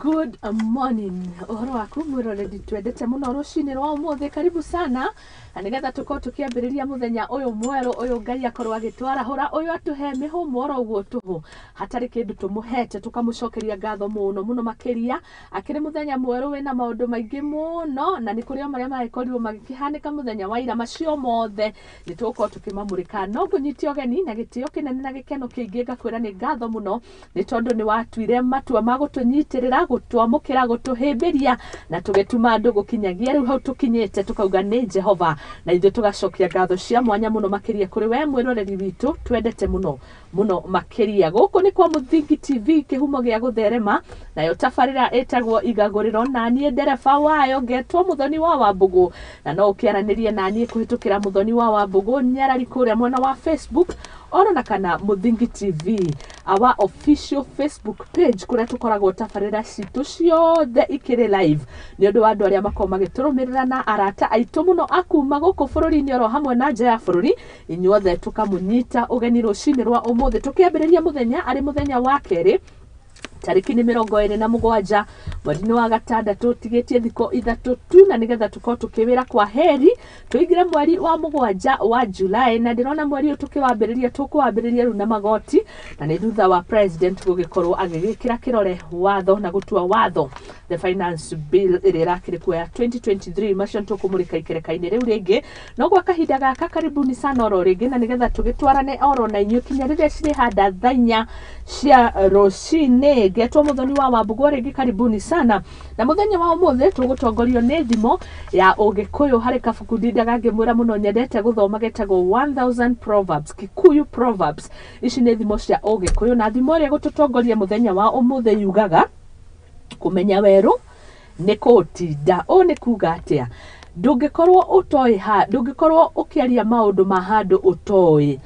Good morning. Ohoro waku mwiroreri twendete muno rucini rwa umuthi, karibu sana. Nigetha tuko tukiambiriria muthenya uyu mweru uyu Ngai akorwo agitwarahura uyu atuhe mihumuro uguo tuhu hatari kindu tumuhete tukamucokeria ngatho muno muno makiria akiri muthenya mweru wina maundu maingi muno na ni kurio maria magikorirwo magikihanika muthenya wa ira macio mothe ni tuko tukimamurika no ngunyiti ogeni na gitio kinene na gikeno kiingi ngakwira ni ngatho muno ni tondu ni watuire matua magutunyitirira gutwamukira gutuhimbiria na tugituma andu gukinyagia riu hau tukinyite tukauga ni Jehova na ithu tugacokia ngatho cia mwanya muno makiria kuri we mwiroreri witu twendete muno muno makiria guku ni kwa Muthingi TV kihumo gia gutherema nayo tabarira etagwo Igaguriro na nie ndereba wayo ngetwo Muthoni wa Wambugu na no ukiaranirie na nie kuhitukira Muthoni wa Wambugu nyarari kuria mwena wa Facebook ona kana Muthingi TV our official Facebook page kuria tukoragwo tabarira citu ciothe ikiri live ni undu wa andu aria makoma magiturumirira na arata aitu muno akuma guku bururi-ini oro hamwe na nja ya bururi inyuothe tukamunyita ugeni rucini rwa umuthi tukiambiriria muthenya ari muthenya wa keri tariki ni 27 mweri wa gatandatu tigetie thiko ithatu tu na nigetha tuko tukiwira kwa heri tuigire mweri wa 7 wa July na ndirona mweri uyu tukiwambiriria tukwambiriria ru na magoti na ni thutha wa president gugikorwo agigikira kirore watho na gutua watho the finance bill irakire kwa 2023 macio tukumurika ikereka-ini riu ringi no gwa kahinda gaka karibuni sana oro ringi na nigetha tugitwarane oro na inyu kinya riria ciri handa thainya cia rucini getwo Muthoni wa Wambugu ringi karibuni sana na muthenya wa umuthi tugutongorio ni thimo ya ugikuyu hari kabuku ndindaga ngimwira muno nyendete guthoma getagwo 1000 proverbs Kikuyu proverbs ici ni thimo cia ugikuyu na thimo ria gututongoria muthenya wa umuthi yugaga kumenya weru ni kutinda o ni kuga atia ndungikorwo utoi ha ndungikorwo ukiaria maundu ma handu utoi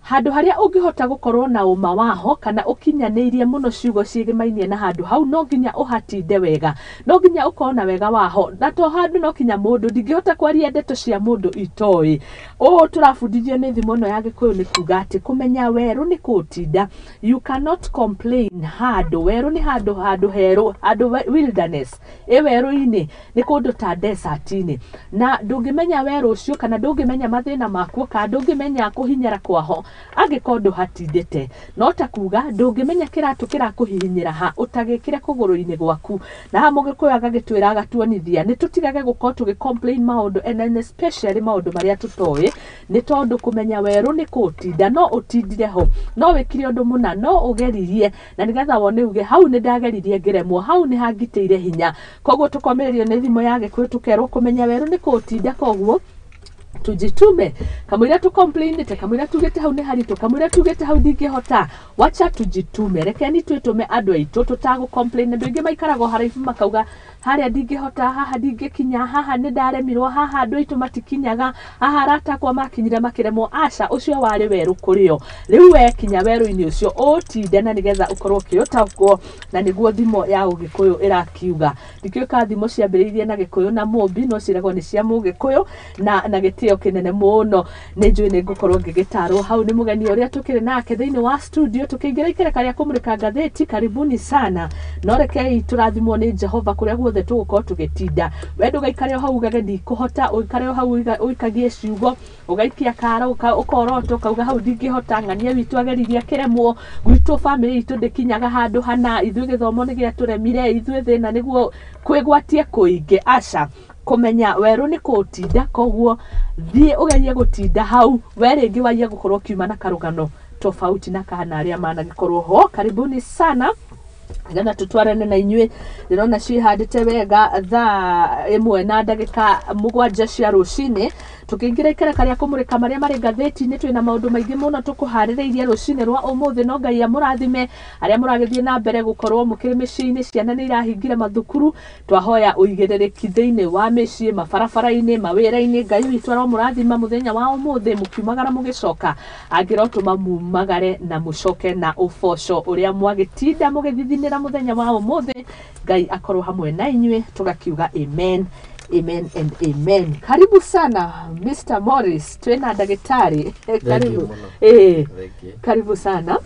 handu haria ungihota gukorwo na uma waho kana ukinyaniirie muno ciugo ciigimainie na handu hau no nginya uhatinde wega no nginya ukona wega waho na to handu no kinya mundu ndingihota kwaria ndeto cia mundu itoi o turafundithio ni thimo no ya Gikuyu ni kuga ati kumenya weru ni kutinda you cannot complain handu weru ni handu heru handu wilderness weru-ini ni kundu ta desert-ini na ndungimenya weru ucio kana ndungimenya mathina maku kana ndungimenya kuhinyara kwaho angikorwo hatindite no ta kuga ndungimenya kiratu kirakuhihinyira ha utagikire kuguru-ini gwaku na ha Mugikuyu agagitwira agatuonithia ni tutigage gukorwo tugicomplain maundu and especially maundu maria tutoi ni tondu kumenya weru ni kutinda no utindire ho no wikire undu muna no ugeririe na nigetha wone uge hau ni ndageririe ngiremwo hau ni hangiteire hinya koguo tukomererio ni thimo ya Gikuyu tukerwo kumenya weru ni kutinda koguo tujitume kamwira tu complainite kamwira tugete hau ni haritu kamwira tugete hau ndingihota wacha tujitume rekeni twitume andu aitu tutagu complain andu ingi maikarago haraifu makauga haria ndingihota haha ndingikinya haha ni ndaremirwo haha andu aitu matikinyaga haha arata kwa makinyire makiremwo aca ucio wari weru kurio riu we kinya weru-ini ucio utinde na nigetha ukorwo kiutagwo na niguo thimo ya Ugikuyu irakiuga ndikiuka thimo ciambiriirie na Gikuyu na Mumbi no ciragwo ni cia Mugikuyu na gitio kinene muno ni njui ni ngukorwo ngigitarwo hau ni mugeni uria tukiri nake thiini wa studio tukiingira ikereka ria kumurika ngatheti karibuni sana no rekei turathimwo ni Jehova kuria guothe tugukorwo tugitinda we ndugaikare hau ugage ndikuhota uikare hau uikagie ciugo ugaikia kara ukorota ukauga hau ndingihota ng'ania witu ageririe kiremwo gwitu family itu ndikinyaga handu hana ithuĩ githomo ni gia turemire ithuĩ thina niguo kwigwatie kuingi aca kumenya weru ni kutinda koguo thie ugerie gutinda hau we ringi waia gukorwo kiuma na karugano tofauti na kana aria managikorwo ho karibuni sana gana tutwarane na inyue ndirona cihandite wega thaa 1:07 cia rucini tukiingira ikereka ria kumurika maria mari ngatheti-ini twina maundu maingi muno tukuhaririirie rucini rwa umuthi no Ngai amurathime aria muragithie na mbere gukorwo mukiri micii-ini ciana ni irahingire mathukuru twahoya uigiririki thiini wa micii mabarabara-ini mawira-ini Ngai witu aramurathima muthenya wa umuthi mukiumagara mugicoka angirotuma mumagare na mucoke na uboco uria mwagitinda mugithithinira muthenya wa umuthi Ngai akorwo hamwe na inyue tugakiuga amen Amen and amen. Karibu sana Mr. Morris, twena ndagitari. Karibu. Karibu sana.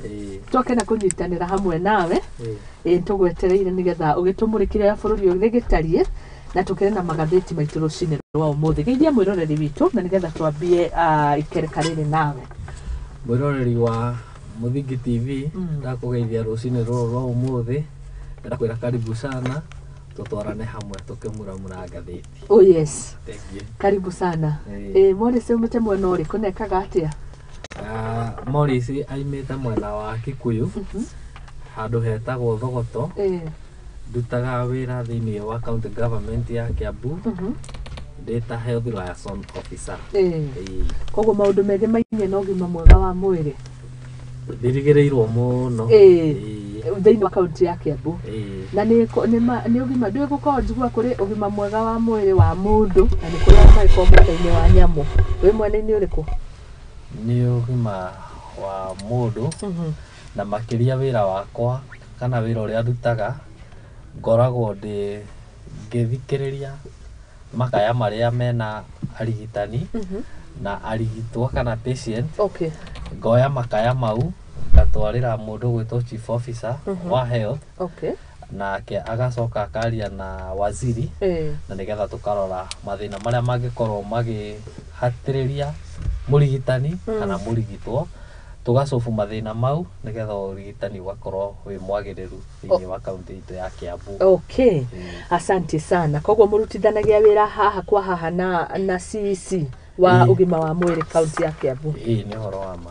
Toke na kunyitanira hamwe nawe. Tugwetereire nigetha ugitumurikire ya bururi ugigitarie na tukire na magatheti maitu rucine rwa umuthi. Geithia mwiroreri witu na nigetha twambie ikerekarire nawe. Mwiroreri wa Muthingi TV ndakugeithia rucine rwa umuthi. Ndakwira karibu sana. Tutwarane hamwe tukimuramura gatheti. Oh yes. Thank you. Karibu sana. Morris umete mwena uriku nekaga atia? Morris aimete mwena wa Kikuyu. Handu hetagwo Thogoto. Ndutaga wira thiini wa county government ya Kiambu. Data health liaison officer. Koguo maundu mege mainye no gima mwega wa mwiri. Ndirigireirwo muno. Thiini wa county ya Kiambu. Na ni ugima ndwe gukorwo njigua kuri ugima mwega wa mwiri wa mundu na ni kuria mai kwa mwena-ini wa nyamu. We mwena-ini uriku? Ni ugima wa mundu na makiria wira wakwa kana wira uria ndutaga ngoragwo ngithikiriria makaya maria mena arigitani na arigitwo kana patient. Okay. Ngoya makaya mau ngatwarira mundu gwitwo chief officer wa health. Okay. Nake agacoka akaria na waziri na nigetha tukarora mathina maria mangikorwo magihatiriria murigitani kana murigitwo tugacofu mathina mau nigetha urigitani ugakorwo wi mwagiriru thiini wa county itu ya Kiambu. Okay. Asante sana. Koguo murutithanagia wira haha kwa haha na CC wa ugima wa mwiri county ya Kiambu. Ni horo wa ma.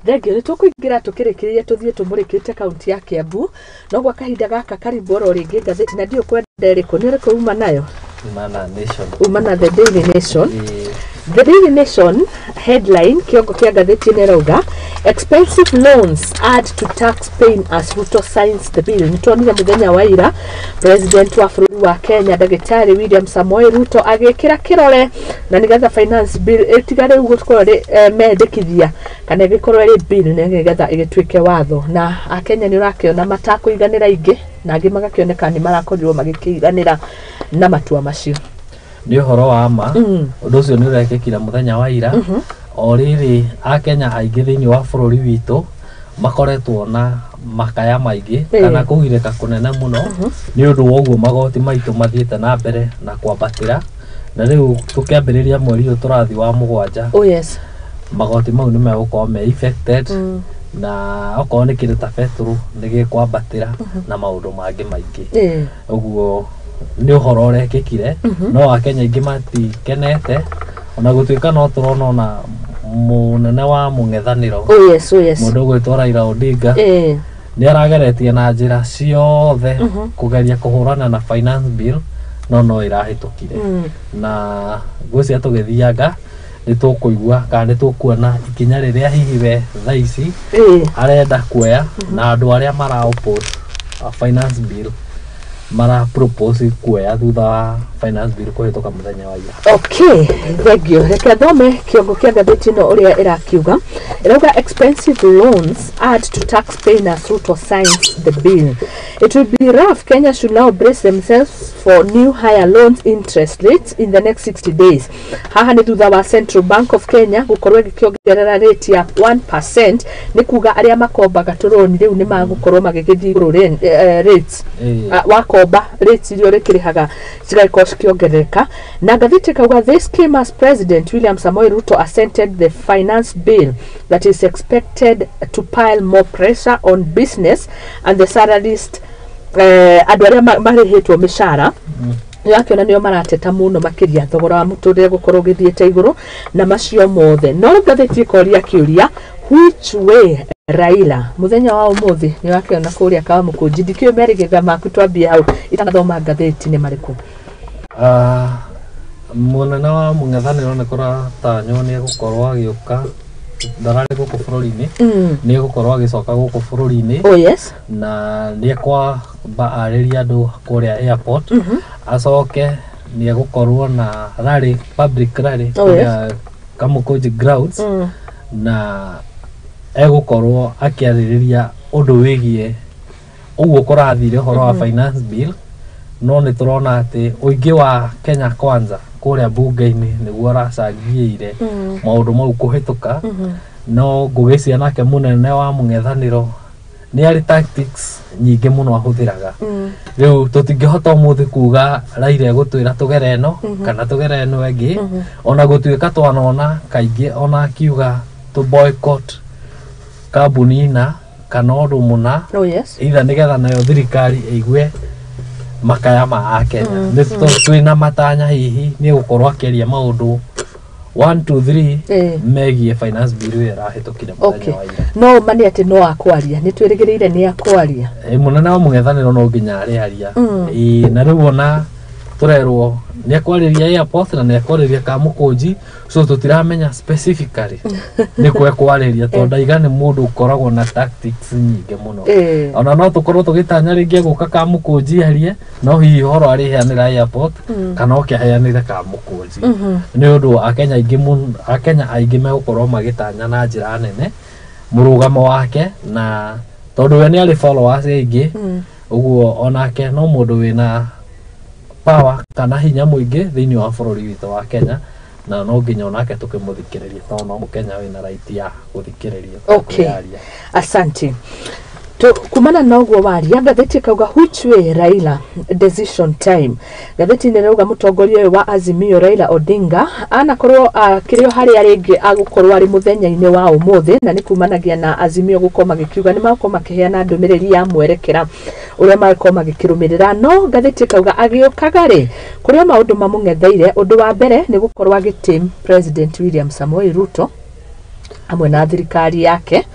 Thengio ni tukuingira tukirikiria tuthie tumurikite county ya Kiambu no gwa kahinda gaka karibu oro ringi gatheti na ndio kwenda iriku ni iriku uma nayo Umana Nation. Umana the Daily Nation. The Daily Nation headline kiongo kia gatheti nerauga expensive loans add to tax pain as Ruto signs the bill. Nitonire muthenya wa ira president wa bururi wa Kenya Daktari William Samoei Ruto agekira kirore na nigetha finance bill itigare ugukorwo mendekithia kana gikorwo ri bill nigetha igituike watho na akenya ni urakiona matakuiganira ingi na angi magakioneka ni marakorirwo magikiganira na matua macio. Ni horo wa ma undu ucio ni urekekira muthenya wa ira o riri akenya aingi thiini wa bururi witu makoretwo na makaya maingi kana kugireka kunene muno ni undu wa uguo magoti maitu mathiete na mbere na kwambatira na riu tukiambiriria mweri uyu turathi wa 7. Oh yes. Magoti mau ni megukorwo me affected na okorwo ni kindu ta petrol ni gikwambatira na maundu mangi maingi uguo ni uhoro urekekire no akenya ingi matikenete ona gutuika no turona na munene wa mung'ethaniro. Oh yes, oh yes. Mundu gwitwo Raila Odinga ni arageretie na njira ciothe kugeria kuhurana na finance bill no irahitukire na gwicia tugithianga ni tukuigua kana ni tukuona ikinya riria hihi we thaici arenda kuoya na andu aria mara oppose finance bill mara propose kuoya thutha wa finance bill kuhituka muthenya wa ira. Okay, thank you. Reke thome kiongo kia gatheti no uria irakiuga irauga expensive loans add to tax pain as Ruto signs the bill. It will be rough. Kenya should now brace themselves for new higher loans interest rates in the next 60 days. Haha ni thutha wa Central Bank of Kenya gukorwo gikiongerera rate ya 1%. Ni kuga aria makombaga turoni riu ni magukorwo magigithii rates wakomba rates irio rikirihaga cigaiko cikiongerereka na gatheti kauga this came as President William Samoei Ruto assented the finance bill that is expected to pile more pressure on business and the salaried andu aria marihitwo mishara yakiona nio marateta muno makiria thogora wa muturire gukorwo githiete iguru na macio mothe no gatheti koria kiuria which way Raila muthenya wa umuthi ni wakiona kuria kawa mukunji ndikio merigega maku twambie hau itanathoma gatheti ni mariku. Munene wa mung'ethaniro ni kuratanyo ni gukorwo agiuka ndarari guku bururi-ini ni gukorwo agicoka guku bururi-ini. Oh yes. Na ni kwa baariria andu kuria airport acoke ni gukorwo na rally public rally ya Kamukunji grounds na egukorwo akiaririria undu wigie uguo kurathire horo wa finance bill no nĩ tũrona atĩ ũingĩ wa Kenya Kwanza kũrĩa bunge-inĩ nĩguo aracangĩire maũndũ mau kũhĩtũka no ngũgĩcia nake mũnene wa mũng'ethanĩro nĩ arĩ tactics nyingĩ mũno ahũthĩraga rĩu tũtingĩhota ũmũthĩ kuga Raila egũtwĩra tũgere ĩno kana tũgere ĩno ĩngĩ ona gũtuĩka twanona kaingĩ ona akiuga to boycott kambuni na kana ũndũ mũna either nĩgetha nayo thirikari ĩigue makaya ma Akenya nĩ twĩna matanya hihi nĩ gũkorwo akĩaria maũndũ 1 2 3 megie finance bill ĩrahĩtũkire mũthenya wa ira no mani atĩ no akwaria nĩ twĩrĩgĩrĩire nĩ akwaria mũnene wa mũng'ethanĩro no nginya arĩaria na rĩu ona tũrerwo nĩ akwarĩria airport na nĩ akwarĩria Kamũkũnji so tũtiramenya specifically nĩ kwe kwarĩria tondũ Ndaiga nĩ mũndũ ũkoragwo na tactics nyingĩ mũno ona no tũkorwo tũgĩtanya rĩngĩ gũka Kamũkũnji arie no hihi ũhoro arĩheanĩra airport kana ũkĩheanĩre Kamũkũnji nĩ ũndũ Akenya aingĩ megũkorwo magĩtanya na njĩra nene mũrũgamo wake na tondũ we nĩ arĩ followers aingĩ ũguo onake no mũndũ wĩna power kana hinya mũingĩ thĩinĩ wa bũrũri witũ wa Kenya na no nginya onake tũkĩmũthikĩrĩria tondũ no Mũkenya wĩna right ya gũthikĩrĩrio asante kumana na ũguo waria ngathĩti kauga which way Raila decision time ngathĩti nĩ rauga mũtongoria ũyũ wa Azimio Raila Odinga anakorwo kĩrĩo harĩa rĩngĩ agũkorwo arĩ mũthenya-inĩ wa ũmũthĩ na nĩ kumanagia na Azimio gũkorwo magĩkiuga nĩ makorwo makĩheana ndũmĩrĩri ya mwerekera ũrĩa makorwo magĩkĩrũmĩrĩra no ngathĩti kauga agĩũkaga rĩ kũrĩa maũndũ mamũng'etheire ũndũ wa mbere nĩ gũkorwo agĩtĩm President William Samoei Ruto amwe na thirikari yake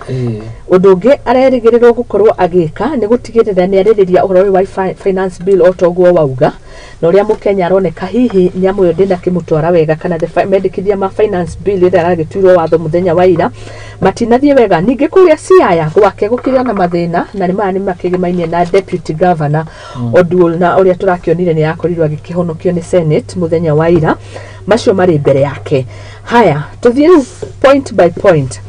ũndũ ũngĩ arerĩgĩrĩrwo gũkorwo agĩka nĩ gũtigĩrĩra nĩ arĩrĩria ũhoro wa finance bill o toguo wauga na ũrĩa Mũkenya aroneka hihi nyamũ ĩyo ndĩna kĩmũtwara wega kana mendekithia ma finance bill ĩrĩa aragĩtuirwo watho mũthenya wa ira matinathiĩ wega ningĩ kũrĩa Siaya gwake gũkĩrĩ na mathĩna na nĩ makĩgĩmainie na deputy governor Oduol na ũrĩa tũrakĩonire nĩ yakorirwo agĩkĩhonokio nĩ Senate mũthenya wa ira macio marĩ mbere yake haya tũthiĩ point by point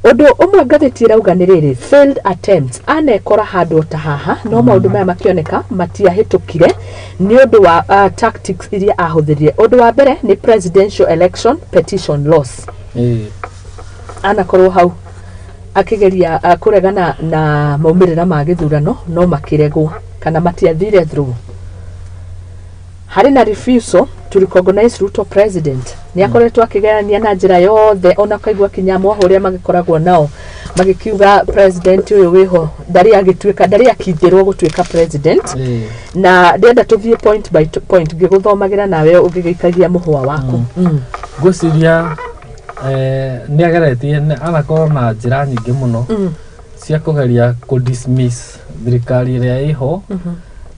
ũndũ ũmwe ngathĩti ĩrauga nĩ rĩrĩ failed attempts anekora handũ ta haha no maũndũ maya makĩoneka matiahĩtũkire nĩ ũndũ wa tactics iria ahũthĩrire ũndũ wa mbere nĩ presidential election petition loss anakorwo hau akĩgeria kũregana na maumĩrĩra ma gĩthurano no makĩregwo kana matiathire through harĩ na refusal to recognize Ruto president nĩ akoretwo akĩgerania na njĩra yothe ona kaigua kinyamo ũrĩa magĩkoragwo nao magĩkiuga president ũyũ wĩho ndarĩ akithĩrwo gũtuĩka president na ndĩenda tũthiĩ point by point ngĩgũthomagĩra nawe ũngĩgĩikagia mũhwa waku ngwĩciria nĩ ageretie anakorwo na njĩra nyingĩ mũno cia kũgeria dismiss thirikari ĩrĩa ĩho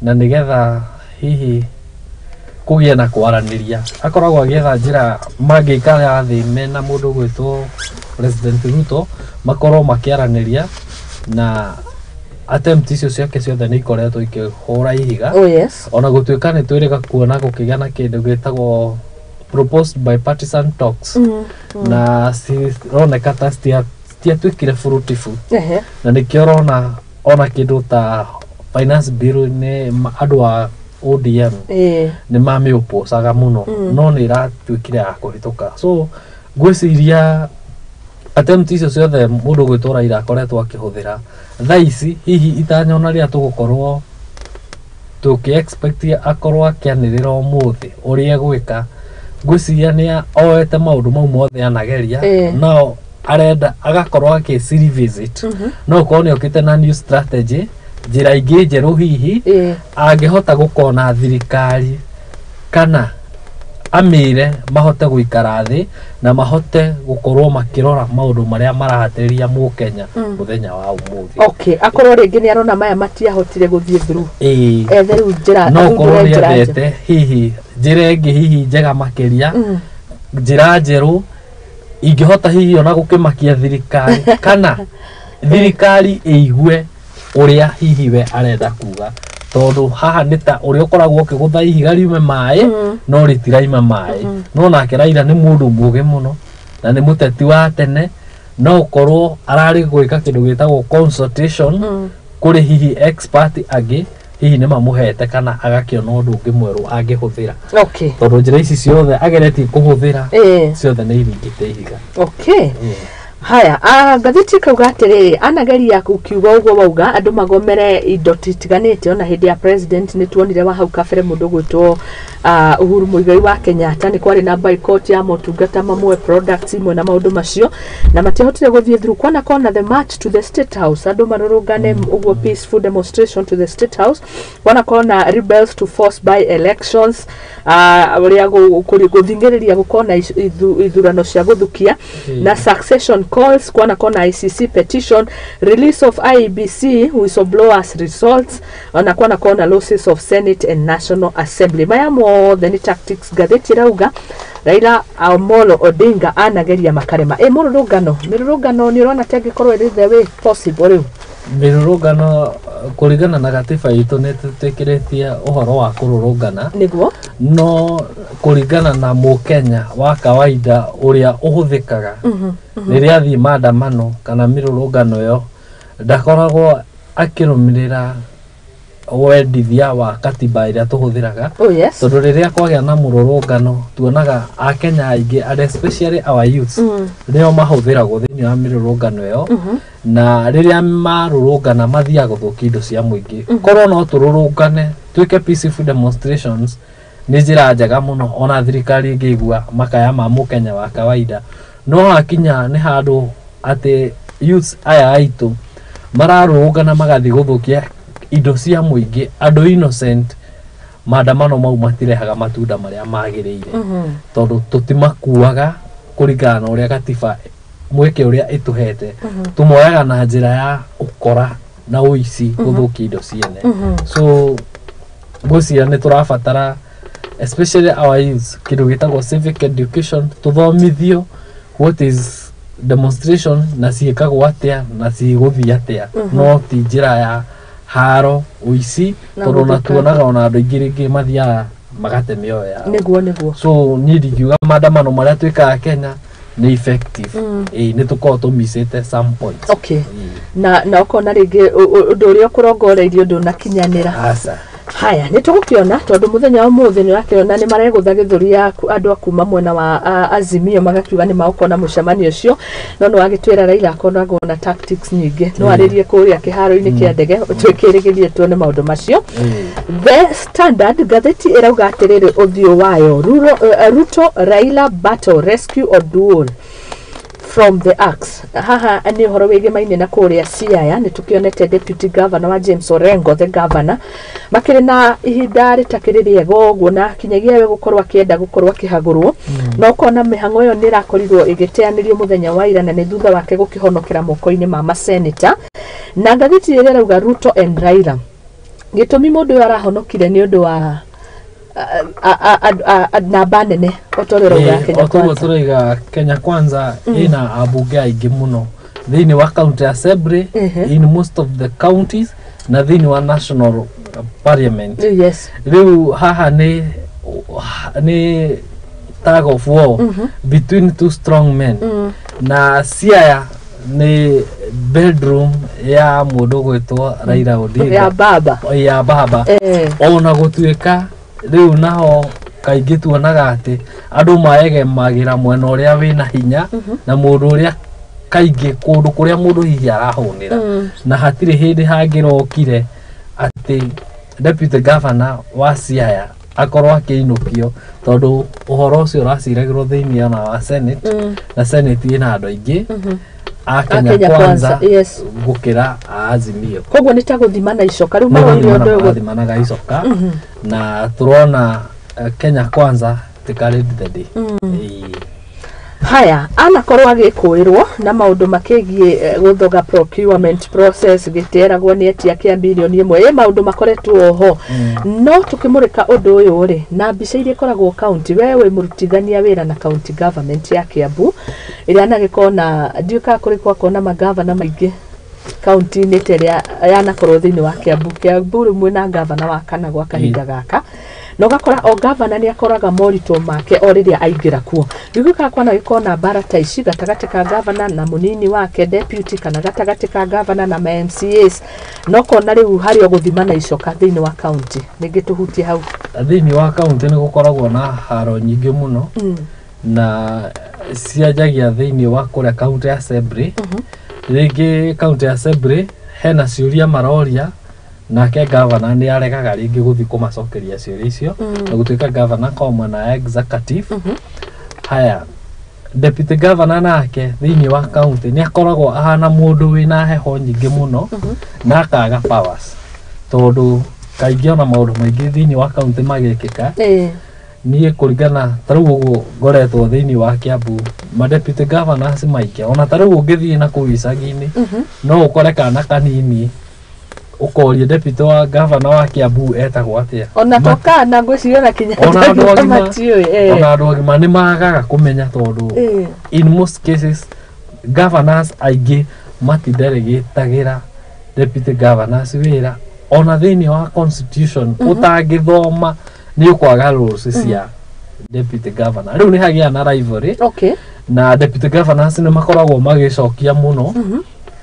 na nĩgetha hihi kũgĩa na kwaranĩria akoragwo agĩetha njĩra mangĩikara thĩ mena mũndũ gwĩtwo President Ruto makorwo makĩaranĩria na attempt icio ciake ciothe nĩ ikoretwo ikĩhũra ihiga ona gũtuĩka nĩ twĩrĩga kuona gũkĩgĩa na kĩndũ gĩtagwo proposed bipartisan talks na cironeka ta citiatuĩkire fruitful na nĩkĩo ũrona ona kĩndũ ta finance bill nĩ andũ a ODM nĩ mamĩũpũcaga mũno no nĩ iratuĩkire ya kũhĩtũka so ngwĩciria attempt icio ciothe mũndũ gwĩtwo Raila akoretwo akĩhũthĩra thaa ici hihi itanyona rĩrĩa tũgũkorwo tũkĩ-expect akorwo akĩanĩrĩra ũmũthĩ ũrĩa egwĩka ngwĩciria nĩ oete maũndũ mau mothe anageria no arenda agakorwo agĩ-revisit no ũkorwo nĩ okĩte na new strategy njĩra ingĩ njerũ hihi angĩhota gũkona thirikari kana amĩre mahote gũikara thĩ na mahote gũkorwo makĩrora maũndũ marĩa marahatĩrĩria Mũkenya mũthenya wa ũmũthĩ akorwo rĩngĩ nĩ arona maya matiahotire gũthiĩ through rĩu njĩra no ũkorwo nĩ endete hihi njĩra ĩngĩ hihi njega makĩria njĩra njerũ ingĩhota hihi ona gũkĩmakia thirikari kana thirikari ĩigue ũrĩa hihi we arenda kuga tondũ haha nĩ ta ũrĩa ũkoragwo ũkĩgũtha ihiga riume maĩ no rĩtiraima maĩ no nake Raila nĩ mũndũ mũũgĩ mũno na nĩ mũteti wa tene no ũkorwo ararĩ gwĩka kĩndũ gĩtagwo consultation kũrĩ hihi expert angĩ hihi nĩ mamuhete kana agakiona ũndũ ũngĩ mwerũ angĩhũthĩra. Okay. Tondũ njĩra ici ciothe ageretie kũhũthĩra ciothe nĩ iringĩte ihiga. Okay. Haya, gatheti kauga atiriri anageria kukiuga uguo wauga andu magomere indo titiganite ona hindi ya president ni tuonire wa hau kabere mundu gwitwo Uhuru Muigai wa Kenyatta ni kwari na boycott ya motungata mamwe products imwe na maundu macio na matihotire guthie through kona the march to the state house andu marurungane uguo peaceful demonstration to the state house kona rebels to force by elections uria guthingiriria gukona ithurano cia guthukia na succession calls kona ICC petition release of IEBC whistleblowers results ona kona losses of Senate and National Assembly maya mothe ni tactics gatheti rauga Raila Amolo Odinga anageria makarema mirurungano ni urona tengikorwo iri the way possible riu mirurungano kuringana na gatiba itu ni tutekeretie uhoro wa kururungana niguo no kuringana na mukenya wa kawaida uria uhuthikaga riria athii maandamano kana mirurungano yo ndakoragwo akirumirira wendithia wa katiba iria tuhuthiraga tondu riria kwagĩa na mururungano tuonaga akenya aingi and especially our youth nio mahuthiragwo thiini wa mirurungano yo na riria marurungana mathiaga guthukia indo cia muingi korwo no tururungane twike peaceful demonstrations ni njira njega muno ona thirikari ingĩigua makaya ma mukenya wa kawaida no hakinya ni handu ati youth aya aitu mararurungana magathi guthukia indo cia muingi andu innocent maandamano mau matirehaga matunda maria magiriire tondu tutimakuaga kuringana na uria gatiba mweke uria ituhete tumoyaga na njira ya ukora na uici guthukia indo ciene so gocia ni turabatara especially our youth kindu gitagwo civic education tuthomithio what is demonstration na ciikagwo atia na ciguthia atia no ti njira ya haro uici tondu na tuonaga ona andu aingĩ rĩngĩ mathiaga magate mĩoyo yao niguo so niĩ ndingiuga maandamano marĩa twĩkaga Kenya nĩ effective nĩ tũkorwo tũmicĩte some points okay na ukona rĩngĩ ũndũ ũrĩa ũkũrongoreirio ndũnakinyanĩra asa haya ni tugukiona tondu muthenya wa muthi ni rakiona ni maregutha githuri ya andu akuma mwena wa Azimio magakiuga ni maukona mucemanio ucio no no agitwira Raila akoragwo na tactics nyingi no aririe kuria kiharo-ini kia ndege twikirigirie tuone maundu macio The Standard gatheti irauga atiriri uthio wayo Ruto Raila battle rescue or duel from the axe haha ani horo wege maine na kuria Siaya ni tukionete deputy governor wa James Orengo the governor makire na ihinda ritakiririe gogo na kinyagia we gukorwa kienda gukorwa kihagurwo no kona mihango yo ni rakorirwo igiteanirio muthenya wa ira na ni thutha wake gukihonokera moko-ini ma maseneta na gatheti ire rauga Ruto and Raila gitumi mundu arahonokire ni undu wa namba nene otorega Kenya Kwanza ina abunge aingĩ muno thĩinĩ wa county assembly in most of the counties na thĩinĩ wa national parliament rĩu haha nĩ tug of war between two strong men na Siaya ni bedroom ya mundu gwitwo Raila Odinga ya baba ona gutuika riu naho kaingi tuonaga ati andu mayegemagĩra mwena uria wina hinya na mundu uria kaingi kundu kuria mundu hihi arahunira na hatire hindi hangirokire ati deputy governor wa Siaya akorwo akiinukio tondu uhoro ucio uraciragirwo thiini wa senate na senate ina andu aingi Kenya Kwanza gukira Azimio koguo ni ta guthimana icoka riu maronio ndu guthimanaga icoka na turona Kenya Kwanza tikaredi the day haya anakorwo agikuirwo na maundu makigie guthoga procurement process giteragwo ni etia kia bilioni 1 maundu makoretwo ho no tukimurika undu uyu ri na mbica iria koragwo county wewe murutithania wira na county government ya Kiambu iria anagikona ndiuka kurikwa kona magavana maingi county niteria yanakorwo thiini wa Kiambu rimwe na governor wa kana gwa kahinda gaka no gakora o governor ni akoraga morito make o riria aingira kuo ndiguka kwana ikona barata ici gatagati ka governor na munini wake deputy kana gatagati ka governor na MCAs no kona riu hari oguthimana icoka thiini wa county ningituhutie hau thiini wa county ni gukoragwo na haro nyingi muno na ciajagia thiini wa kuria county assembly ringi county assembly hena ciuria maroria nake governor ni aregaga ringi guthi kumacokeria ciuria icio na gutuika governor koma na executive haya deputy governor nake thiini wa county ni akoragwo ahana mundu wina heho nyingi muno na akaga powers tondu kaingĩ ona maundu maingi thiini wa county magikika niĩ kũringana tarĩu ũguo ngoretwo thĩinĩ wa Kiambu ma deputy governors maingĩ ona tarĩu ũngĩthiĩ na kũu icagi-inĩ no ũkore kana kanini ũkoria deputy wa governor wa Kiambu etagwo atĩa ona toka na ngwĩciria na kinya ona andũ agima nĩ magaga kũmenya tondũ in most cases governors aingĩ matidelegatagira deputy governors wĩra ona thĩinĩ wa constitution ũtangĩthoma ni ukwaga rules cia deputy governor riu ni hagia na rivalry na deputy governors ni makoragwo magicokia muno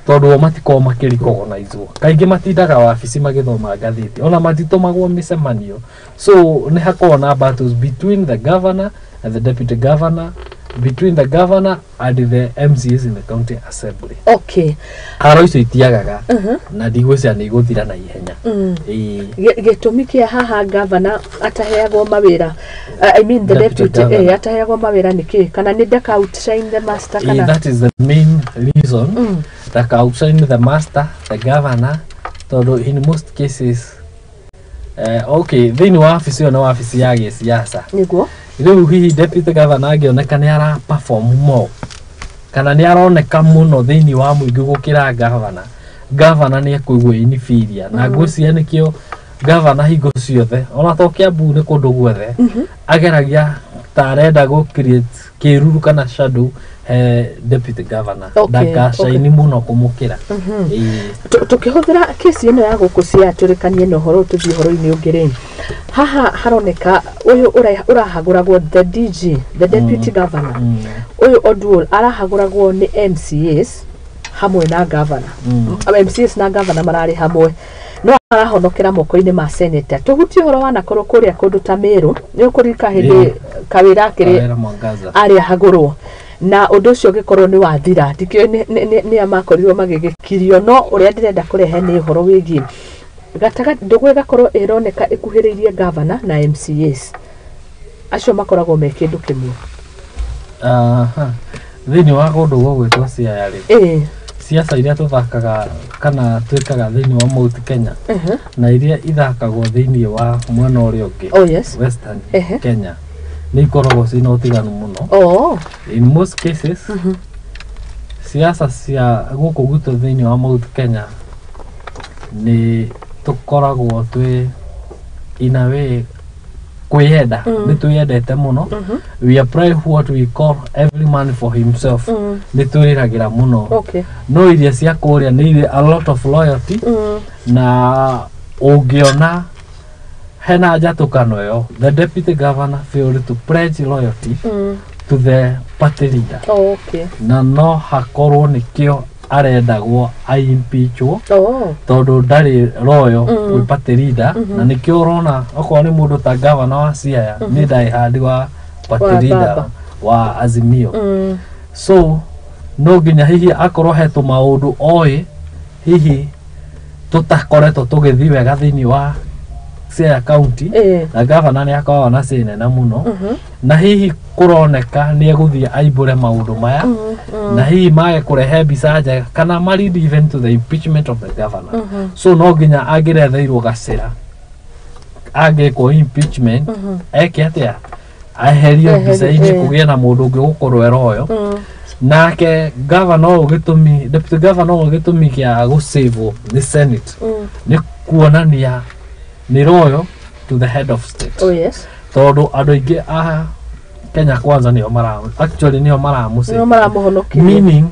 tondu matiko makirikogonizwo kaingi matindaga wabici magithoma ngathiti ona matitumagwo micemanio so ni hakorwo na battles between the governor and the deputy governor between the governor and the MCAs in the county assembly haro icio itiagaga na ndigwĩcia nĩ igũthira na ihenya gĩtũmi kĩa haha governor ataheagwo mawĩra I mean the deputy ataheagwo mawĩra nĩkĩ kana nĩ ndaka outshine the master kana that is the main reason ndaka outshine the master the governor tondu in most cases thĩinĩ wa wabici ĩyo nĩ wabici ya gĩsiasa nĩguo riu hihi deputy governor angĩoneka nĩ ara perform mo kana nĩ aroneka muno thĩinĩ wa mũingĩ gũkĩra governor nĩ ekũigua inferior na ngwĩciria nĩkĩo governor hingo ciothe ona to Kiambu nĩ kũndũ guothe ageragia ta arenda gũ create kĩruru kana shadow deputy governor ndakacaini muno kũmũkĩra tukĩhũthĩra kesi ĩno ya gũkũ cia tũrĩkanie na ũhoro tũthiĩ ũhoro-inĩ ũngĩ haha haroneka ũyũ ũrahagũragwo the DG the deputy governor ũyũ Odwol arahagũragwo nĩ MCAs hamwe na governor MCAs na governor mararĩ hamwe no arahonokera moko-inĩ ma senator tuhutie ũhoro wa nakorwo kũrĩa kũndũ ta Meru nĩ ũkũrika hĩndĩ kawĩra akĩrĩ arĩa hagũrwo na ũndũ ũcio ũgĩkorwo nĩ wathira ndikĩoĩ nĩ amakorirwo magĩgĩkirio no ũrĩa ndĩrenda kũrehe nĩ ũhoro wĩgiĩ ndũgũ ĩgakorwo ĩroneka ĩkuhĩrĩirie governor na MCAs acio makoragwo me kĩndũ kĩmwe thĩinĩ wa kũndũ gwĩtwo Siaya rĩ siasa iria tũthakaga kana twĩkaga thĩinĩ wa Mount Kenya na iria ithakagwo thĩinĩ wa mwena ũrĩa ũngĩ Western Kenya nĩ ikoragwo ciĩna ũtiganu mũno in most cases siasa cia gũkũ gwitũ thĩinĩ wa Mount Kenya nĩ tukoragwo twĩ in a way kwĩyenda nĩ twĩyendete mũno we apply what we call every man for himself nĩ twĩragĩra mũno no iria cia kũrĩa nĩ a lot of loyalty na ũngĩona hena njatũkano ĩyo the deputy governor failed to pledge loyalty to the party leader na no hakorwo nĩkĩo arendagwo impeachwo tondu ndari loyal with party leader na nikio urona okorwo ni mundu ta governor wa Siaya ni die hard wa party leader wa Azimio so no nginya hihi akorwo hetwo maundu oi hihi tutakoretwo tugithi wega thiini wa Siaya county na governor ni akawa na sene na muno na hihi kuroneka ni eguthia aimbure maundu maya na hihi mage kurehe mbica njega kana lead even to the impeachment of the governor so no nginya angiretheirwo gacira angekwo impeachment eke atia aherio mbica-inĩ kũgĩa na mũndũ ũngĩ gũkorwo eroyo nake governor ũgĩtũmi deputy governor ũgĩtũmi kĩa gũsave the senate nĩ kuonania ni loyal to the head of state tondu andu aingi a Kenya kwanza nio mara actually nio maramuhonokia meaning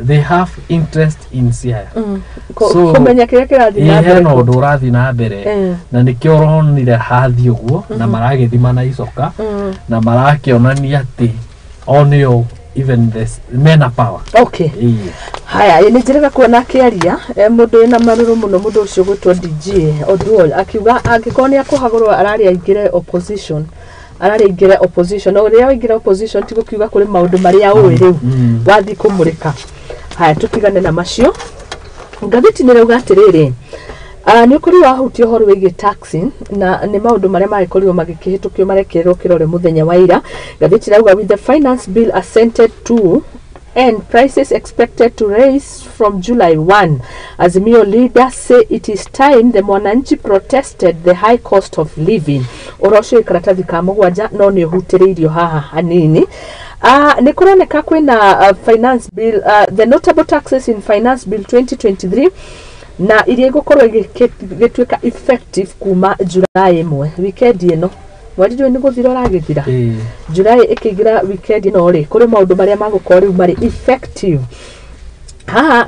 they have interest in Siaya. So kumenya kile kirathi na mbere no ndurathi na mbere na nikio ronire hathi uguo na maragithima na icoka na marakionania ati onio even this mena power. Okay. Haya ni njiraga kuona kiaria mundu ina maruru muno mundu ucio gwitwo DJ Oduol akiuga angikonia kuhagurwa arari aingire opposition no ria waingira opposition tigo kiuga kuri maundu maria uwi riu wathi kumurika. Haya tutigane na macio ngathiti ni rauga atiriri ni ukuri wahuti uhoro wigi taxing na ni maundu maria magikorirwo magikihitukio marekererwo kirore muthenya wa ira. Ngathiti rauga with the finance bill assented to and prices expected to raise from July 1. Azimio leaders say it is time the mwananchi protested the high cost of living. Orosho ikaratathi ka mugwanja no ni hutiririo haha hanini. Ni kuroneka kwina finance bill the notable taxes in finance bill 2023 na iria gukorwo igituika effective kuma July 1 weekend ino wadijo ni guthira ragithira July ikigira weekend ino ri kuri maundu maria magukora riu mari effective.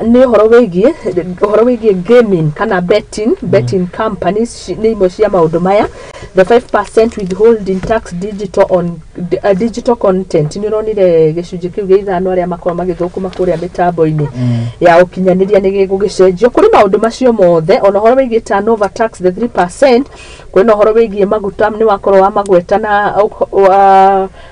Ni uhoro wigie gaming kana betting companies ni imwe cia maundu maya. The 5% withholding tax digital content ni ronire gicunji kiu gia ithano aria makoro magithukuma kuria mitambo-ini ya ukinyaniria ni gigugicenjio kuri maundu macio mothe. Ona uhoro wigie turnover tax the 3% kwina uhoro wigie maguta ni wakorwo wa magweta na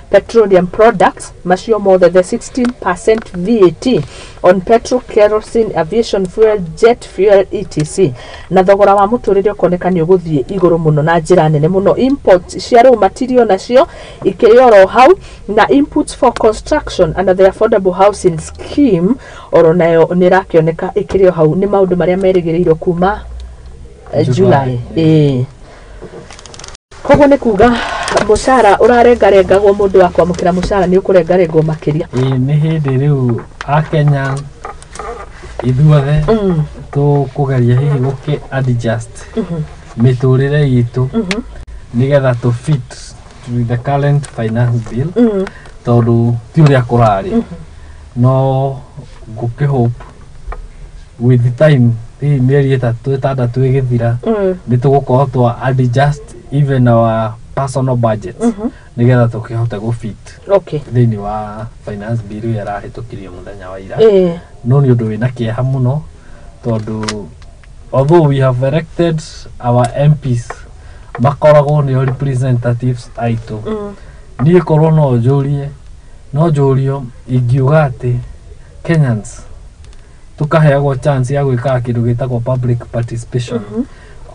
petroleum products macio mothe the 16% VAT on petrol, kerosene, aviation fuel, jet fuel etc. Na thogora wa muturire ukoneka ni uguthie iguru muno na njira nene muno. Imports cia raw material nacio ikirioro hau na inputs for construction under the affordable housing scheme oro nayo ni rakioneka ikirio hau. Ni maundu maria merigiriirwo kuma July. Koguo ni kuga mushara urarengarengagwo mundu wa kwamukira mushara ni ukurengarengwo makiria. Ni hindi riu Akenya ithuothe tukugeria hihi guki adjust miturire yitu nigetha to fit with the current finance bill tondu ti uria kurari no guki hope with the time hihi mieri itandatu igithira ni tugukorwo twa adjust even our personal budgets nigetha tukihota go fit thini wa finance bill yarahitukirio muthenya wa ira. No ni undu wina kieha muno tondu although we have elected our MPs makoragwo ni representatives aitu ni korwo no jurio ingiuga ati Kenyans tukaheagwo chance ya gwika kindu gitagwo public participation.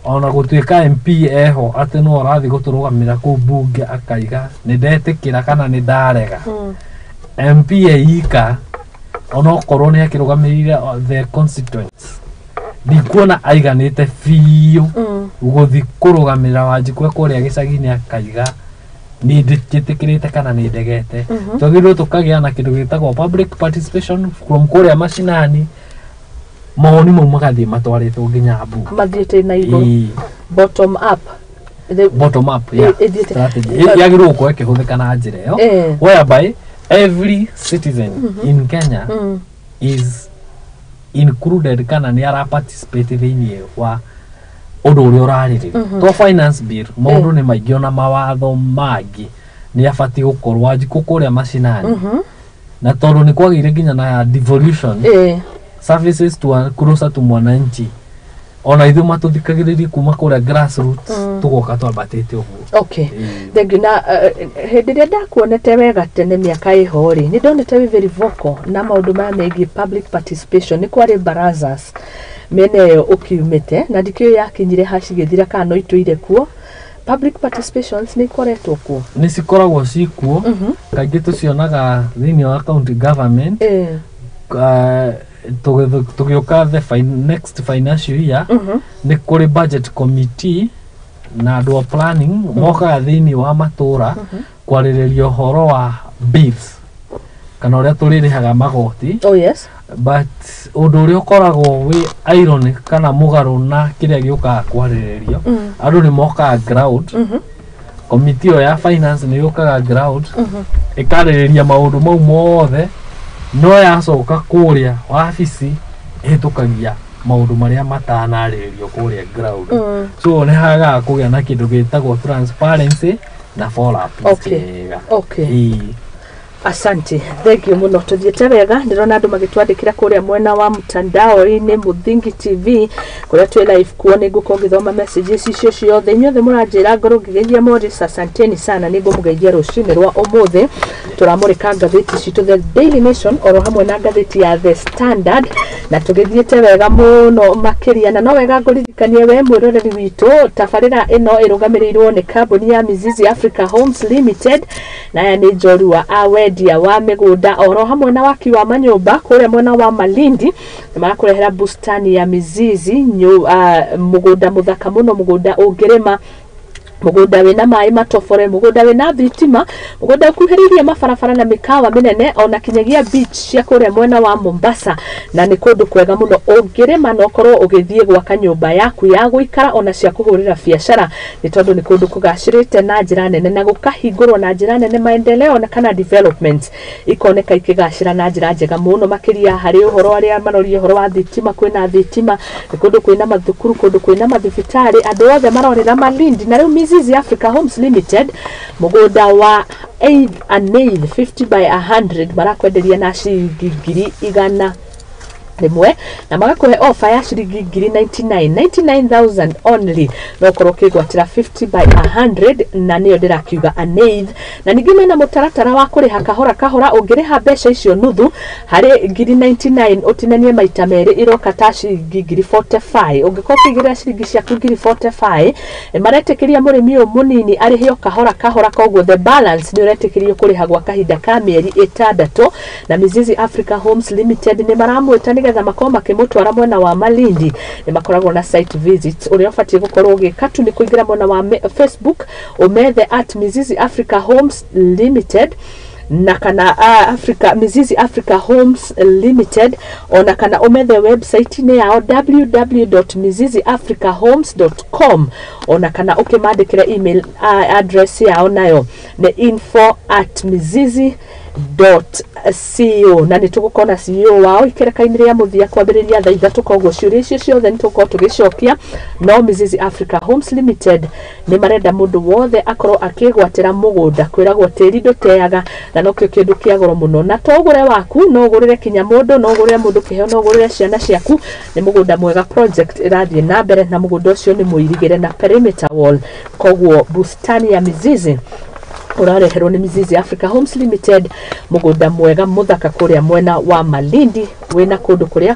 Ona gutuika MP eho ati no arathi guturugamira ku bunge akaiga ni ndetikira kana ni ndarega MP eika ona okorwo ni akirugamirire the constituents ndikuona aiganite fiu guthi kurugamira Wanjikũ kuria gicagi-ini akaiga ni nditikirite kana ni ndegete. Twagirwo tukagia na kindu gitagwo public participation from kuria mashinani maoni mo magathi matwaritwo nginya bunge mathiete na iguru bottom up strategy yagirwo ko ekihuthika na njira yo whereby every citizen in Kenya is included kana ni ara participate thini wa undu uria urariri to finance bill maundu ni maingi ona mawatho mangi ni abati gukorwo Wanjikũ kuria mashinani na tondu ni kwagire nginya na devolution services to closer to mwananchi ona ithu matuthikagiriria kuma kuria grassroots tugoka twambatite uguo. Thengina hindi ria ndakuonete wega tene miaka iho ri ni ndonete we very vocal na maundu maya megie public participation ni kwari barazas mene ukiumite na ndikio yakinyire hacigithira kana no ituire kuo public participations ni koretwo kuo ni cikoragwo cikuo kaingĩ tucionaga thini wa county government tugioka the next financial year ni kuri budget committee na andũ planning mokaga thini wa matura kwarĩrĩria ũhoro wa bills kana ũrĩa tũrĩrĩhaga magoti. But ũndũ ũrĩa ũkoragwo wĩ ironic kana mũgarũ na kĩrĩa gĩũkaga kwarĩrĩrio andũ nĩ mokaga ground committee ya finance nĩ yũkaga ground ĩkarĩrĩria maũndũ mau mothe no yacoka kuria wabici hitukagia maundu maria matanarĩrio kuria ground. So ne haga kugia na kindu gitagwo transparency na follow up. Okay. Asante, thank you muno. Tuthiete wega, ndirona andu magitwandikira kuria mwena wa mtandao-ini Muthingi TV kuria twi live kuone guko ngithoma messages icio ciothe inyothe muranjira ngoro ngigeithia Morris. Asanteni sana, nigo mugeithia rucini rwa umuthi. Turamurika ngatheti citu The Daily Nation oro hamwe na ngatheti ya The Standard, na tugithiete wega muno makiria, na no wega nguririkanie we mwiroreri witu tabarira ino irugamirirwo ni kambuni ya Mizizi Africa Homes Limited, na ya ni njorua awendia wa migunda oro hamwe na waki wa manyumba kuria mwena wa Malindi. Nĩmarakurehera bustani ya Mizizi mugunda muthaka muno, mugunda ungirima, mugunda wina mai matofore, mugunda wina thitima, mugunda ukuhiririe mabarabara na mikawa minene ona kinyagia beach cia kuria mwena wa Mombasa, na ni kundu kwega muno ungirima no korwo ugithie gwaka nyumba yaku ya guikara ona cia kuhurira biashara, ni tondu ni kundu kugacirite na njira nene na gukahingurwo na njira nene maendeleo na kana development ikoneka ikigacira na njira njega muno makiria hari uhoro aria marorie uhoro wa thitima. Kwina thitima, ni kundu kwina mathukuru, kundu kwina mathibitari, andu othe marorira Malindi. Na riu Mizizi Africa Homes Limited mugunda wa an 50 by 100 marakwenderia na ciringi 100 rimwe, na magakuhe offer ya ciringi 99,000 only, no korwo kigwatira 50 by 100, na niyo ndirakiuga an 8. Na ningi mena mutaratara wa kuriha kahora kahora, ungiriha mbeca icio nuthu hari 99 utinanie maita meri iroka ta ciringi 45. Ungikora kigira ciringi ciaku 45 maretikiria murimi uyu munini arihio kahora kahora, koguo the balance ni uretikirio kuriha gwa kahinda ka mieri 6. Na Mizizi Africa Homes Limited ni maramwita nigetha makorwo makimutwara mwena wa Malindi. Ni makoragwo na site visits uria ufatie gukorwo ugikatu ni kuingira mwena wa Facebook umethe @Mizizi Africa Homes Limited, na kana Mizizi Africa Homes Limited, ona kana umethe website ni yao www.miziziafricahomes.com, ona kana ukimandikira email address yao nayo ni info@mizizi.co, na nitugukona CEO wao ikerekainire ya muthia kwambiriria thaa 3, koguo ciuria icio ciothe nituko tugicokia. No Mizizi Africa Homes Limited ni marenda mundu wothe akorwo akigwatira mugunda, kwiragwo tiri nduteaga, na nokyo kindu kia goro muno, na togure waku no ugurire kinya mundu, no ugurire mundu kiheo, no ugurire ciana ciaku. Ni mugunda mwega, project irathie na mbere, na mugunda ucio ni muirigire na perimeter wall. Koguo bustani ya Mizizi urareherwo ni Mizizi Africa Homes Limited, mugunda mwega muthaka kuria mwena wa Malindi, wina kundu kuria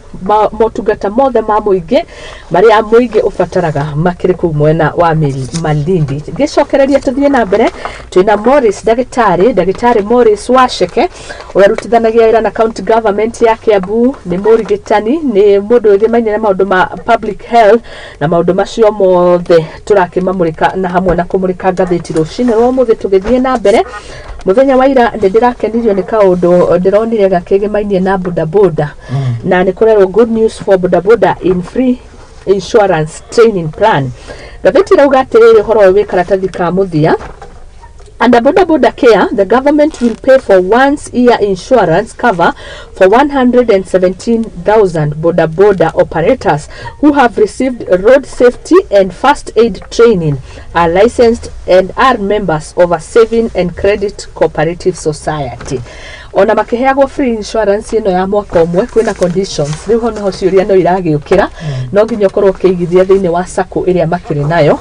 motungata mothe ma muingi maria muingi ufataraga makiri ku mwena wa Malindi. Gicokereria tuthie na mbere, twina Morris Dagitari Morris Washeke urarutithanagia ira na county government ya Kiambu. Ni murigitani, ni mundu withimaine na maundu ma public health, na maundu macio mothe turakimamurika na hamwe na kumurika ngatheti rucini rwa muthi. Tugithie na mbere, muthenya wa ira ndirakenirio ni kaundu ndironire gakigimainie na bodaboda, na ni kurerwo good news for bodaboda in free insurance training plan. Gatheti rauga atiriri horo wi karatathi ka muthia. Under Boda Care, the government will pay for once-year insurance cover for 117,000 Boda operators who have received road safety and first aid training, are licensed and are members of a saving and credit cooperative society. Ona makiheagwo free insurance ino ya mwaka umwe, kwina conditions. Riu hono ho ciuria no iragiukira, no nginya korwo kiigithia thiini wa sacco iria makiri nayo,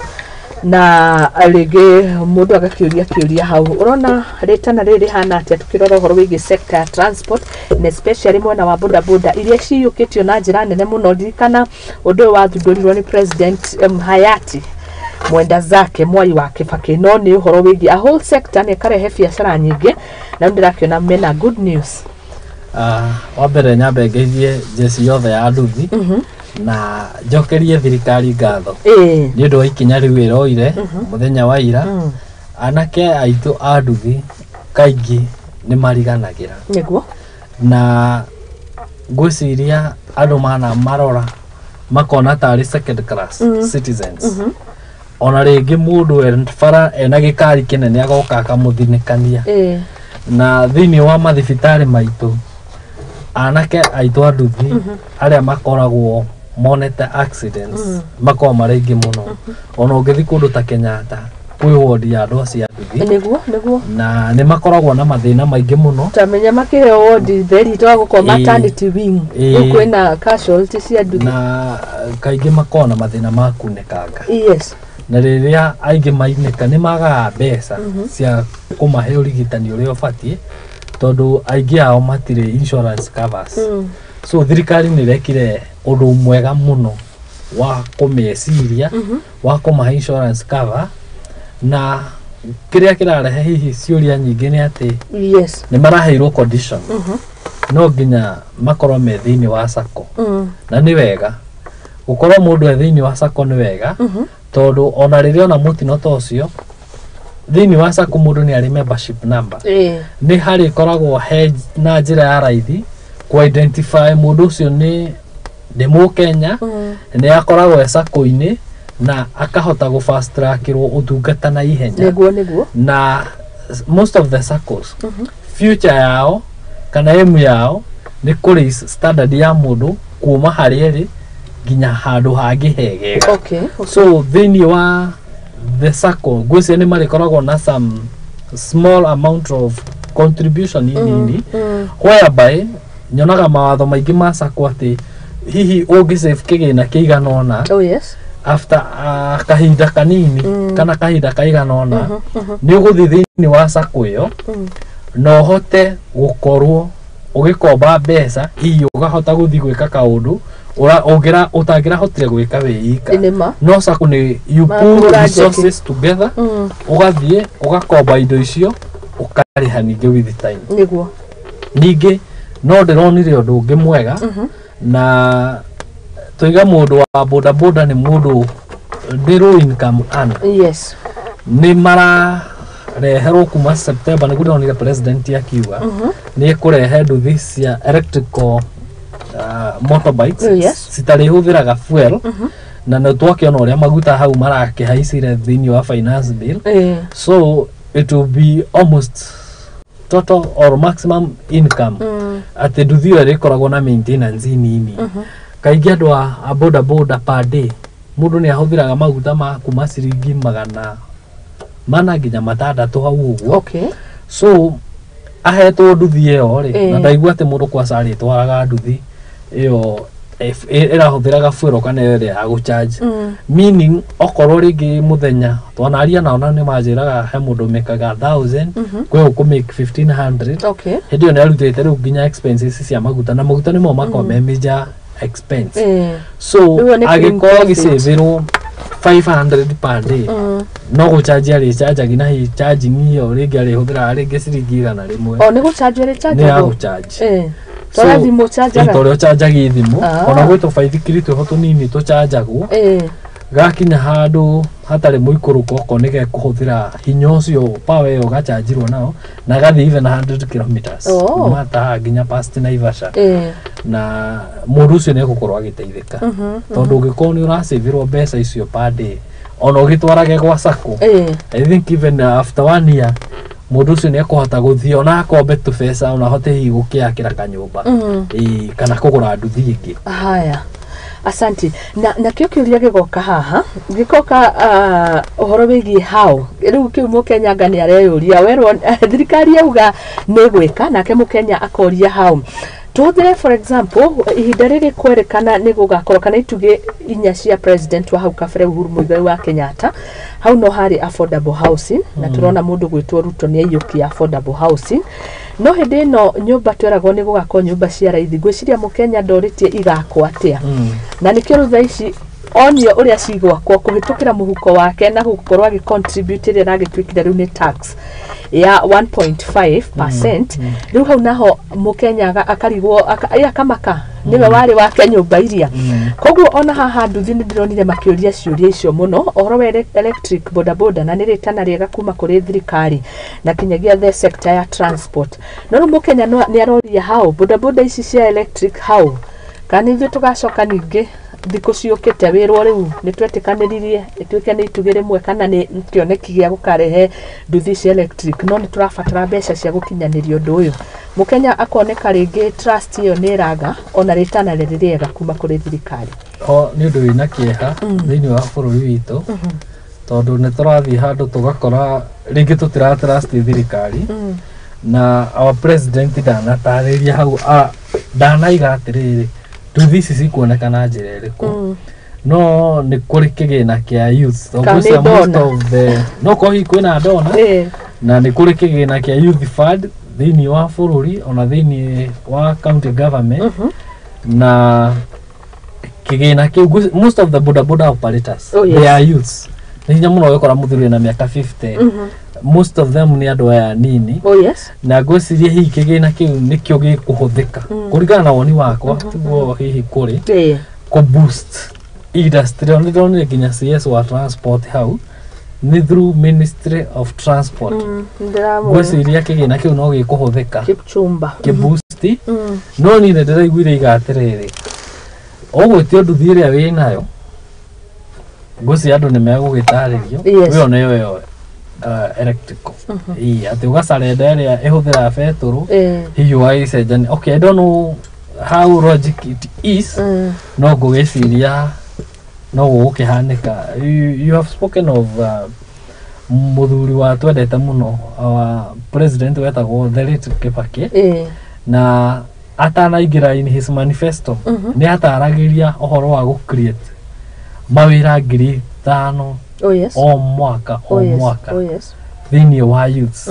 na alege mundu agakiuria hau. Urona retana riri hana atia tukirora horo wigi sector ya transport, na especially mwena wa boda iria ciyukitio na njira nene muno. Dirikana undu wa thundurirwo ni president hayati mwenda zake Mwai wa Kibaki, no ni uhoro wigi a whole sector ni karehe biacara nyingi, na ndirakiona mena good news. Wa mbere nyambe ngeithie jesi yothe ya nduthi na jokerie thirikari ngatho ni undu wa ikinya riu iroire muthenya wa ira. Anake aitu a nduthi kaingi ni mariganagira niguo, na ngwiciria andu mana marora makona tari second class citizens. Ona ringi mundu enfara ena gikari kinene agoka akamuthinikania na thiini wa mathibitari maitu anake aitũ a nduthi arĩa makoragwo monete accidents makoragwo marĩ aingĩ mũno. Ona ũngĩthiĩ kũndũ ta Kenyatta kwĩ wodi ya andũ acio a nduthi nĩguo na nĩ makoragwo na mathĩna maingĩ mũno. Tamenya makĩheo wodi theri twa maternity wing kwĩna casualties cia nduthi na kaingĩ makoragwo na mathĩna ma kunĩkanga. Yes. Na rĩrĩa aingĩ mainĩka nĩ magaga mbeca cia kũmahe ũrigitani ũrĩa ũbatiĩ tondũ aingĩ ao matirĩ insurance covers. So thirikari nĩ rekire ũndũ mwega mũno wa kũmeciria wa kũmahe insurance cover na kĩrĩa kĩrarehe hihi ciũria nyingĩ nĩ atĩ yes nĩ maraheirwo condition no nginya makorwo me thĩinĩ wa sacco na nĩ wega gũkorwo mũndũ e thĩinĩ wa sacco nĩ wega tondũ ona rĩrĩa ona mũtino ta ũcio thĩinĩ wa sacco mũndũ nĩ arĩ membership number nĩ harĩ koragwo he na njĩra ya raithi ku identify mũndũ ũcio nĩ Mũkenya nĩ akoragwo e sacco-inĩ na akahota gũ fast trackirwo ũtungata na ihenya. Nĩguo na most of the saccos future yao kana emu yao nĩ kũrĩ standard ya mũndũ kuma harĩ ĩrĩ nginya handũ hangĩ hegega. So thĩinĩ wa the sacco ngwĩciria nĩ marĩkoragwo na some small amount of contribution nini whereby nyonaga mawatho maingĩ ma sacco atĩ hihi ũngĩsave kĩgĩna kĩigana ũna yes after kahinda kanini kana kahinda kaigana ũna nĩ ũgũthiĩ thĩinĩ wa sacco ĩyo no hote gũkorwo ũgĩkomba mbeca hihi ũgahota gũthiĩ gwĩka kaũndũ ũtangĩrahotire gwĩka wĩ ika. No sacco nĩ you pool resources together ũgathiĩ ũgakomba indo icio ũkarĩha ningĩ with time. Ningĩ no ndĩronire ũndũ ũngĩ mwega na tũiga mũndũ wa boda boda nĩ mũndũ low income earner. Yes. Nĩ marareherwo kuma September nĩ ndĩronire president akiuga nĩ kũrehe nduthi cia electrical motorbikes citarĩhũthĩraga fuel na nĩ twakĩona ũrĩa maguta hau marakĩhaicire thĩinĩ wa finance bill. So it will be almost total or maximum income atĩ nduthi ĩyo ĩrĩkoragwo na maintenance nini. Kaingĩ andũ a boda boda per day mũndũ nĩ ahũthĩraga maguta ma kuma ciringi 400 nginya 600 hau ũguo. So ahetwo nduthi ĩyo rĩ na ndaigua atĩ mũndũ kwa sarĩ twaraga nduthi ĩyo ĩrahũthĩraga fuel kana ĩrĩa ya gũcharge meaning okorwo rĩngĩ mũthenya twanaria nao na nĩ manjĩraga he mũndũ mekaga 1000 kwĩ ũkũmake 1500 hĩndĩ ĩyo nĩ arutĩte rĩu nginya expenses cia maguta na maguta nĩmo makoragwo me major expense. So agĩkorwo agĩsavĩrwo 500 per day no gũcharge arĩcharge na hi charging ĩyo rĩngĩ arĩhũthĩraga rĩngĩ ciringi 100 nĩ gũcharge arĩcharge nĩ ya gũcharge tora thimũ charger tore charge thimũ ona gwĩtwo baithikiri twĩho tũnini tũchargeagwo gakinya handũ hatarĩ mũikũrũko okorwo nĩ gekũhũthĩra hinya ũcio power ĩyo gachargirwo nao na gathiĩ even 100 kilometers kuma ta nginya past Naivasha na mũndũ ũcio nĩ egũkorwo agĩteithĩka tondũ ũngĩkorwo nĩ ũrasavĩrwo mbeca icio per day ona ũgĩtwarage gwa sacco I think even after 1 year mũndũ ũcio nĩ ekũhota gũthiĩ ona akombe tũbeca ona ahote hihi gũkĩakĩra kanyũmba kana kũgũra nduthi ĩngĩ. Haya, asanti. Na kĩo kĩũria gĩgoka haha gĩgoka ũhoro wĩgiĩ hau rĩu kĩu Mũkenya anga nĩ areyũria werwo thirikari yauga nĩ gwĩka nake Mũkenya akoria hau. Tuhũthĩre for example ihinda rĩrĩ kwerekana nĩ gũgakorwo kana ituge inya cia president wa hau kabere Uhuru Muigai wa Kenyatta hau no harĩ affordable housing na turona mũndũ gwĩtwo Ruto nĩ aiyũkia affordable housing no hĩndĩ ĩno nyũmba tweragwo nĩ gũgakorwo nyũmba cia raithi ngwĩciria Mũkenya ndorĩtie igakwo atĩa na nĩkĩo rĩu thaa ici onio ũrĩa cigwakwo kũhĩtũkĩra mũhuko wake na gũkorwo agĩcontribute rĩrĩa agĩtuĩkire rĩu nĩ tax ya 1.5%. Rĩu hau naho Mũkenya akarigwo akamaka niwe wari wake nyũmba iria koguo ona haha nduthi nĩ ndĩronire makĩũria ciũria icio mũno ũhoro wa electric boda boda na nĩ rĩtana rĩega kuma kũrĩ thirikari na kinyagia the sector ya transport no Mũkenya nĩ aroria hau boda boda ici cia electric hau kana ithuĩ tũgacoka ningĩ thikũ ciũkĩte wĩrwo rĩu nĩ twetĩkanĩririe ĩtuĩke nĩ itugĩ rĩmwe kana nĩ kĩoneki gĩa gũkarehe nduthi cia electric no nĩ tũrabatara mbeca cia gũkinyanĩria ũndũ ũyũ Mukenya akoneka ringi trust iyo ni raga ona ritana ririega kuma kuri thirikari ni undu wina kieha thiini wa bururi witu tondu ni turathi handu tugakora ringi tutira trust thirikari na our president ndanatariria hau ndanaiga atiriri nduthi ici cikuonekana njira iriku no ni kuri kigina kia youth so most of the no kohi kwina ndona na ni kuri kigina kia youth fund thiini wa bururi ona thiini wa county government na kigina kiu most of the boda operators they are youths ni nyamuno wekora muthuri na miaka 50 most of them ni andu aya nini na gwiciria hihi kigina kiu nikio gikuhuthika kurigana na woni wakwa tiguo hihi kuri ku boost industry on the nginya CS wa transport hau ni through Ministry of Transport gwiciria kigina kiu no gikuhuthika kipchumba kibusti no ni ndira igwire igatiriri ogwetio nduthi iria winayo guci andu ni megugitaririo we oneyo electrical ati ugacarenda iria ihuthira beturu hihi waicenjania okay I don't know how logic it is no ngugiciria no gukihanika you have spoken of muthuri wa twendete muno our president wetagwo the late Kibaki na atanaingira in his manifesto ni ataragiria ohoro wa gu create mawira 5,000 o mwaka thiini wa youths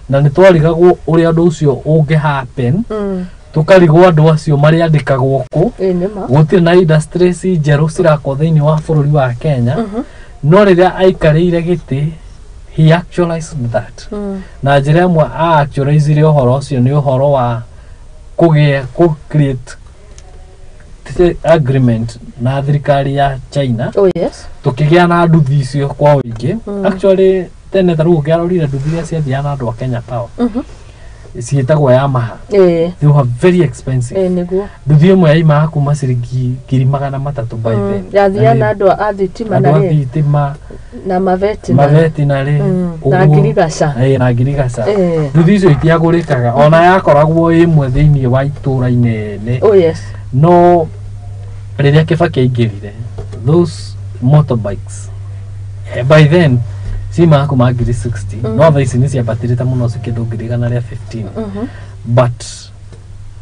na ni twarigagwo uria andu ucio unge happen tukarigwo andu acio mari andikagwo ku gutiri na industries njeru cirako thiini wa bururi wa Kenya no riria aikarire giti he actualized that na njira imwe actualizire ohoro ucio ni ohoro wa ku create agreement na thirikari ya China tukigia na nduthi icio kwa wingi actually tene taru ngiarorire nduthi iria ciathia na andu a Kenya Power ciitagwo Yamaha they were very expensive nduthi imwe yaima kuma ciringi 300,000 by then yathia na andu a thitima na maveti na ri na ngirigaca nduthi icio itiagurikaga ona yakoragwo imwe thiini wa itura inene no riria Kibaki aingirire those motorbikes by then sima kuma ngiri 60 no thaisi ni ciambatirite muno cikindu ngiri 115 but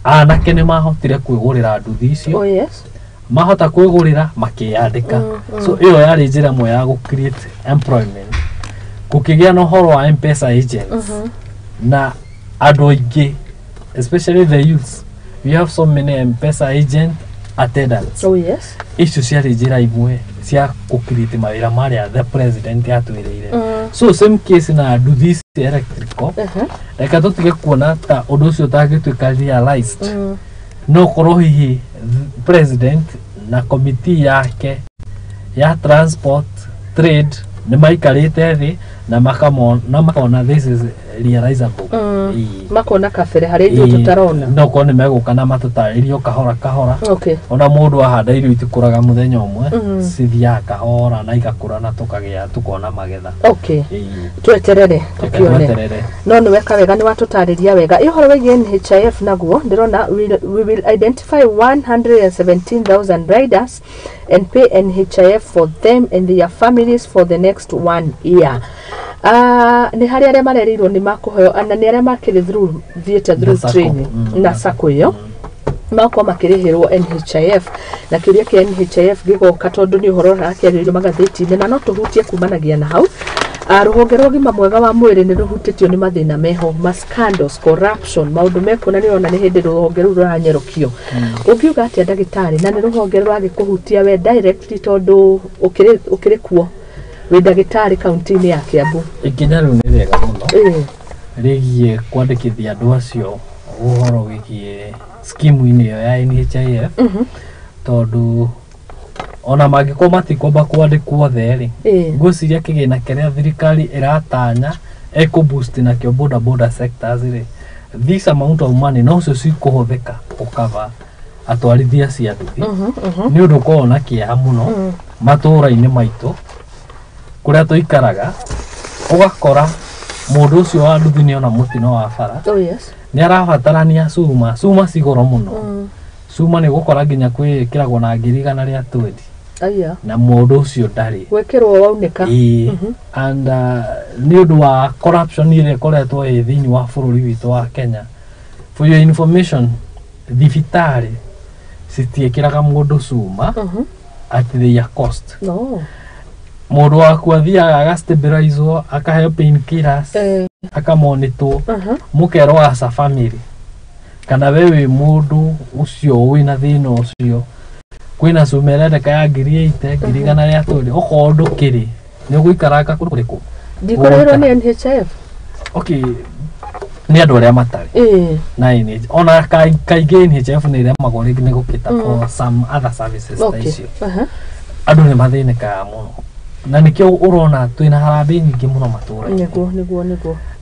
anake ni mahotire kwigurira nduthi icio mahota kwigurira makiandika so iyo yari njira mwe ya gu create employment kukigia no horo wa M-Pesa agents na andu aingi especially the youth we have so many M-Pesa agent attendants icio ciari njira imwe cia kukirite mawira maria the president atwirire so same case na nduthi electrical reka tutige kuona ta undu ucio tangituika realized no korwo hihi president na committee yake ya transport trade ni maikarite thi na makona this is realizable makona kabere hari ndio tutarona no ko ni meguka na matutaririo kahora ona mundu ahanda irio itikuraga muthenya umwe cithia kahora na igakura na tukagia tukona magetha tweterere tukione no ni weka wega ni watutariria wega ihoro wege NHIF naguo ndirona we will identify 117,000 riders and pay NHIF for them and their families for the next 1 year. Ni hari aria marerirwo ni makuheo ana ni aria makiri through training na sako yo mako makirihirwo NHIF na kiria kia NHIF gigoka tondu ni uhoro rakiaririo magatheti-ini na no tuhutie kumanagia na hau ruhonge rwa gima mwega wa mwiri ni ruhutitio ni mathina meho scandals corruption maundu mekona ni ona ni hindi ruhonge ru ruranyerokio ungiuga atia ndagitari na ni ruhonge rwa gikuhutia we directly tondu ukiri kuo we ndagitari kaunti-ini ya Kiambu ikinya riu ni wega muno rigie kwandikithia andu acio uhoro wigie skimu-ini yo ya NHIF tondu ona magiko matikomba kwandikwo theri ngwiciria kigina kiria thirikari iratanya boost na kio boda sectors ri this amount of money no cio cikuhuthika ukava atwarithia cia nduthi ni undu kona kiaha muno matura-ini maitu kuria tuikaraga ugakora mundu ucio wa nduthi ni ona mutino wa bara ni arabatarania cuma cigoro muno cuma ni gukora nginya kwikiragwo na ngirigana ria 20 na mundu ucio ndari gwekirwo waunika and ni undu wa corruption ile koretwo thini wa bururi witu wa Kenya. For your information, thibitari citiekiraga mundu cuma at their cost. Mundu waku athiaga agastabilizwo akaheo painkillers akamonitwo mukero as a family kana wewe mundu ucio wina thina ucio kwina sumerere kaya ngiriite ngirigana ria tuli okondo kiri ni guikaraka kuriku ndikorero ni NHIF ni andu aria matari na ini ona kaingi NHIF ni ria magori ni gukita for some other services icio andu ni mathinikaga muno na nikio urona twina harambe nyingi muno matura niguo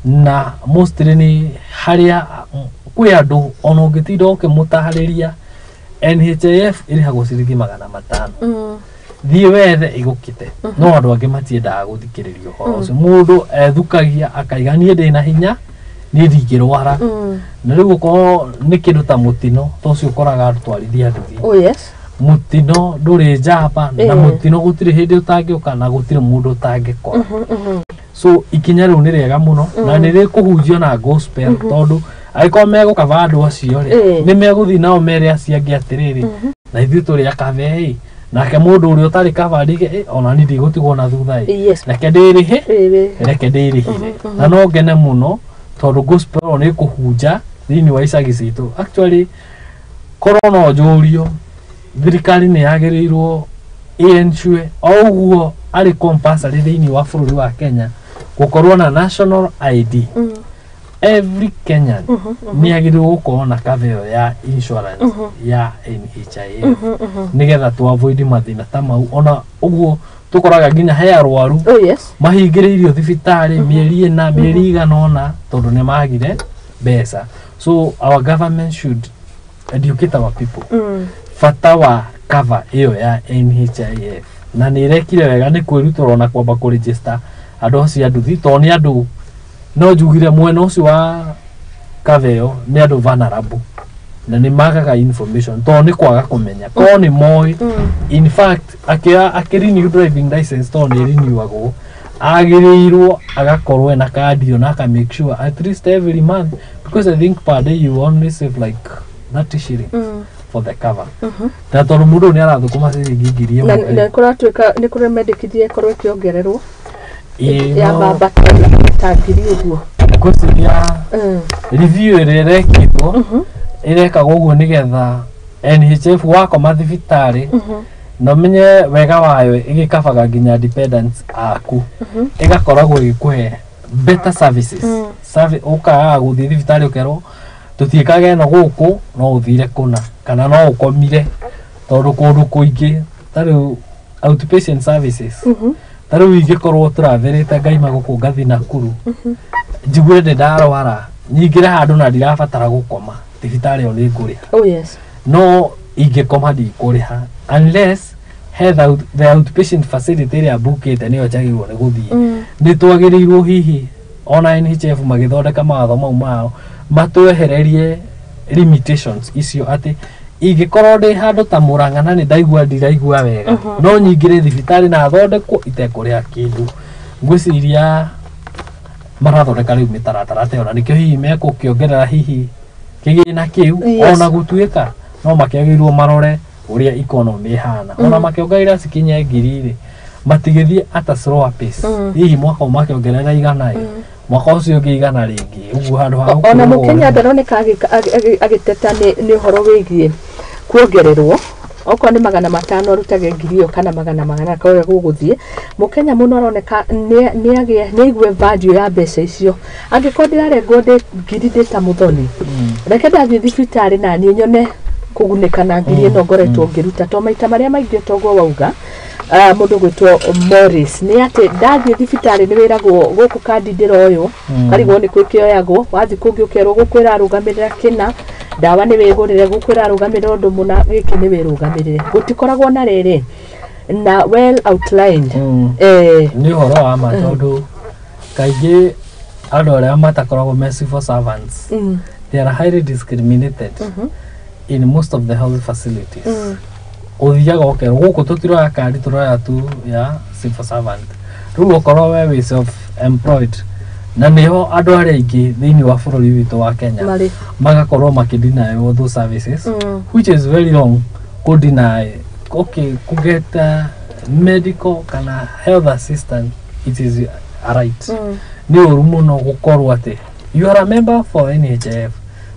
na mostly ni haria kwi andu ona ungitinda ukimutahariria NHIF iri hago ciringi 500 thie wethe igukite no andu angi matiendaga guthikiririo horo ucio mundu ethukagia akaigania ndina hinya ni thigirwara na riu uko ni kindu ta mutino tocio ukoraga atwarithia nduthi mutino nduri njamba na mutino gutire hindi utangiuka na gutire mundu utangikora so ikinya riu ni riega muno na ni rikuhunjio na gospel tondu aiko meguka andu acio ri ni meguthi nao mere aciangi atiriri na ithu turi akave nake mundu uri utari kavarige ona ni ndigutigwo na thutha reke ndirihire na no ngene muno tondu gospel ni kuhunja thini wa icagi citu actually corona njurio thirikari ni yagirirwo ensure oguo ari compulsory thini wa bururi wa Kenya gukorwo na national ID every Kenyan ni agirirwo gukorwo na kaveo ya insurance ya NHIF nigetha tu avoid mathina ta mau ona uguo tukoraga nginya he arwaru mahingiririo thibitari mieri na mieri igana tondu ni magire besa. So our government should educate our people fata wa cover iyo ya NHIF na ni rekire wega ni kwirutura na kwamba ku register andu acio nduthi to ni andu no njugire mwena ucio wa kaveo ni andu vulnerable na ni magaga information to ni kwaga kumenya ko ni moi in fact akirenew driving license to ni renewagwo agirirwo agakorwo na card yo na aka make sure at least every month because I think per day you only save like 30 shillings for the cover na tondu mundu ni arathukuma ciringi ngiri imwe na kuratuika ni kuremedikithie korwe kiongererwo ya baba tangiri uguo kusikia review irekitwo irekagwo uguo nigetha NHIF wako mathibitari no menye wega wayo igikabaga nginya dependents aku igakoragwo igikuhe better services ukaga guthii thibitari ukero tutiikage no guku no uthire kuna kana no ukomire tondu kundu kuingi tari outpatient services tari wigikorwo turaverete ngai maguku ngathi Nakuru njigure ndi ndarwara nyingire handu na ndirabatara gukoma thibitari yo ni nguriha no ingikoma ndikuriha unless the outpatient facility ria bukite niyo njagirwo ni guthii ni twagirirwo hihi ona NHIF magithondeka mawatho mau mao matwehererie limitations icio ati igikorwo ndi handu ta Murang'a na ni ndiraigua wega no nyingire thibitari na thondekwo itekuriha kindu ngwiciria marathondeka riu mitaratara te ona nikio hihi mekukiongerera hihi kigina kiu ona gutuika no makiagirwo marore uria economy ihana ona makiongerera cikinye ngiri matigithie at a slower pace hihi mwaka makiongerera igana mwaka ucio ungi igana ringi uguo handu ha ona mukenya ndaroneka agiteta ni horo wigie kuongererwo oko ni 500 rutage ngiri kana 100 kwa guguthie mukenya muno aroneka ni igwe value ya mbeca icio angikondira rengo ngiri ndita Muthoni reke ndathie thibitari na ni nyone kuguneka na ngiri ino ngoretwo ngiruta to maita maria maingi togo wauga mundu gwitwo Morris ni ati ndathie thibitari ni wiragwo guku kandi ndiroyo karigwo ni kwikioyagwo wathi kungi ukerwo gukwira arugamirira kina dawa ni wigurire gukwira arugamirira undu muna giki ni wirugamirire gutikoragwo na riri na well outlined ni horo wa matondu kaingi andå arä a matakoragwo me civil servants they are highly discriminated in most of the health facilities. Uthiaga okerwo guku tutiroya kandi turoya tu ya civil servant. Riu okorwo we wi self employed na niho andå arä aingä thĩinĩ wa bũrũri witũ wa Kenya magakorwo makideny all those services which is very wrong. Could deny okay to get medical kana health assistant, it is a right. Ni ũru mũno gũkorwo atĩ you are a member for NHIF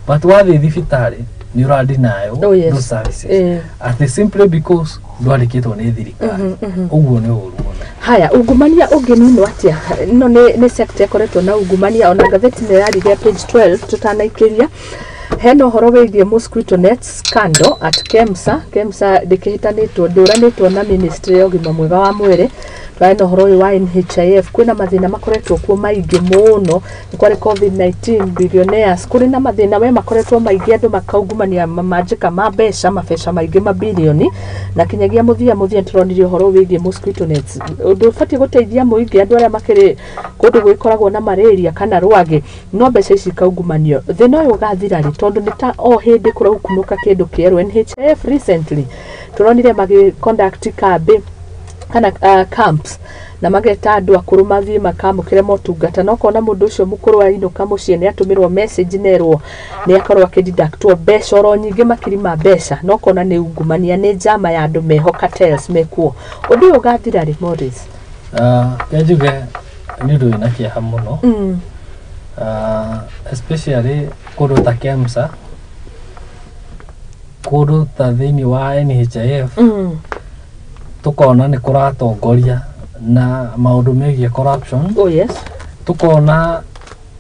but wathiĩ thibitarĩ ni ura deny those services at simply because ndwandĩkĩtwo nĩ thirikari. Ũguo nĩ ũru mũno. Haya, ungumania ũngĩ nino atia no nĩ sector ĩkoretwo na ungumania ona gatheti nĩ yarĩgia page 12 tutanaikĩria heno horo wĩgiĩ mosquito net scandal at KEMSA ndĩkĩhĩtanĩtwo ndũranĩtwo na ministry ya ũgima mwega wa mwĩrĩ. Twaino horo wa NHIF kwĩna mathĩna makoretwo kuo maingĩ mũno nĩ kwarĩ COVID-19 billionaires kũrĩ na mathĩna we makoretwo maingĩ andũ makaungumania manjĩka ma mbeca mabeca maingĩ mabilioni na kinyagia mũthia tũronirie horo wĩgiĩ mosquito nets. Ũndũ ũbatiĩ gũteithia mũingĩ andũ arĩa makĩrĩ kũndũ gwĩkoragwo na malaria kana rwagĩ no mbeca ici kaungumanio. Thĩna ũyũ ũgathira rĩ tondũ nĩ ta o hĩndĩ kũrakunũka kĩndũ kĩerũ. NHIF recently tũronire magĩ conduct campaign kana camps na mageta andũ akũrũ mathiĩ makamũkĩre motungata no kona mũndũ ũcio mũkũrũ ainũka mũciĩ nĩ atũmĩrwo message nerwo nĩ akorwo akĩdeductwo mbeca oro nyingĩ makiri ma mbeca no kona nĩ ungumania nĩ njama ya andũ meho cartels mekuo. Ũndũ ũyũ ũgathira rĩ Morris? Njuge nĩ ũndũ wĩna kĩeha mũno especially kũndũ ta KEMSA kũndũ ta thĩinĩ wa NHIF tukona ni kuratongoria na maundu megie corruption. Tukona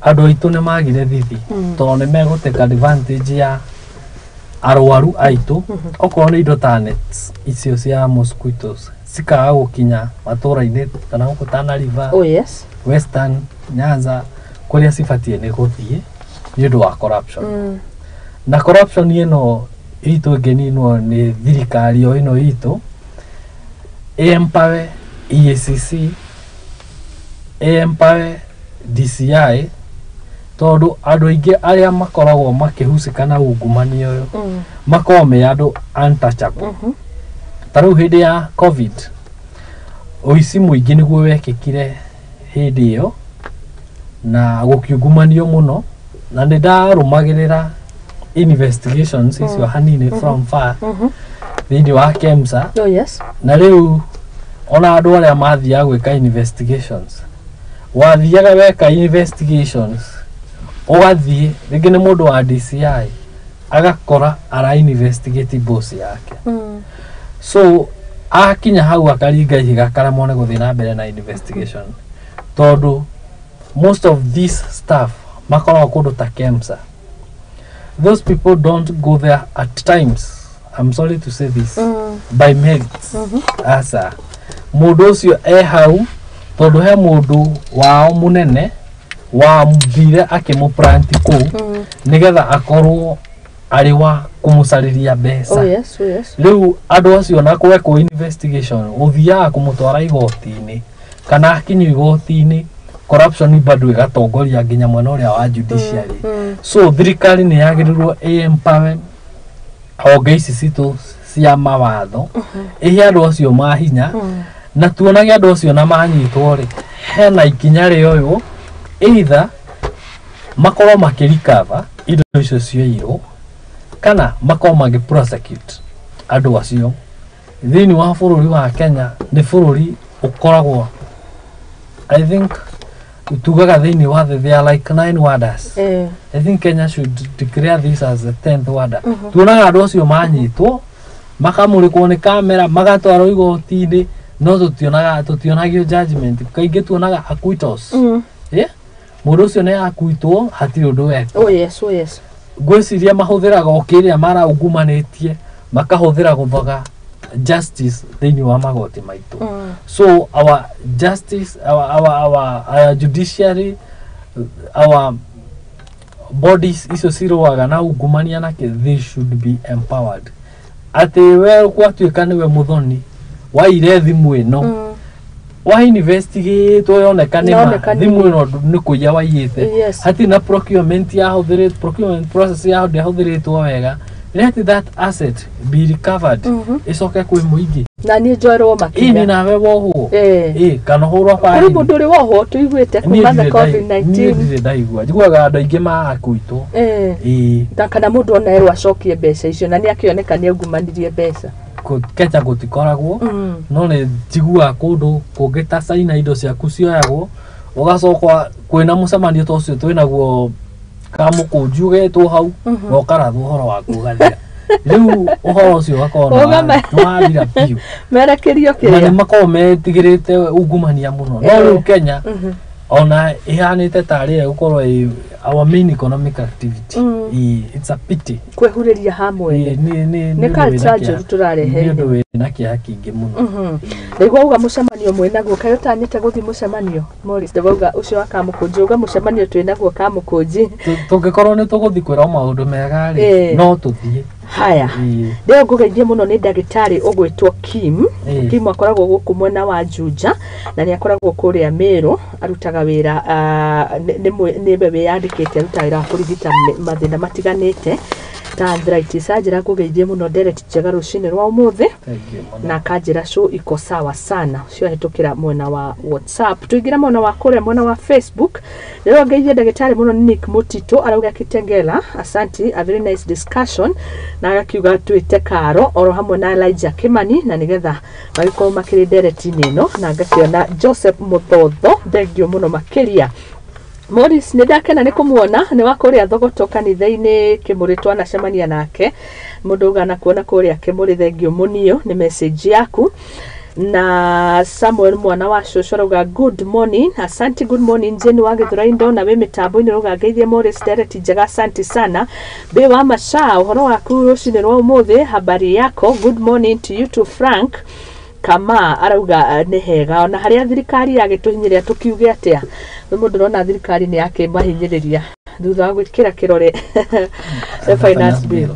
andu aitu ni magire thithi to ni meguteka advantage ya arwaru aitu okorwo ni indo ta nets icio cia mosquitoes sikaga gukinya matura-ini kana guku Tana River Western Nyanza kuria cibatie ni guthie ni undu wa corruption. Na corruption ino itu ngeninwo ni thirikari o ino itu empower EACC empower DCI tondu andu aingi aria makoragwo makihusika na ungumania uyu makome andu untouchable. Taru hindi ya COVID uici muingi niguo wekikire hindi iyo na gukiungumanio muno na ndarumagirira investigations icio hanini from far thĩinĩ wa KEMSA. Na rĩu ona andũ arĩa mathiaga gwĩka investigations wathiaga weka investigations ũgathiĩ rĩngĩ nĩ mũndũ wa DCI agakora ara investigate boss yake so akinya hau akaringa ihiga karamo nĩ gũthiĩ na mbere na investigation tondũ most of this stuff makoragwo kũndũ ta KEMSA. Those people don't go there at times, I'm sorry to say this, by merit. Asa mundu ucio hau tondu he mundu wao munene wa mbire akimuplanti ku nigetha akorwo ari wa kumucariria mbeca. Riu andu acio na kweko investigation uthia kumutwara igoti-ini kana akinyu igoti-ini corruption bado igatongoria nginya mwena uria wa judiciary. So thirikari ni yagirirwo empower honge ici citu cia mawatho ihe andu acio mahinya na tuonage andu acio na manyitwo ri hena ikinya rĩoyo either makorwo makirikava indo icio cioirwo kana makorwo magiprosecute andu acio. Thĩinĩ wa bũrũri wa Kenya ni bũrũri ukoragwo I think tugaga thĩinĩ wa they are like 9 warders. I think Kenya should declare this as the 10th warder. Tuonaga andu acio manyitwo makamurikwo ni kamera magatwarwo igoti-ini no tutionagio judgment kaingĩ tuonaga acquittal. Mũndũ ũcio nĩ akuitwo hatirĩ ũndũ weka. Gwĩciria mahũthĩraga okĩrĩa maraungumanĩtie makahũthĩra gũthoga justice thĩinĩ wa magoti maitũ. So our justice our judiciary our bodies icio ciroaga na ungumania nake they should be empowered. Ati we kwatuĩka niwe Muthoni waire thimũ ĩno wa investigate yonekane ma thimu ino ni kuya waiyite hati na procurement ya hotherate procurement process ya hotherate wega let that asset be recovered isoke kwi muingi na ni njoro makinya ini nawe woho kana horwa pa kuri mundu ri woho tuigwite kuma na COVID-19 ni ndaigua jiguaga andu aingi maakuitwo da kana mundu ona erwa acokie mbeca icio na ni akioneka ni angumanirie mbeca kecha gutikoragwo no ni jigua kundu kungita China indo ciaku cioyagwo ugacoka kwina mucemanio to cio twinaguo kamukunju getwo hau no karathwo horo waku gathira riu uhoro ucio wakona twathira piu merekerio kiria na makao metigirite ungumania muno no riu Kenya ona ihanite tari gukorwo our main economic activity it's a pity kwehuriria hamwe ni culture njuru turarehe ndu na kia kingi muno niguo uga mucemanio mwenaguo kayo tanyite guthi mucemanio Morris ndauga ucio akamukunji uga mucemanio twinaguo kamukunji tungikorwo ni tuguthi kwira maundu mega ri no tuthie haya ndio ngugeithie muno ni ndagitari ugwitwo Kim Kim akoragwo guku mwena wa Juja na ni akoragwo kuria Meru arutaga wira ni bebe yandikite arutaga wira kurigita mathina matiganite ta arthritis ajira ngugeithie muno Deret njega rucini rwa umuthi na kanjira show iko sawa sana cio hitukira mwena wa WhatsApp tuigira mwena wa kuria mwena wa Facebook leo ngeithie ndagitari muno Nick Mutito arauga Kitengela asanti a very nice discussion na agakiuga twite karo oro hamwe na Elijah Kimani na nigetha magiko makiri Deret nino na ngakiona Joseph Muthotho thengio muno makiria Morris nidakena nikumuona ni wakuria thogoto kanitha-ini kimuritwa na cemania nake mundu ugana kuona kuria kimuri thengio munio ni message yaku na Samuel mwana wa shosho rauga good morning asante good morning Jeni wa Githuraindo na we mitambo-ini rauga ngeithie Morris Deret njega asante sana be wa masha uhoro waku rucini rwa umuthi habari yako good morning to you to Frank kama arauga ni hega ona haria thirikari yagituhinyiria tukiuge atia we mundu rona thirikari ni yake mahinyiriria thutha wa gwikira kirore finance bill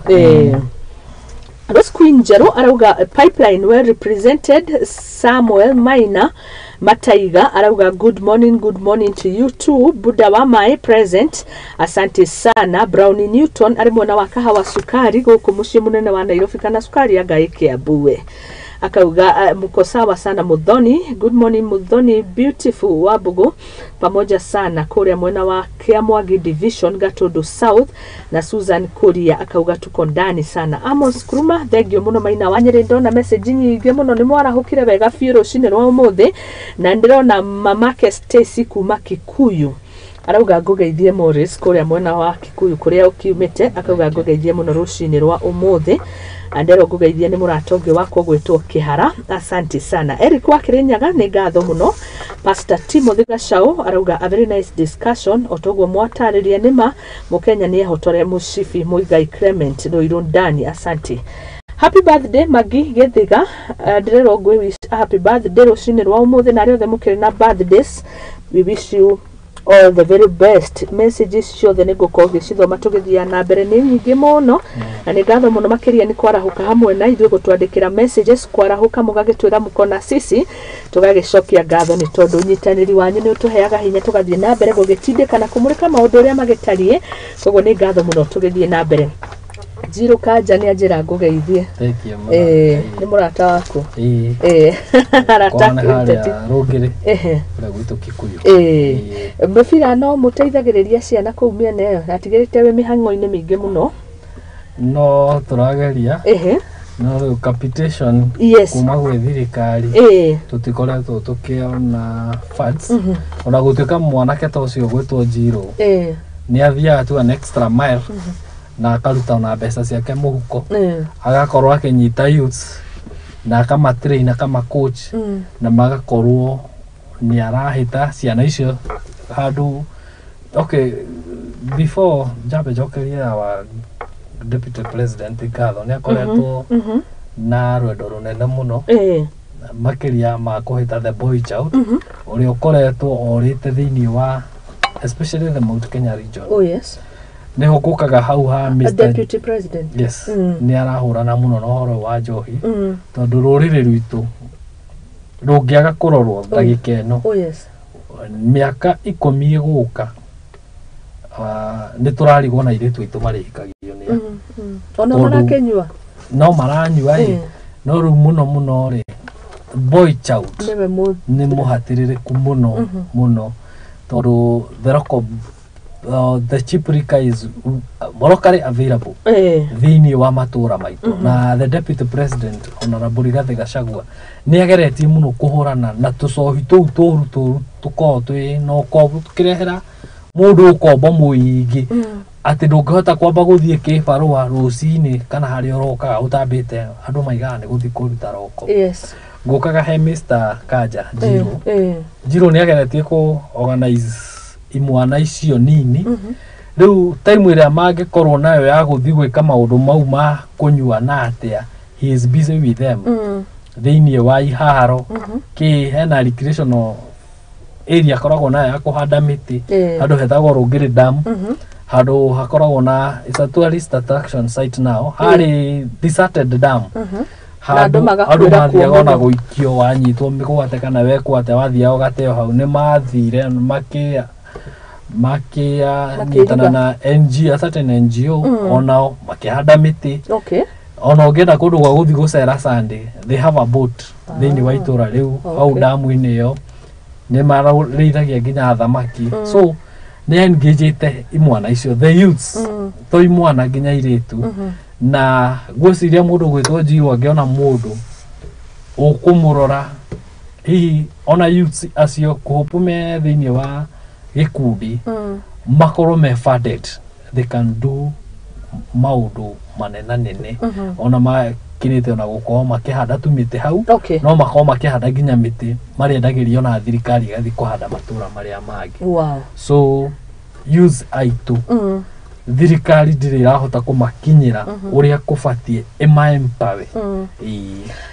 Rose Queen Jero arauga pipeline well represented Samuel Maina Mataiga arauga good morning to you too Buda wa my present asante sana Brownie Newton ari mwana wa kahawa sukari guku mucii munene wa Nairobi kana sukari agaike abuwe akauga mko sawa sana Muthoni good morning Muthoni beautiful Wambugu pamoja sana kuria mwena wa Kiamwagi division Gatondo South na Susan Kuria akauga tuko ndani sana Amos Kuruma thengio muno Maina wanyere ndona message nyingi muno ni mwarahukire wega fiero cine rwa umuthi na ndirona mamake Stacy kuma Kikuyu arauga ngugeithie Morris kuria mwena wa Kikuyu kuria ukiumite akauga ngugeithie muno rucini rwa umuthi andero ngugeithie ni muratonge wako gwitwo Kihara asante sana Eric wa Kirinyaga ni ngatho muno Pastor Timothy Gashao arauga a very nice discussion otogwo mwatariria nima mukenya ni ehotore mushifi Muigai Clement Roiro ndani asante happy birthday Magi Gethiga ndirero ngwe wish happy birthday rucini rwa umuthi na riothe mukiri na birthdays we wish you all the very best messages ciothe ni ngukorwo ngicithoma tugithia na mbere ni nyingi muno na ni ngatho muno makiria ni kwarahuka hamwe na ithuĩ gutwandikira messages kwarahuka mugagitwira mukona sisi tugagicokia ngatho ni tondu nyitaniri wanyu ni utuheaga hinya tugathie na mbere gugitindika na kumurika maundu uria magitarie koguo ni ngatho muno tugithie na mbere Zero kanja ni ajira ngugeithie ni murata waku arata rugiri ura gwitu Kikuyu mbefira no muteithagiriria ciana kuu miene iyo atigirite we mihango-ini mingi muno no turageria no capitation kuma gwe thirikari tutikoretwo tukiona funds ona gutuika mwanake ta ucio gwitwo Jiro ni athiaga tu an extra mile na akaruta ona mbeca ciake muhuko agakorwo akinyita youths na kama trainer kama coach na magakorwo ni arahita ciana icio handu okay before jambe jokeria wa deputy president ngatho ni akoretwo na rwendo runene muno makiria ma kuhita the boy child uri ukoretwo orite thiini wa especially the Mount Kenya region ni hukukaga hau ha Mr. Deputy President yes ni arahurana muno no horo wa njohi tondu ruriri rwitu ndũngĩaga kũrorwo ndagĩka ĩno mĩaka 10 ĩgũka nĩ tũrarigwo na airĩtu aitũ marĩhikagio nĩ ona marakenyua no maranyua no rĩu mũno rĩ boy child nĩ mũhatĩrĩrĩku mũno tondũ the cheap liquor is locally available thĩinĩ wa matũra maitũ na the deputy president honorable Rigathi Gachagua nĩ ageretie mũno kũhũrana na tũcohi tũu tũkoragwo twĩ no kobu tũkĩrehera mũndũ ũkombo mũingĩ atĩ ndũngĩhota kwamba gũthiĩ kĩbarũa rũcinĩ kana harĩa ũrokaga ũtambĩte andũ maigaga nĩ gũthiĩ kũruta roko ngũkaga he Mr. Kanja Njirũ nĩ ageretie kũ organize imwana icio nini rĩu time ĩrĩa mangĩkorwo nayo ya gũthiĩ gwĩka maũndũ mau ma kũnyua na atĩa he is busy with them thĩinĩ wa iharo hena recreational area akoragwo nayo ya kũhanda mĩtĩ handũ hetagwo Rũngĩrĩ Dam handũ hakoragwo na it's a tourist attraction site now harĩ deserted dam andũ mathiaga ona gũikio wanyitwo mĩgwate kana wekwate wathiaga ũgateo hau nĩ mathire makĩnyitana na a certain NGO onao makĩhanda mĩtĩ ona ũngĩenda kũndũ gwa gũthiĩ gũcera Sunday they have a boat thĩinĩ wa itũra rĩu hau damu-inĩ ĩyo nĩ mararĩithagia nginya thamaki so nĩ engagete imwana icio the youths to imwana nginya irĩtu na gwĩciria mũndũ gwĩtwo Njirũ angĩona mũndũ ũkũmũrora hihi ona youths acio kũhopu me thĩinĩ wa gĩkundi makorwo me funded they can do maũndũ manenanene ona makinĩte ona gũkorwo makĩhanda tũmĩtĩ hau no makorwo makĩhanda nginya mĩtĩ marĩendagĩrio na thirikari igathiĩ kũhanda matũra marĩa mangĩ so use aitũ thirikari ndĩrĩ irahota kũmakinyĩra ũrĩa kũbatiĩ ĩmaembawe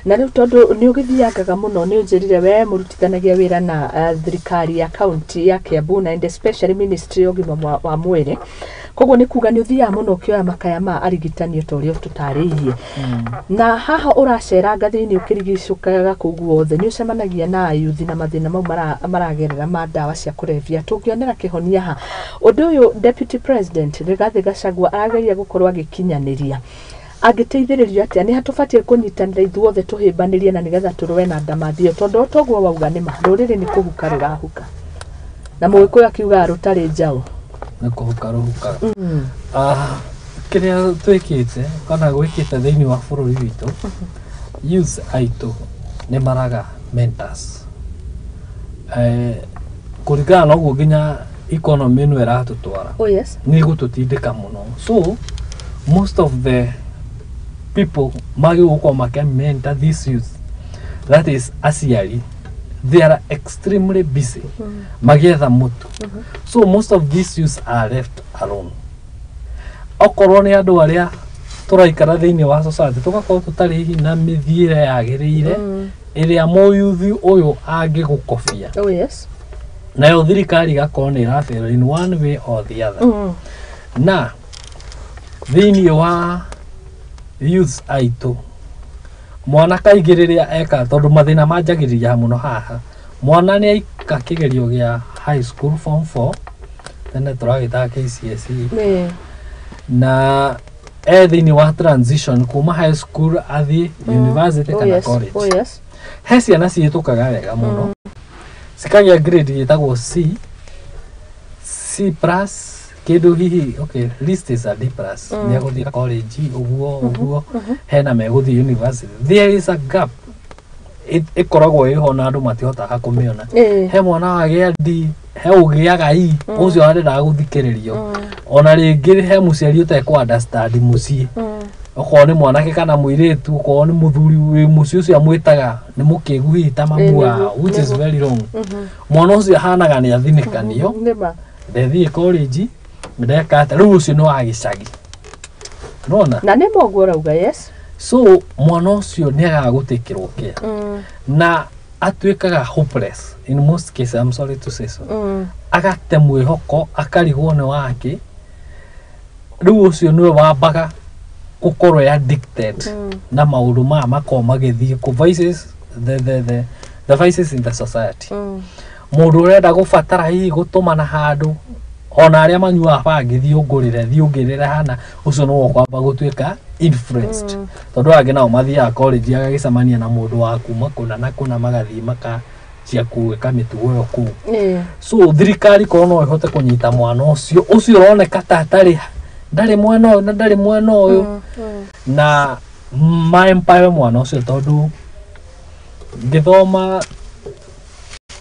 na rĩu tondũ nĩ ũgĩthiangaga mũno nĩ ũnjĩrire we mũrutithanagia wĩra na thirikari ya kaunti ya Kiambu na especially ministry ya ũgima wa mwĩrĩ koguo nĩ kuga nĩ ũthiaga mũno ũkĩoya makaya ma arigitani ta ũrĩa tũtarĩirie na haha ũraceranga thĩinĩ ũkĩrigicũkaga kũu guothe nĩ ũcemanagia na ayuthi na mathĩna mau maragerera ma ndawa cia kũrebia tũngĩonera kĩhonia ha ũndũ ũyũ deputy president Rigathi Gachagua arageria gũkorwo agĩkinyanĩria angĩteithĩrĩrio atĩa nĩ hatũbatiĩ kũnyitanĩra ithuothe tũhĩmbanĩrie na nĩgetha tũrũe na ndamathio tondũ toguo wauga nĩ ma rũrĩrĩ nĩ kũhuka rũrahuka na mũgĩkũyũ akiuga rũtarĩ njaũ nĩ kũhuka rũhukaga kĩrĩa twĩkĩte kana gwĩkĩte thĩinĩ wa bũrũri witũ youth aitũ nĩ maraga mentors kũringana na ũguo nginya economy ĩno ĩratũtwara nĩ gũtũtindĩka mũno so most of the people magĩgũkorwo makĩmentor this youth that is aciari they are extremely busy magetha mũtu so most of these youths are left alone okorwo nĩ andũ arĩa tũraikara thĩinĩ wa society tũgakorwo tũtarĩ na mĩthiĩre yagĩrĩire ĩrĩa mũyuthi ũyũ angĩgũkobia nayo thirikari igakorwo nĩ ĩrafail in one way or the other na thĩinĩ wa youths aitũ mwana kaingĩ rĩrĩa eka tondũ mathĩna manjagĩrĩria mũno haha mwana nĩ aika kĩgerio gĩa high school form 4 tene tũragĩtaga KCSE na thĩinĩ wa transition kuma high school athiĩ university kana college he ciana ciĩtũkaga wega mũno cikagĩa grade ĩtagwo C plus kĩndũ hihi list is a D plus nĩ agũthiĩ college ũguo hena megũthiĩ university there is a gap ĩkoragwo ĩho na andũ matihotaga kũmĩona he mwana wagĩa D he ũgĩaga E ũcio arendaga gũthikĩrĩrio ona rĩngĩ he mũciari ũtekũ understand mũciĩ okorwo nĩ mwanake kana mũirĩtu okorwo nĩ mũthuri wĩ mũciĩ ũcio amwĩtaga nĩ mũkĩgu hihi ta mamu wao which is very wrong mwana ũcio ahanaga nĩ athinĩkanio ndathiĩ college ndekata rĩu ũcio nĩ wa gĩcagi nona na nĩ moguo ũrauga so mwana ũcio nĩ agagũtĩkĩrwo care na atuĩkaga hopeless in most cases I'm sorry to say so agate mwĩhoko akarigwo nĩ wake rĩu ũcio nĩwe wambaga gũkorwo addicted na maũndũ maya makorwo magĩthiĩ kũ vices the the vices in the society mundu urenda gubatara hihi gutumana handu ona aria manyua bangi thiungirire hana ucio no kwamba gutuika influenced tondu angi nao mathia college agagicamania na mundu wa kuma kuna na kuna magathi maka cia kuweka mitugo yo ku so thirikari ko no ihote kunyita mwana ucio uroneka tatari ndari mwena na ndari mwena uyu na ma empire mwana ucio tondu ngithoma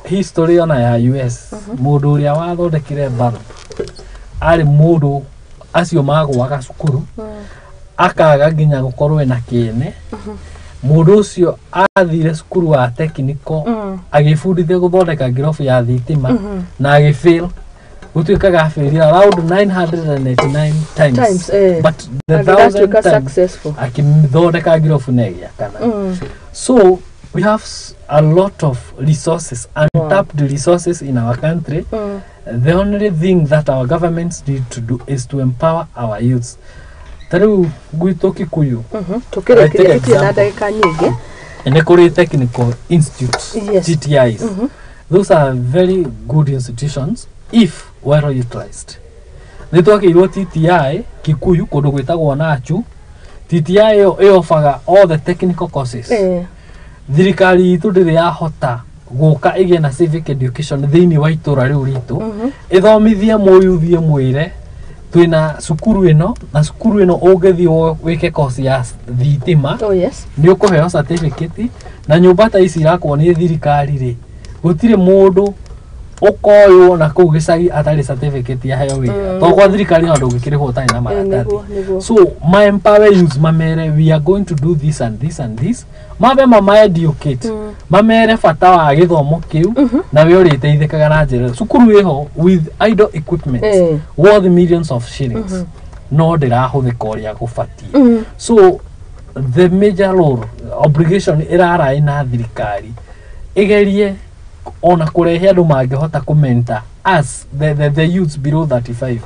history ona ya US mundu uria wathondekire bulb ari mundu acio magwaga cukuru akaga nginya gukorwo ena kiene mundu ucio athire cukuru wa technical agifundithia guthondeka ngirobu ya thitima na agifail gutuikaga fail around 989 times but the 1000 successful akimthondeka ngirobu negia kana so we have a lot of resources, untapped resources in our country. The only thing that our governments need to do is to empower our youths. Taru gwitoki kuyu. Tukire na dakika nyingi. Nekore Technical Institutes, TTIs. Those are very good institutions if well utilized. Nitwakirwo TTI Kikuyu kundu gwitagwo nachu. TTI yo offer all the technical courses. Thirikari itu ndiri yahota guka ige na civic education thiini wa itura riu ritu ithomithie muyuthie mwire twina cukuru ino na cukuru ino ungethi wike course ya thitima ni ukuheo certificate na nyumba ta ici irakwo ni thirikari ri gutire mundu ukoyo na kuu gicagi atari certificate ya heo wira to kwa thirikari no ndungikirihwo tani na maratathi so my empower youth mamere we are going to do this and this and this mabe mama educate mamere fata wa githomo kiu na we uri teithikaga na njira cukuru iho with idle equipment worth millions of shillings no ndirahuthika uria gubatie so the major role obligation irara ina thirikari igerie ona kurehe andu mangihota kumenta as the youths below 35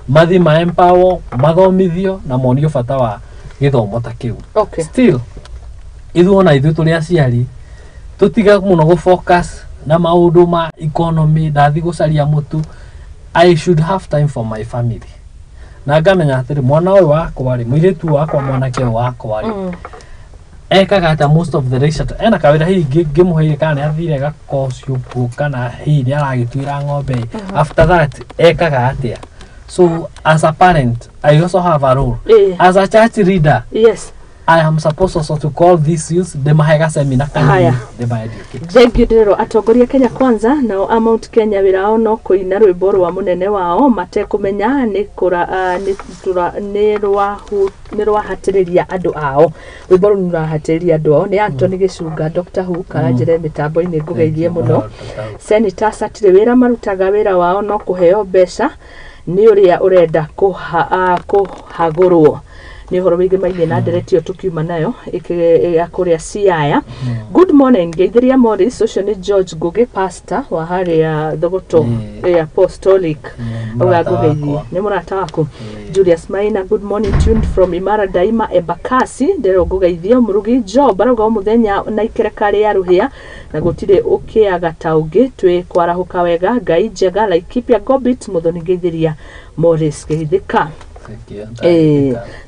mathi ma empower mathomithio na monio fata wa githomo ta kiu still ithuona ithu turi aciari tutiga muno go focus na maundu ma economy ndathi gucaria mutu I should have time for my family na ngamenya atiri mwana uyu wakwa ri muiritu wakwa mwanake wakwa ri ekaga ata most of the research ena kawira hi ngimuheire kana athire gakosio kana hi ni aragitwira ng'ombe after that ekaga atia so as a parent I also have a role as a church leader I am supposed also to call these youth the mahega seminar kana the by educate thank you Dero atongoria Kenya kwanza nao amount Kenya wirao no kuina rwimbo rwa munene wao matekumenya ni kura ni rwa hatiriria andu ao rwimbo rwa hatiriria andu ao ni Anthony Gicunga Dr. Who karanjire mitambo ini ngugeithie muno senator satire wira marutaga wira wao no kuheo mbeca ni uria urenda kuhagurwo ni horo wige mainye na nderetio tukiuma nayo ya kuria Siaya. Good morning Geithiria Morris social ni George Ngugi pastor wa hari ya Thogoto apostolic ugagugeithie ni murata wako Julius Maina good morning tuned from Imara Daima Embakasi ndero ngugeithio murugi Job arauga muthenya na ikerekari ya ruhia na gutire ukiaga taugi twi kwarahuka wega Ngai njega Laikipia Gobit Muthoni Geithiria Morris geithika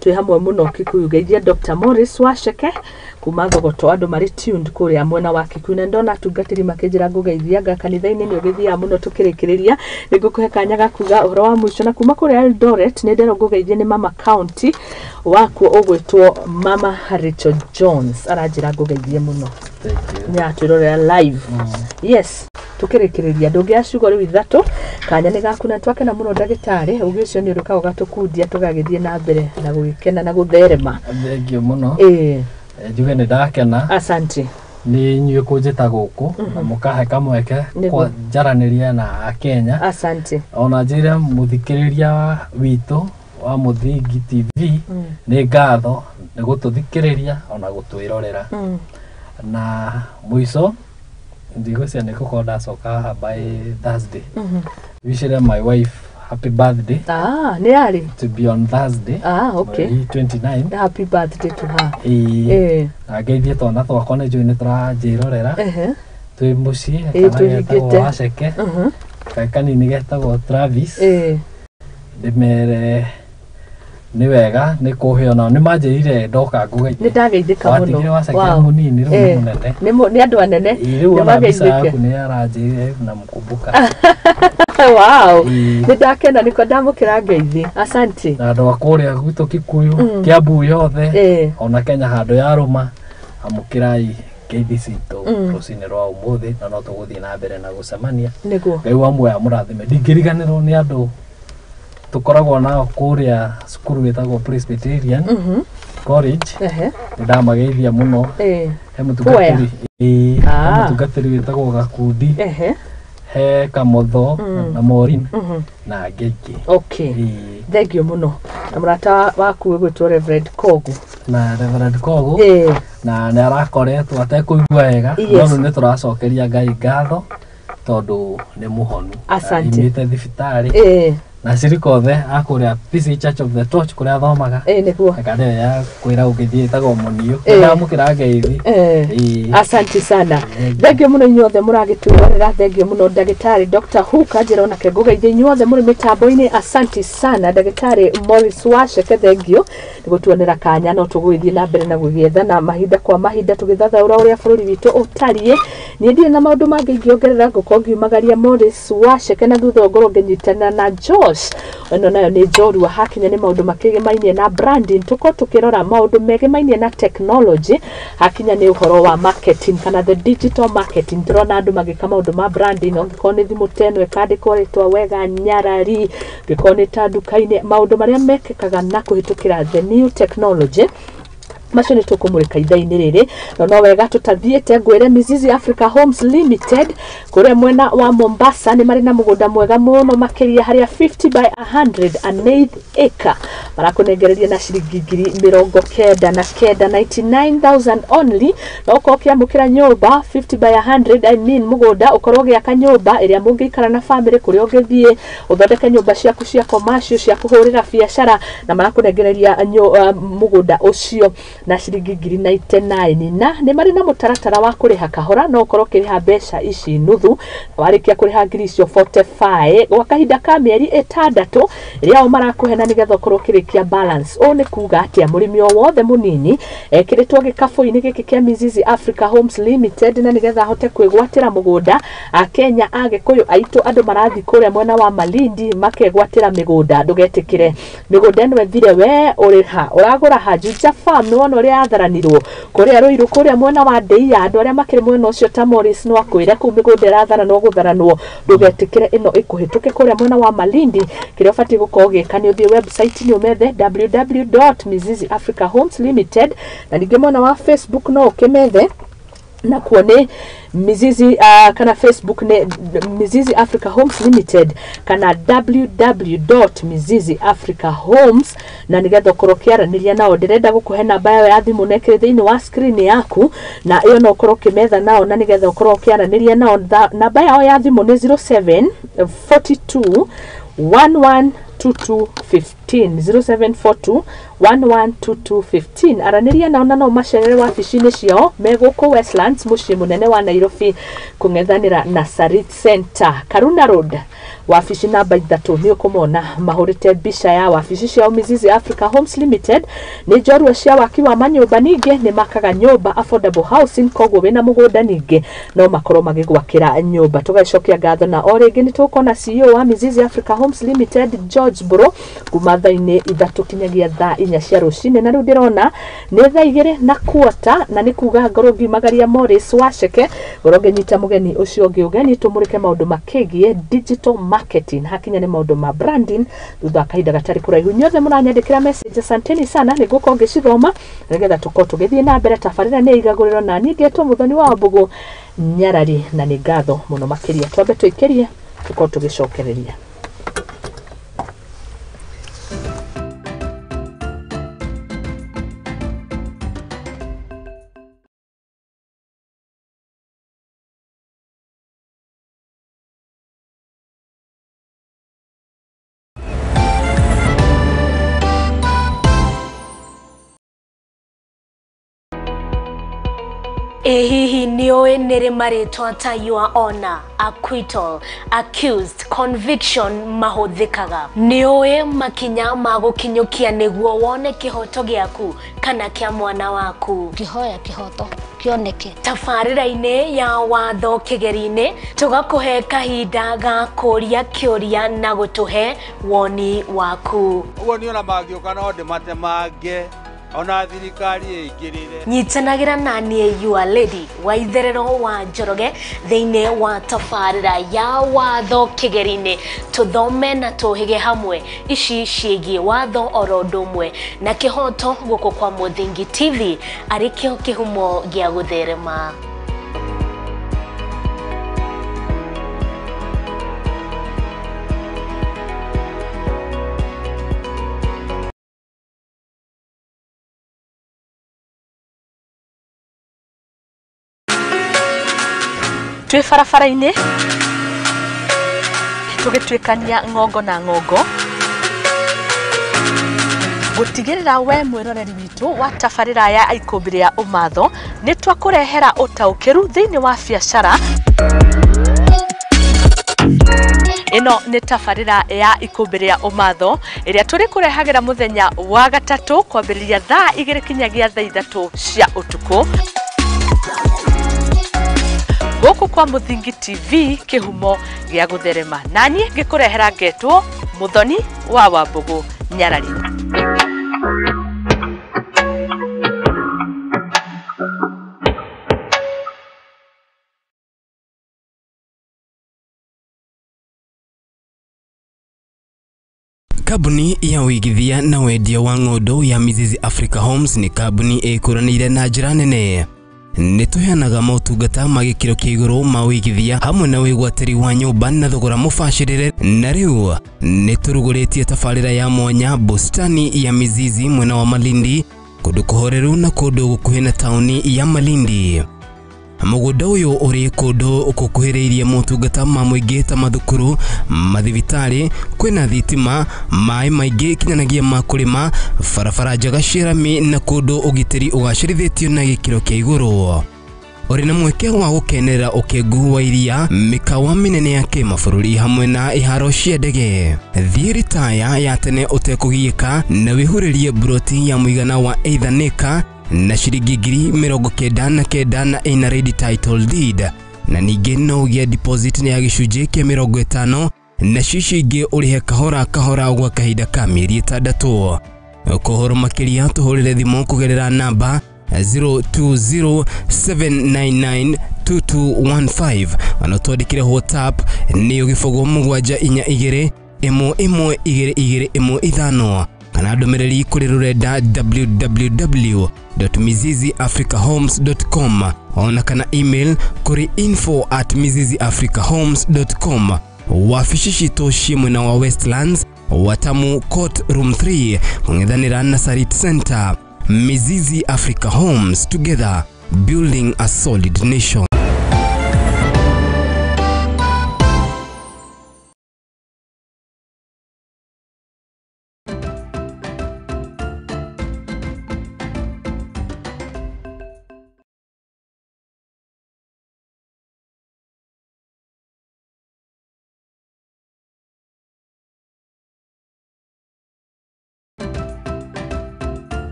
twi hamwe muno Kikuyu geithia Dr. Morris Washeke kuma Thogoto andu mari tuned kuria mwena wa Kikuyu na ndona tungatiri makinjira ngugeithia ga kanitha-ini ni ugithia muno tukirikiriria nigukuhe kanya gakuga uhoro wa mwisho na kuma kuria Eldoret ni ndero ngugeithia ni Mama County wako ugwitwo Mama Rachel Jones aranjira ngugeithie muno nya twirorera live yes tukirikiriria ndungi acugo riu ithatu kanya ni gakuna twake na muno ndagitari ugi ucio ni uruka ugatukundia tugagithie na mbere na gukena na gutherema thengio muno njuge ni ndakena asante ni nyue kunjita guku na mukahe kamweke kwa njaraniria na Kenya asante ona njire muthikiriria witu wa Muthingi TV ni ngatho ni gututhikiriria ona gutwirorera na mwiso ndigucia ni kukonda soka by Thursday wishing my wife happy birthday ni ali to be on Thursday okay 29 happy birthday to her ageithie twana twakwa ni njui ni turajirorera twĩ mũciĩ tũringĩte waceke kanini getagwo Travis ndĩmere nĩ wega nĩ kũhe ona nĩ manjĩrire ndoka ngũgeithie nĩ ndageithĩka mũno watigire waceke mũnini rĩu mũnene nĩ andũ anene rĩu ona mbica yaku nĩ yaranjĩrire na mũkumbuka wow nĩ ndakena nĩko ndamũkĩra ngeithi asante na andũ a kũrĩa gwitũ Kikuyu Kiambu yothe ona Kenya handũ ya rũma amũkĩrai ngeithi citũ rũcinĩ rwa ũmũthĩ na no tũgũthiĩ na mbere na gũcemania Ngai wa muoya mũrathime ndingĩriganĩrwo nĩ andũ tukoragwo nao kũrĩa cukuru wĩtagwo Presbyterian College nĩ ndamageithia mũno he mũtungatĩri wĩtagwo Gakundi he Kamotho na Morin na angĩ aingĩ thengio mũno na mũrata waku gwĩtwo Reverend Kogu na nĩ arakoretwo atekũigua wega no rĩu nĩ tũracokeria Ngai ngatho tondũ nĩ mũhonu imĩte thibitarĩ na cirikothe akũrĩa PC Church of the Torch kũrĩa athomaga nĩguo akademia ya kwĩra ũgĩthiĩ ĩtagwo Mũniũ ndamũkĩra ngeithi asante sana thengio mũno inyuothe mũragĩtũrorera thengio mũno ndagĩtarĩ Dr. Hook anjĩra onake ngũgeithia inyuothe mũrĩ mĩtambo-inĩ asante sana ndagĩtarĩ Morris Waceke thengio nĩgũtuonera kanya no tũgũgĩthiĩ na mbere na gũgĩethana mahinda kwa mahinda tũgĩthathaũra ũrĩa bũrũri witũ ũtariĩ niĩ ndirĩ na maũndũ mangĩ ingĩongerera ngũkorwo ngiumagaria Morris Waceke na thutha ngorwo ngĩnyitana na Josh ĩno nayo nĩ njorua hakinya nĩ maũndũ makĩgemainie na branding tuko tukirora maũndũ megemainie na technology hakinya nĩ ũhoro wa marketing kana the digital marketing turona andũ magĩka maũndũ ma branding ongĩkorwo nĩ thimũ teno ĩkandĩkwo rĩtwa wega nyarari ngĩkorwo nĩ ta nduka-inĩ maũndũ marĩa mekĩkaga na kũhĩtũkĩra the new technology macio nĩ tũkũmũrĩka ithaa-inĩ rĩrĩ no wega tũtathiĩte ngwĩre Mizizi Africa Homes Limited kũrĩa mwena wa Mombasa nĩ marĩ na mũgũnda mwega mũno makĩria harĩa 50 by 108 acre marakũnengereria na ciringi ngiri 99,000 only no ũkorwo ũkĩamũkĩra nyũmba 50 by 100 I mean mũgũnda ũkorwo ũgĩaka nyũmba ĩrĩa mũngĩikara na family kũrĩa ũngĩthiĩ ũthondeke nyũmba ciaku cia commercial cia kũhũrĩra biacara na marakũnengereria mũgũnda ũcio na ciringi ngiri 99 na nĩ marĩ na mũtaratara wa kũrĩha kahora no ũkorwo ũkĩrĩha mbeca ici nuthu warĩkia kũrĩha ngiri icio 45 gwa kahinda ka mĩeri 6 ĩrĩa o marakũhe na nĩgetha ũkorwo ũkĩrĩkia balance o nĩ kuga atĩa mũrĩmi o wothe mũnini ekĩrĩtwo gĩkabũ-inĩ gĩkĩ kĩa Mizizi Africa Homes Limited na nĩgetha ahote kwĩgwatĩra mũgũnda Akenya Agĩkũyũ aitũ andũ marathi kũrĩa mwena wa Malindi makegwatĩra mĩgũnda ndũgetĩkĩre mĩgũnda ĩno ĩthire we ũrĩha ũragũra Hajuja Farm nĩ wona ũrĩa yatharanirwo kũrĩa Rũirũ kũrĩa mwena wa Ndeia andũ arĩa makĩrĩ mwena ũcio ta Morris no akwĩra kũu mĩgũnda ĩratharanwo gũtharanwo ndũgetĩkĩre ĩno ĩkũhĩtũke kũrĩa mwena wa Malindi kĩrĩa ũbatiĩ gũkorwo gĩka nĩ ũthiĩ website-inĩ ũmethe www.miziziafricahomes limited na ningĩ mwena wa Facebook no ũkĩmethe na kuone Mizizi kana Facebook ne Mizizi Africa Homes Limited kana www.miziziafricahomes na nĩgetha ũkorwo ũkĩaranĩria nao ndĩrenda gũkũhe namba yao ya thimũ nekĩrĩ thĩinĩ wa screen yaku na ĩyo no ũkorwo ũkĩmetha nao na nĩgetha ũkorwo ũkĩaranĩria nao namba yao ya thimũ nĩ 0742 112215 0742112215 aranĩria nao na no macerere wabici-inĩ ciao megũkũ Westlands mũciĩ mũnene wa Nairobi kũng'ethanĩra na Sarit Center Karuna Road wabici namba 3 nĩ ũkũmona mahũrĩte mbica ya wabici ciao Mizizi Africa Homes Limited nĩ njorua cia waki wa manyũmba ningĩ nĩ makaga nyũmba affordable housing koguo wĩna mũgũnda ningĩ no makorwo magĩgwakĩra nyũmba tũgacokia ngatho na o rĩngĩ nĩ tũkona CEO wa Mizizi Africa Homes Limited George Bro kuma thaa-inĩ 3 kinyagia thaa 4 cia rũcinĩ na rĩu ndĩrona nĩ thaa 2:15 na nĩ kuga ngorwo ngiumagaria Morris Waceke ngorwo ngĩnyita mũgeni ũcio ũngĩ ũgeni tũmũrĩke maũndũ makĩgie digital marketing hakinya nĩ maũndũ ma branding thutha kahinda gatarĩ kũraihu inyuothe mũranyandĩkĩra message asanteni sana nĩ ngũkorwo ngĩcithoma nĩgetha tũkorwo tũgĩthiĩ na mbere tabarĩra nĩ Igaguriro na niĩ ngetwo Muthoni wa Wambugu nyarari na nĩ ngatho mũno makĩria twambe tũikĩrie tũkorwo tũgĩcokereria Hihi nioe nere maritwa ta your honor, acquittal, accused, conviction mahuthikaga. Nioe makinya magukinyukia niguo wone kihoto giaku kana kia mwana waku. Kihoya kihoto kioneke. Tabarĩra-inĩ ya watho kĩgeri-inĩ tugakuhe kahinda ga kũria kĩũria na gũtuhe woni waku. Uguo ni ona mangĩũka no ndĩmatemange ona thirikari ĩingĩrĩre. Nyitanagĩra na niĩ your lady wa itherero wa Njoroge thĩinĩ wa tabarĩra ya watho kĩgeri-inĩ, tũthome na tũhĩge hamwe ici ciĩgiĩ watho oro ũndũ ũmwe na kĩhoto gũkũ kwa Mũthingi TV arĩkĩo kĩhumo gĩa gũtherema. Twe barabara-inĩ tũgĩtuĩkania ng'ongo na ng'ongo gũtigĩrĩra we mwĩroreri witũ wa tabarĩra ya ikũmbĩ rĩa ũmatho nĩ twakũrehera ũtaũkĩru thĩinĩ wa biacara. Ĩno nĩ tabarĩra ya ikũmbĩ rĩa ũmatho ĩrĩa tũrĩ kũrehagĩra mũthenya wa gatatũ kwambĩrĩria thaa 2 kinyagia thaa 3 cia ũtukũ gũkũ kwa Mũthingi TV kĩhumo gĩa gũtherema. Na niĩ ngĩkũrehera ngetwo Muthoni wa Wambugu Nyarari. Kabuni ya uigithia na wendia wa ng'ondu ya Mizizi Africa Homes ni kabuni ĩkũranĩire na njĩra nene. Nĩ tũheanaga motungata ma gĩkĩro kĩa igũrũ ma uigithia hamwe na wĩgwatĩri wa nyũmba na thogora mũbacĩrĩre. Na rĩu nĩ tũrugũrĩtie tabarĩra ya mwanya bustani ya Mizizi mwena wa Malindi, kũndũ kũhoreru na kũndũ gũkuhĩ na taũni ya Malindi. Mũgũnda ũyũ ũrĩ kũndũ gũkuhĩrĩirie motungata ma mũingĩ ta mathukuru, mathibitarĩ, kwĩna thitima, maĩ maingĩ kinyanagia ma kũrĩma, barabara njega cia rami na kũndũ ũgitĩri ũgacĩrithĩtio na gĩkĩro kĩa igũrũ. Ũrĩ na mweke wa gũkenerera ũkengu wa iria, mĩkawa mĩnene ya kĩmabũrũri hamwe na iharo cia ndege. Thiĩ ritaya ya tene ũtekũgiĩka na wĩhurĩrie buroti ya mũigana wa either na ciringi 99,000 na ina ready title deed, na ningĩ no ũgĩe deposit ya gĩcunjĩ kĩa 50 na cici ingĩ ũrĩhe kahora kahora gwa kahinda ka mĩeri 6. Kũhoro makĩria tũhũrĩre thimũ kũgerera namba 0207992215 ona twandĩkĩre WhatsApp nĩ ũgĩbogwo 742 112215 kana ndũmĩrĩri kũrĩ rũrenda www.miziziafricahomes.com ona kana email kũrĩ info@miziziafricahomes.com. Wabici citũ ciĩ mwena wa Westlands, Watamu Court Room 3 kũng'ethanĩra na Sarit Center. Mizizi Africa Homes, together building a solid nation.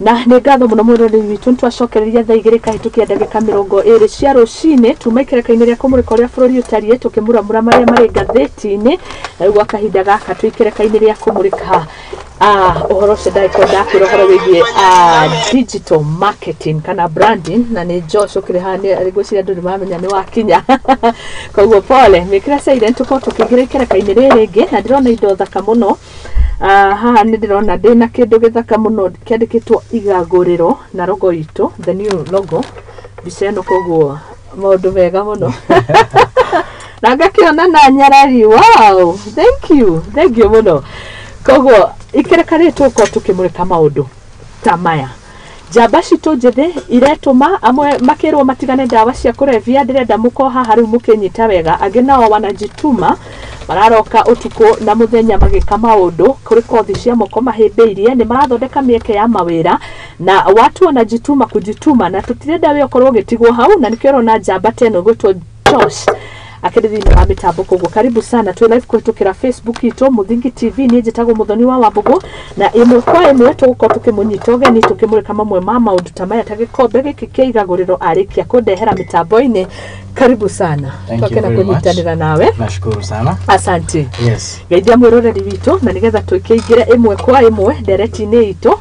Na nĩ ngatho mũno mwĩroreri witũ twacokereria thaa 2 kahĩtũkia ndagĩka 20 cia rũcinĩ tuma ikereka-inĩ rĩa kũmũrĩka ũrĩa bũrũri ũtariĩ tũkĩmuramura marĩa marĩ ngathĩti-inĩ gwa kahinda gaka twĩkereka-inĩ rĩa kũmũrĩka ũhoro ũcio ndagĩkorwo ndakwĩra ũhoro wĩgiĩ digital marketing kana branding, na nĩ Josh ũkĩrĩ haha nĩ ngwĩciria andũ nĩmamenya nĩ wakinya koguo pole mĩkĩra silent tũkorwo tũkĩingĩra ikereka-inĩ rĩrĩ rĩngĩ na ndĩrona indo thaka mũno. Haha nĩ ndĩrona ndĩna kĩndũ gĩthaka mũno kĩandĩkĩtwo Igaguriro na logo itũ, the new logo mbica ĩno, koguo maũndũ mega mũno na ngakĩona na Nyarari. Wow, thank you mũno. Koguo ikereka rĩ tũkorwo tũkĩmũrĩka maũndũ ta maya. Njamba citũ njĩthĩ iretũma amwe makĩrwo matigane ndawa cia kũrebia, ndĩrenda mũkoha harĩ mũkĩnyita wega, angĩ nao wanajituma mararoka utuko na muthenya magika maundu kuri kothi cia moko mahimbiirie ni marathondeka mieke ya mawira na watu wanajituma kujituma na tutirenda we okorwo gitigwo hau na nikero na njamba teno gwitwo Josh akithini wa mitambo koguo karibu sana tu live kwetukira Facebook ito Muthingi TV ni njitagwo Muthoni wa Wambugu na imwe kwa imwe tugukorwo tukimunyita ugeni tukimurika mamwe ma maundu tamaya tagikombe giki kia Igaguriro arikia kundehera mitambo-ini. Karibu sana. Tukena kunyitanira nawe. Nashukuru sana. Asante. Yes. Geithia mwiroreri witu na nigetha tukiingira imwe kwa imwe direct-ini itu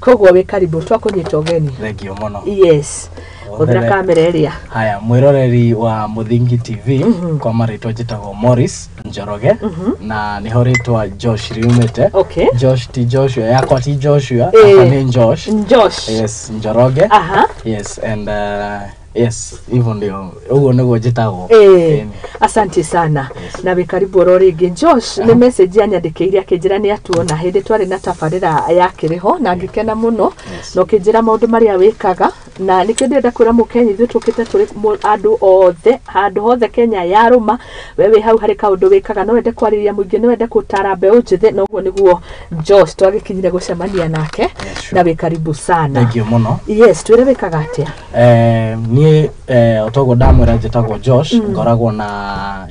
koguo we karibu twakunyita ugeni. Thank you muno. Yes. Uthira kamera eria. Haya, mwiroreri wa Muthingi TV kwa marĩtwa njĩtagwo Morris Njoroge na niho rĩtwa Josh riumĩte. Okay. Josh ti Joshua, yakwa ti Joshua, aka ni Josh. Josh. Yes, Njoroge. Yes, and yes, hivyo ndio. Huo ndio njĩtagwo. Asante sana. Yes. Na karibu rorigi Josh, ni message yanyandikiire akinjira ni atuona hindi twari na tabarira yakiriho na ngikena muno. No kinjira maundu maria wikaga na nikindenda kwira mukenyi ithu tukite turi andu othe handu hothe Kenya yaruma wewe hau hari kaundu wikaga no wende kwariria muingi no wende gutara mbeũ njithi no guo niguo Josh twagikinyire gucemania nake. Na karibu sana. Thank you muno. Yes, twire wikaga atia? Ni otogo ndamwira njĩtagwo Josh ngoragwo na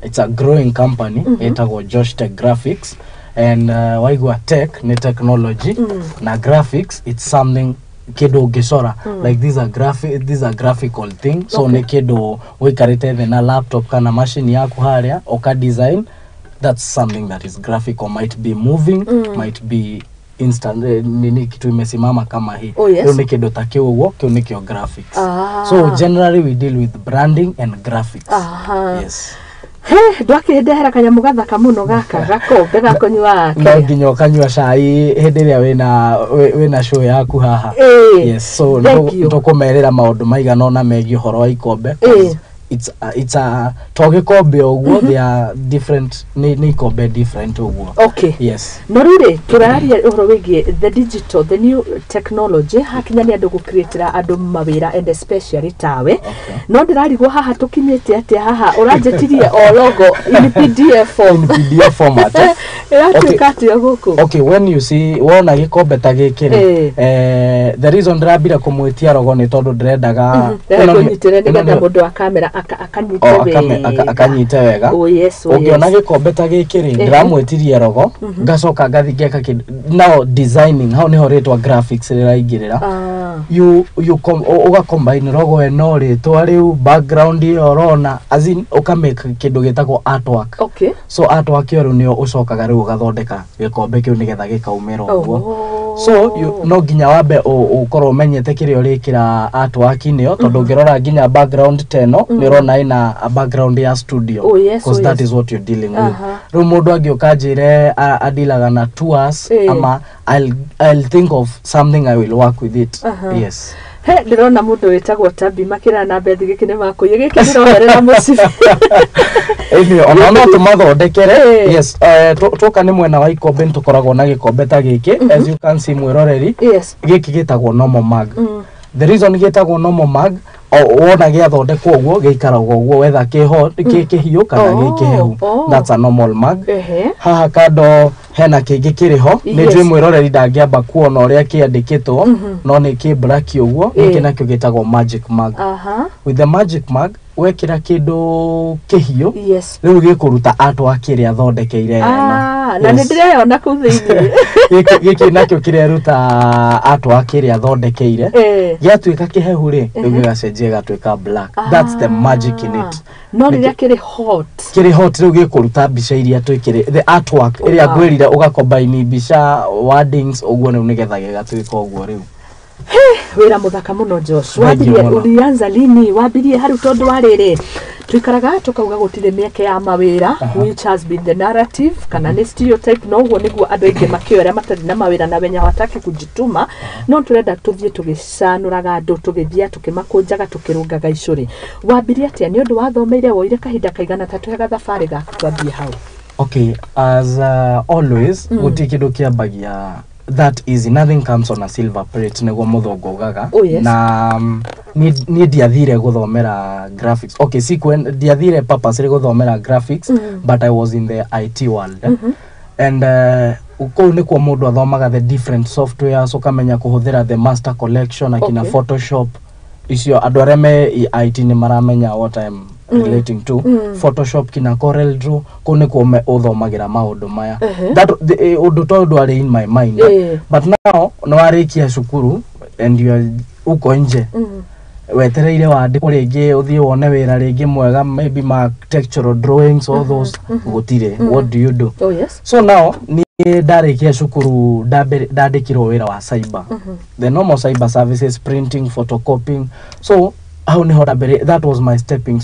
it's a growing company etagwo Josh Tech Graphics and waigua tech ni technology na graphics it's something kido gisora like these are graphical thing so ne kido wikarite na laptop kana machine yaku haria oka design that's something that is graphical, might be moving might be instant nini kitu imesimama kama hii hiyo ni kido takio uo kio ni kio graphics. So generally we deal with branding and graphics. Yes. Ndwaki ndehera kanyamu gathaka muno gaka gakombe gakonywa no nginyo kanywa cai hindi ria wina show yaku haha. Yes, so ndokumerera maundu maigana ona megie horo wa ikombe. It's a togikombe oguo they are different ni kombe different oguo. Okay. Yes. No rire turaria uhoro wigie the digital, the new technology hakinya ni andu gucreatera andu mawira and especially tawe. No ndirarigwo haha tukinyete atia haha uranjetirie o logo in PDF form. In PDF format. Okay, when you see wona gikombe ta giki the reason ndirabira kumwitia rogo ni tondu ndirendaga kunyitire ndiga mundu wa kamera akanyite wega. Ungiona gikombe ta giki ri ndiramwetirie rogo ngacoka ngathi ngeka now designing how niho ritwa graphics riraingirira you uga combine rogo eno ritwa riu background yorona as in ukamake kindu gitagwo artwork. Okay. So artwork yo nio ucokaga riu ugathondeka gikombe kiu nigetha gikaumira uguo. So no nginya wambe ukorwo menyete kirio rikira artwork inio tondu ngirora nginya background teno nirona ina a background ya studio because that is what you're dealing with. Riu mundu agiokanjire adilaga na tours ama I'll think of something I will work with it. Yes. He ndirona mundu wetagwo Tabi makira na mbethi gikine mako yigiki ndiroherera mucibi. Ona tumathondekere. Yes, tuka ni mwena wa ikombe tukoragwo na gikombe ta giki as you can see mwiroreri. Giki gitagwo normal mug. The reason gitagwo normal mug wona giathondekwo uguo giikaraga uguo wetha kihiu kana gikihehu. That's a normal mug. Haha kando hena kingi kiriho ni ndwi mwiroreri ndangiamba kuona uria kiandikitwo no ni ki black uguo giki nakio gitagwo magic mug. With the magic mug wekira kindu kihiu riu gikuruta artwork iria thondekeire na ndireyona ku thiini giki nakio kireruta artwork iria thondekeire giatuika kihehu ri riu gigacenjia gatuika black. That's the magic in it. No riria kiri hot riu gikuruta mbica iria twikire the artwork iria ngwirire ugacombine mbica wordings uguo nigetha gigatuika uguo riu. Wira muthaka muno Josh. Wabirie ulianza lini? Wabirie haru tondu warire twikaraga tukauga gutire mieke ya mawira which has been the narrative kana ni stereotype no guo niguo andu aingi makioria matari na mawira na benya wataki kujituma no turenda tuthie tugicanuraga andu tugithia tukimakunjaga tukirungaga icuri. Wabirie atia ni undu wathomeire woire kahinda kaigana tatu hega thabari gaku twambie hau? Okay, as always gutikido kiambagia that easy. Nothing comes on a silver plate nego muthongo gaga. Oh, yes. Na ni diathire guthomera graphics. Okay, diathire purposely guthomera graphics, but I was in the IT world. And uko nikuo mundu athomaga the different software, so kamenya kuhuthira the master collection akina Photoshop. Isio andu aria me IT ni maramenya what I'm relating to. Photoshop kina Corel Draw ko nikuo me uthomagira maundu maya. That undu tondu ari in my mind. But now no arikia cukuru and you are uko nje. Wetereire wandikwo ringi uthie wone wira ringi mwega, maybe architectural drawings, all those gutire. What do you do? Oh yes. So now ni ndarikia cukuru ndandikirwo wira wa cyber. The normal cyber services, printing, photocopying. So how ne hodabere, that was my stepping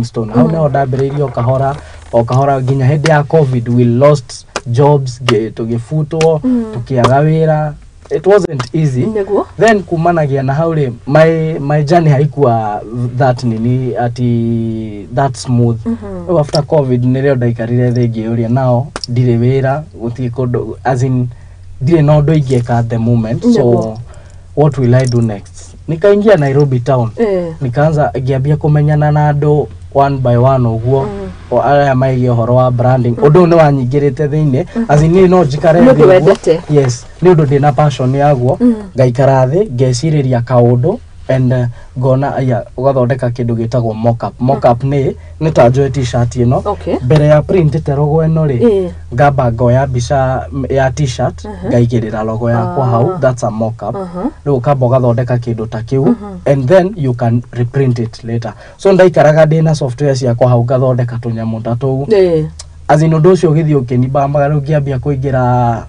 stone. How ne hodabere rio kahora ginya hede ya COVID, we lost jobs, tugifutwo, tukiaga wira. It wasn't easy. Then kumanagia na haure my journey haikuwa that nini that smooth. After COVID nileo daikarire thegi uria now dire wira gutie kodo, as in dire no do igeka at the moment. So what will I do next? Nikaingia Nairobi town. Nikaanza giambia kumenyana na andu one by one uguo o aya maigi horo wa branding undu ne wanyingirite thiine as in no jikare yes ni undu ndina passion yaguo ngaikara thi ngeciriria kaundu and gona aya ugathondeka kindu gitagwo mock up ni ta njoe t-shirt ino mbere ya print te logo eno ri ngamba ngoya bica ya t-shirt ngaigirira logo yakwa hau, that's a mock up. Ru kamba ugathondeka kindu ta kiu and then you can reprint it later. So ndaikaraga ndina software ciakwa hau ngathondeka tunyamu tatu as in undu ucio githio kinibamba ru ngiambia kuingira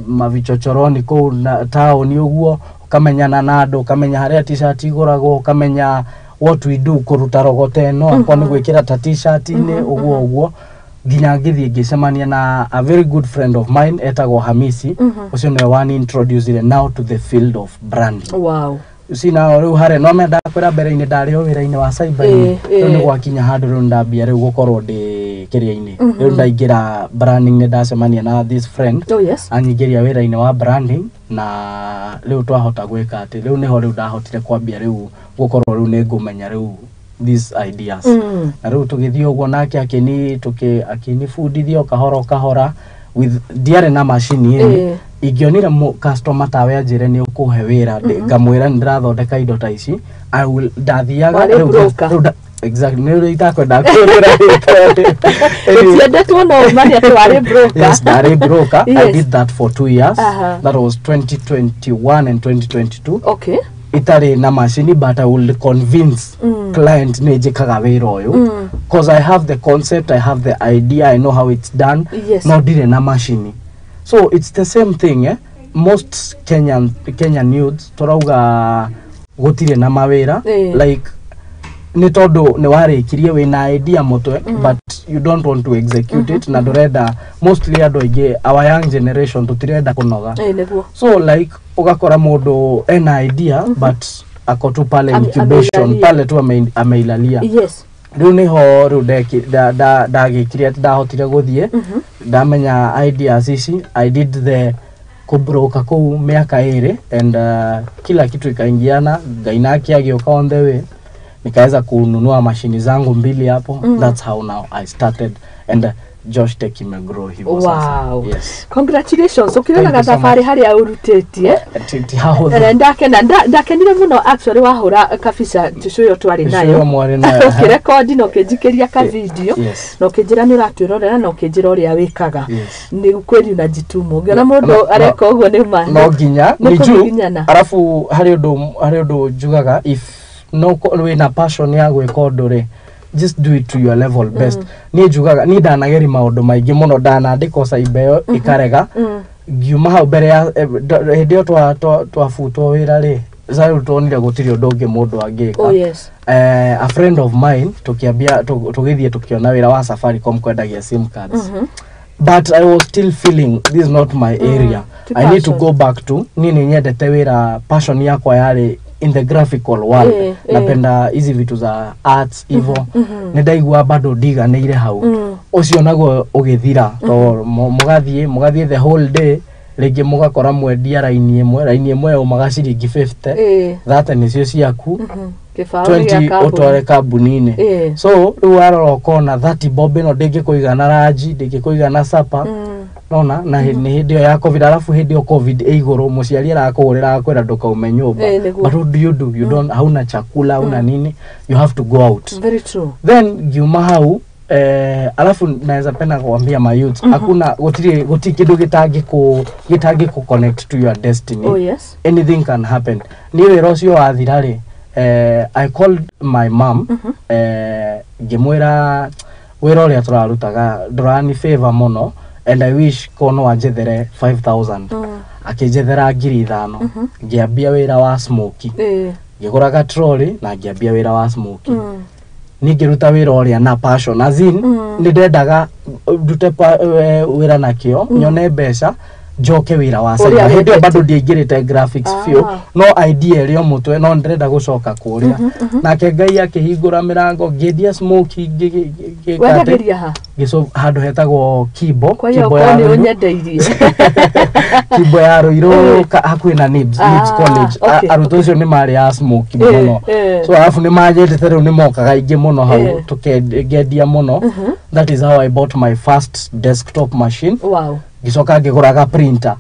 mavichochoroni ku town uguo ukamenyana na andu, ukamenya haria t-shirt iguragwo, ukamenya what we do kuruta rogote no akwa ni gwikira ta t-shirt ni uguo ginya ngithie ngicemania na a very good friend of mine etagwo Hamisi. Ucio ni one introduced now to the field of branding. Wow. You see now riu hare no menda kwira mbere-ini ndari o wira-ini wa cyber riu ni gwakinya handu riu ndambia riu gukorwo ndi kiria-ini riu ndaingira branding ni ndacemania na this friend anyingiria wira-ini wa branding na riu twahota gwika ati riu niho riu ndahotire kwambia riu gukorwo riu ni ngumenya riu these ideas na riu tugithio uguo nake akinifundithio kahora with diare na machine ini igionira customer tawe ajire ni ukuhe wira ngamwira ndirathondeka indo ta ici I will dathiaga exactly no itakwenda kwira yes dare broker. I did that for 2 years. That was 2021 and 2022. Itari na machine, but I will convince client nejikaga wira uyu because I have the concept, I have the idea, I know how it's done. No dire na machine. So it's the same thing. Most Kenyan youths torauga gutire na mawira like ni todo ne warikirie we na idea motwe but you don't want to execute it na doreda mostly adoige our young generation tutireda kunoga. So like ugakora mundu ena idea but akotu pale incubation pale tu ameilalia. Riu niho riu ndagikiria ndahotire guthie ndamenya ideas ici. I did the kubroka ku miaka iri and kila kitu ikaingiana, ngainaki agioka on the way nikaweza kununua mashini zangu 2 hapo. That's how now I started and Josh Tech imegrow hivyo sasa. Yes. Congratulations. Ukirana safari haria urutetie. Ndakenire muno actually wahura kabisa tushuyo twari nayo. Ukirekondi no kijikiria ka video no kijira ni uratwirorera no kijira uria wikaga. Ni kweli unajituma. Ngiona mundu areka uguo ni ma. No ginya ni juu. Alafu hari undu jugaga if no we na passion ya gwika undu ri just do it to your level best. Ni jugaga ni ndanageri maundu maingi muno ndanandika cyber ikarega giuma hau mbere ya hendio twafutwo wira ri zai tonire gutiri undu ungi mundu angika. A friend of mine tukiambia tugithie tukiona wira wa Safaricom kwendagia sim cards. But I was still feeling this is not my area. I need to go back to nini nyendete wira passion yakwa yari in the graphical world. Napenda hizi vitu za arts hivyo. Nidaigua bado diga neire hau. Ucio nago ugithira to mugathie the whole day rĩngĩ mũgakora mwendia raini ĩmwe yomaga ciringi 50 that nĩcio ciaku 20 utware kambuni-inĩ so rĩu warora ũkona 30 bob ĩno ndĩngĩkũigana ranji ndĩngĩkũigana sapa nona na nĩ hĩndĩ ĩyo ya covid alafu hĩndĩ ĩyo covid igũrũ mũciari arakũgũrĩra akwĩra ndũkaume nyũmba but what do you don't hauna chakula hauna nini you have to go out very true then ngiuma hau alafu naweza penda kuambia my youth hakuna goti kitu gitagi ku connect to your destiny. Oh yes, anything can happen. Ni wĩra ũcio wathira rĩ I called my mom ngĩmwĩra wĩra ũrĩa tũrarutaga ndũrani favor mũno and I wish kono wanjethere 5000 akĩnjethera 5000 ngĩambia wĩra wa smoky ngĩgũraga trolley na ngĩambia wĩra wa smoky ningeruta wĩra ũrĩa na passion azin nĩ ndendaga ndute wĩra nakĩo nyone mbeca njoke wĩra wa cyber hĩndĩ bado ndiaingĩrĩte graphics few no idea ĩrĩ mũtwe no ndĩrenda gũcoka kũrĩa nake Ngai akĩhingũra mĩrango ngĩendia smoky gĩco handũ hetagwo Kibo ya ũnyendeirie Kibo ya Ruiru hakuhĩ na Nibs College arutwo acio nĩ marĩ ya smoky mũno so alafu nĩ manjendete rĩu nĩ mokaga ingĩ mũno hau tũkendia mũno that is how I bought my first desktop machine. Wow. Gicoka ngĩgũraga printer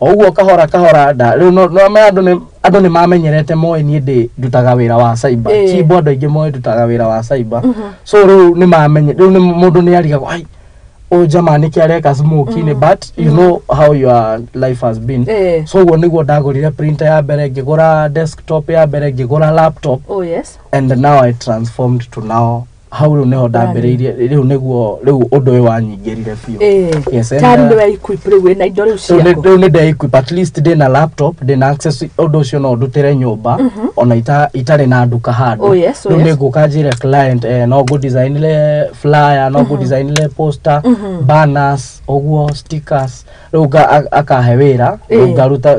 oguo kahora rĩu no andũ nĩ mamenyerete moe niĩ ndutaga wĩra wa cyber keyboard aingĩ moe ndutaga wĩra wa cyber so rĩu nĩ mamenye rĩu nĩ mũndũ nĩ arigagwo ai o jamani kĩareka smoky but you know how your life has been so uguo nĩguo ndagũrire printer ya mbere ngĩgũra desktop ya mbere ngĩgũra laptop. Oh yes, and now I transformed to now how neho ndambĩrĩirie rĩu nĩguo rĩu ũndũ ũyũ wanyingĩrire biũ yes tari nĩ equip rĩu na indo rĩu ciako rĩu nĩ equip at least ndĩna laptop ndĩna access ũndũ ũcio no ndutĩre nyũmba ona itarĩ na nduka handũ rĩu nĩngũka njĩre client no go design le flyer no go design le poster banners ũguo stickers rĩu akahe wĩra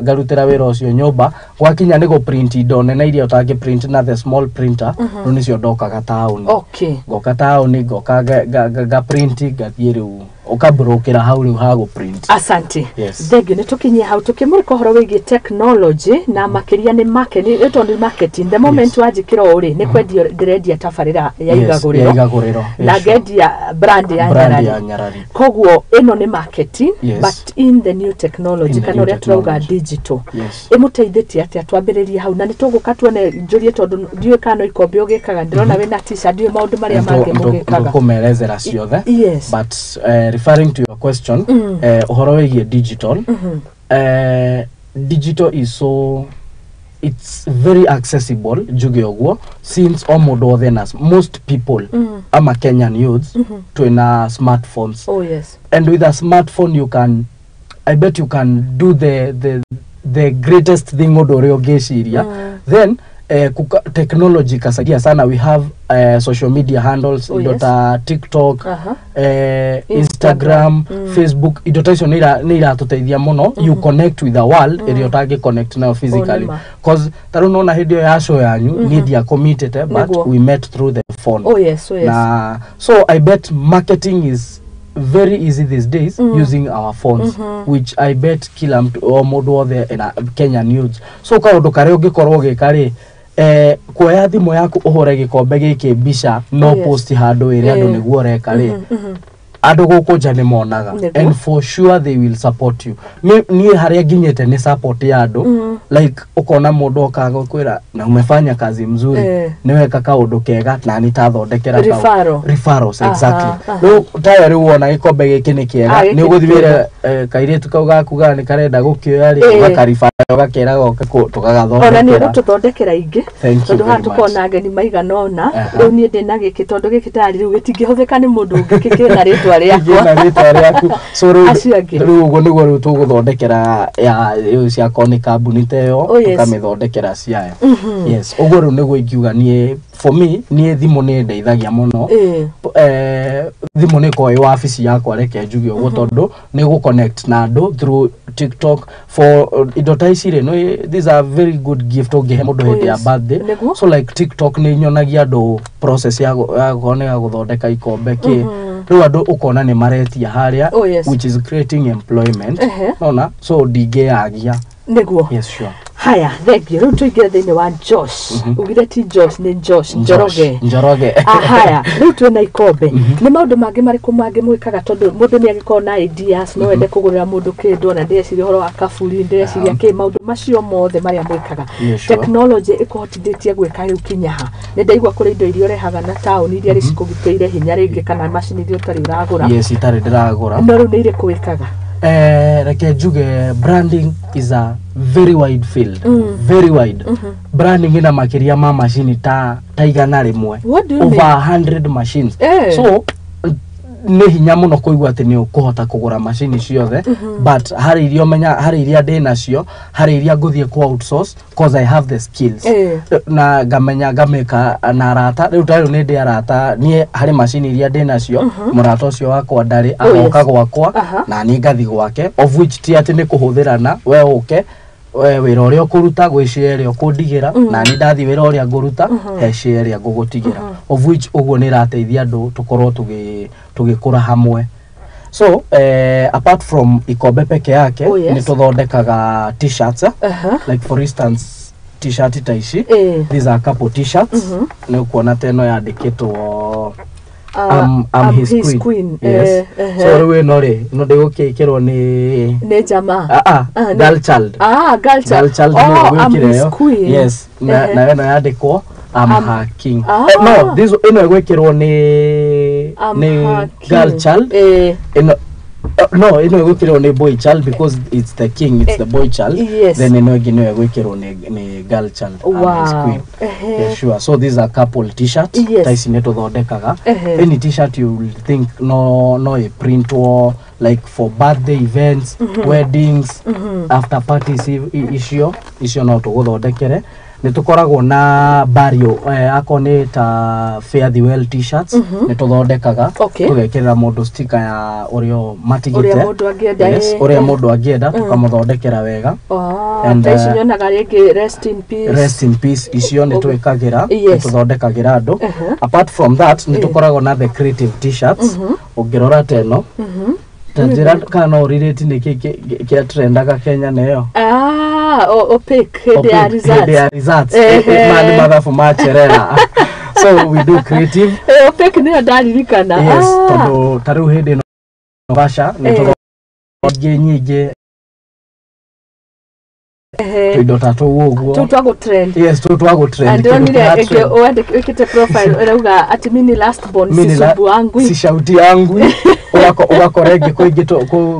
ngarutĩra wĩra ũcio nyũmba gwakinya nĩ go print indo nene iria ũtangĩ print na the small printer rĩu nĩcio ndokaga taũni. Okay, goka taũni goka ga print gathiĩ rĩu ukabrokera hau rĩu ha go print. Asante. Thengio nĩ tũkinyie hau tũkĩmũrĩka ũhoro wĩgiĩ technology na makĩria nĩ marketing the moment wanjĩkĩra ũrĩ nĩ kwendia ndĩrendia tabarĩra ya Igaguriro na ngendia brand ya Nyarari koguo ĩno nĩ marketing but in the new technology kana ũrĩa turauga digital ĩmũteithĩtie atĩa twambĩrĩrie hau na nĩ tũgũka tuone njũrie tondũ ndiũĩ kana ikombe ũgĩkaga ndĩrona wĩna t-shirt ndiũĩ maũndũ marĩa mangĩ mũgĩkaga ndũkũmerethera ciothe but referring to your question uhoro wĩgiĩ digital digital is so it's very accessible juge ogwo since almost then as most people ama Kenyan youths twina smartphones. Oh yes, and with a smartphone I bet you can do the greatest thing odoreo geshiria then technology kasaidia sana. We have social media handles TikTok Instagram Facebook idota icio nĩ iratũteithia mũno you connect with the world ĩrĩa ũtangĩ connect nayo physically cause tarũ nona hĩndĩ ĩyo ya show yanyu nĩ ndia committed but we met through the phone. Oh yes, na so I bet marketing is very easy these days using our phones which I bet kila mtu o mũndũ wothe ena Kenyan youths so kaũndũ karĩa ũngĩkorwo gĩkarĩ kuoya thimũ yaku ũhũre gĩkombe gĩkĩ mbica no post handũ ĩrĩa andũ nĩguo reka rĩ andũ gũkũ nja nĩ monaga and for sure they will support you. Niĩ harĩa nginyĩte nĩ support ya andũ like ukona mũndũ okaga kwĩra na umefanya kazi mzuri niweka kaũndũ kega na nitathondekera referrals exactly rĩu tayari wona gĩkombe gĩkĩ nĩ kĩega nĩ ũgũthimĩre kairĩtu kau gakuga nĩ karenda gũkĩoya rĩ ũgakaribara ũgakera goka tũgagathondekera ona nĩ tũthondekera ingĩ tondũ hatukona ageni maigana ona rĩu niĩ ndĩna gĩkĩ tondũ gĩkĩ tayari rĩu gĩtingĩhũthĩka nĩ mũndũ ũngĩ kĩkĩna rĩtwa rĩakwa so rĩu ũguo nĩguo rĩu tũgũthondekera ya cia koni kambuni teyo tukamĩthondekera ciayo. Yes, ũguo rĩu nĩguo ingiuga niĩ for me niĩ thimũ nĩ ndeithagia mũno thimũ nĩ koĩ wabici yakwa reke njuge ũguo tondũ nĩ gũ connect na andũ through TikTok for indo ta ici rĩ no these are very good gift ũngĩhe mũndũ hĩndĩ ya birthday so like TikTok nĩ nyonagia andũ process ya gũthondeka ikombe kĩ riu andu ukona ni maretia haria which is creating employment nona so ndigeagia niguo yes sure haya thengio riu tuingire thiini wa Josh ugire ti Josh ni Josh Njoroge haya riu twina ikombe ni maundu mangi mariku mangi mwikaga tondu mundu ni agikona na ideas no ende kugurira mundu kindu na ndeciria horo wa kaburi ndeciria ki maundu macio mothe maria mwikaga technology ikuhotithĩtie gwika riu kinyaha ni ndaigua kuri indo iria urehaga na town iria ricikugiteire hinya ringi kana macini iria utari uragura yes itari ndiragura no riu ni iri kuwikaga reke njuge branding is a very wide field very wide branding ina makiria ma machine ta igana rimwe over 100 machines so ni hinya muno kuigua ati ni ukuhota kugura machine ciothe but hari irio menya hari iria ndina cio hari iria nguthie ku outsource because I have the skills na ngameka na arata riu tayari ni ndi arata ni hari machine iria ndina cio murata ucio wakwa ndari agoka gwakwa na ni ngathi gwake of which ti ati ni kuhuthirana we uke wira uria ukuruta gwi share ukundigira na ni ndathi wira uria nguruta he share ngugutigira of which uguo ni rateithia andu tukorwo tugikura hamwe so apart from ikombe peke yake ni tuthondekaga t-shirts like for instance t-shirt taishi these are couple t-shirts ni kuona teno yandikitwo I'm his queen. Yes. So we no ndigukikirwo ni jama. Girl child. Girl child. I'm his queen. Yes. Na weno yandikwo I'm her king. No, this ino igwikirwo ni girl child. No, ino igwikirwo ni boy child because it's the king, it's the boy child. Then ino igino igwikirwo ni girl child. I'm his queen. Yes, sure. So these are couple t-shirts. Taisi neto thondekaga. Any t-shirt you will think no a print or like for birthday events, weddings, after parties issue no to thondekere. Ni tukoragwo na barrio akoneta fare the well t-shirts ni tuthondekaga tugekirira mundu sticker ya urio matigite uria mundu angienda tukamuthondekera wega and nyonaga ringi rest in peace icio ni twikagira tuthondekagira andu apart from that ni tukoragwo na the creative t-shirts ungirora teno Tanjira kana relate ni kia trendaga Kenya neyo opaque they are results mali mathafu macherera so we do creative opaque ni ndaririkana yes tondu tariu hindi no basha ni tuthondie nyingi tuindo tatu uguo twago trend yes twago trend and only wekite profile urauga ati mini last born sisubu wangu si shauti yangu ugakorege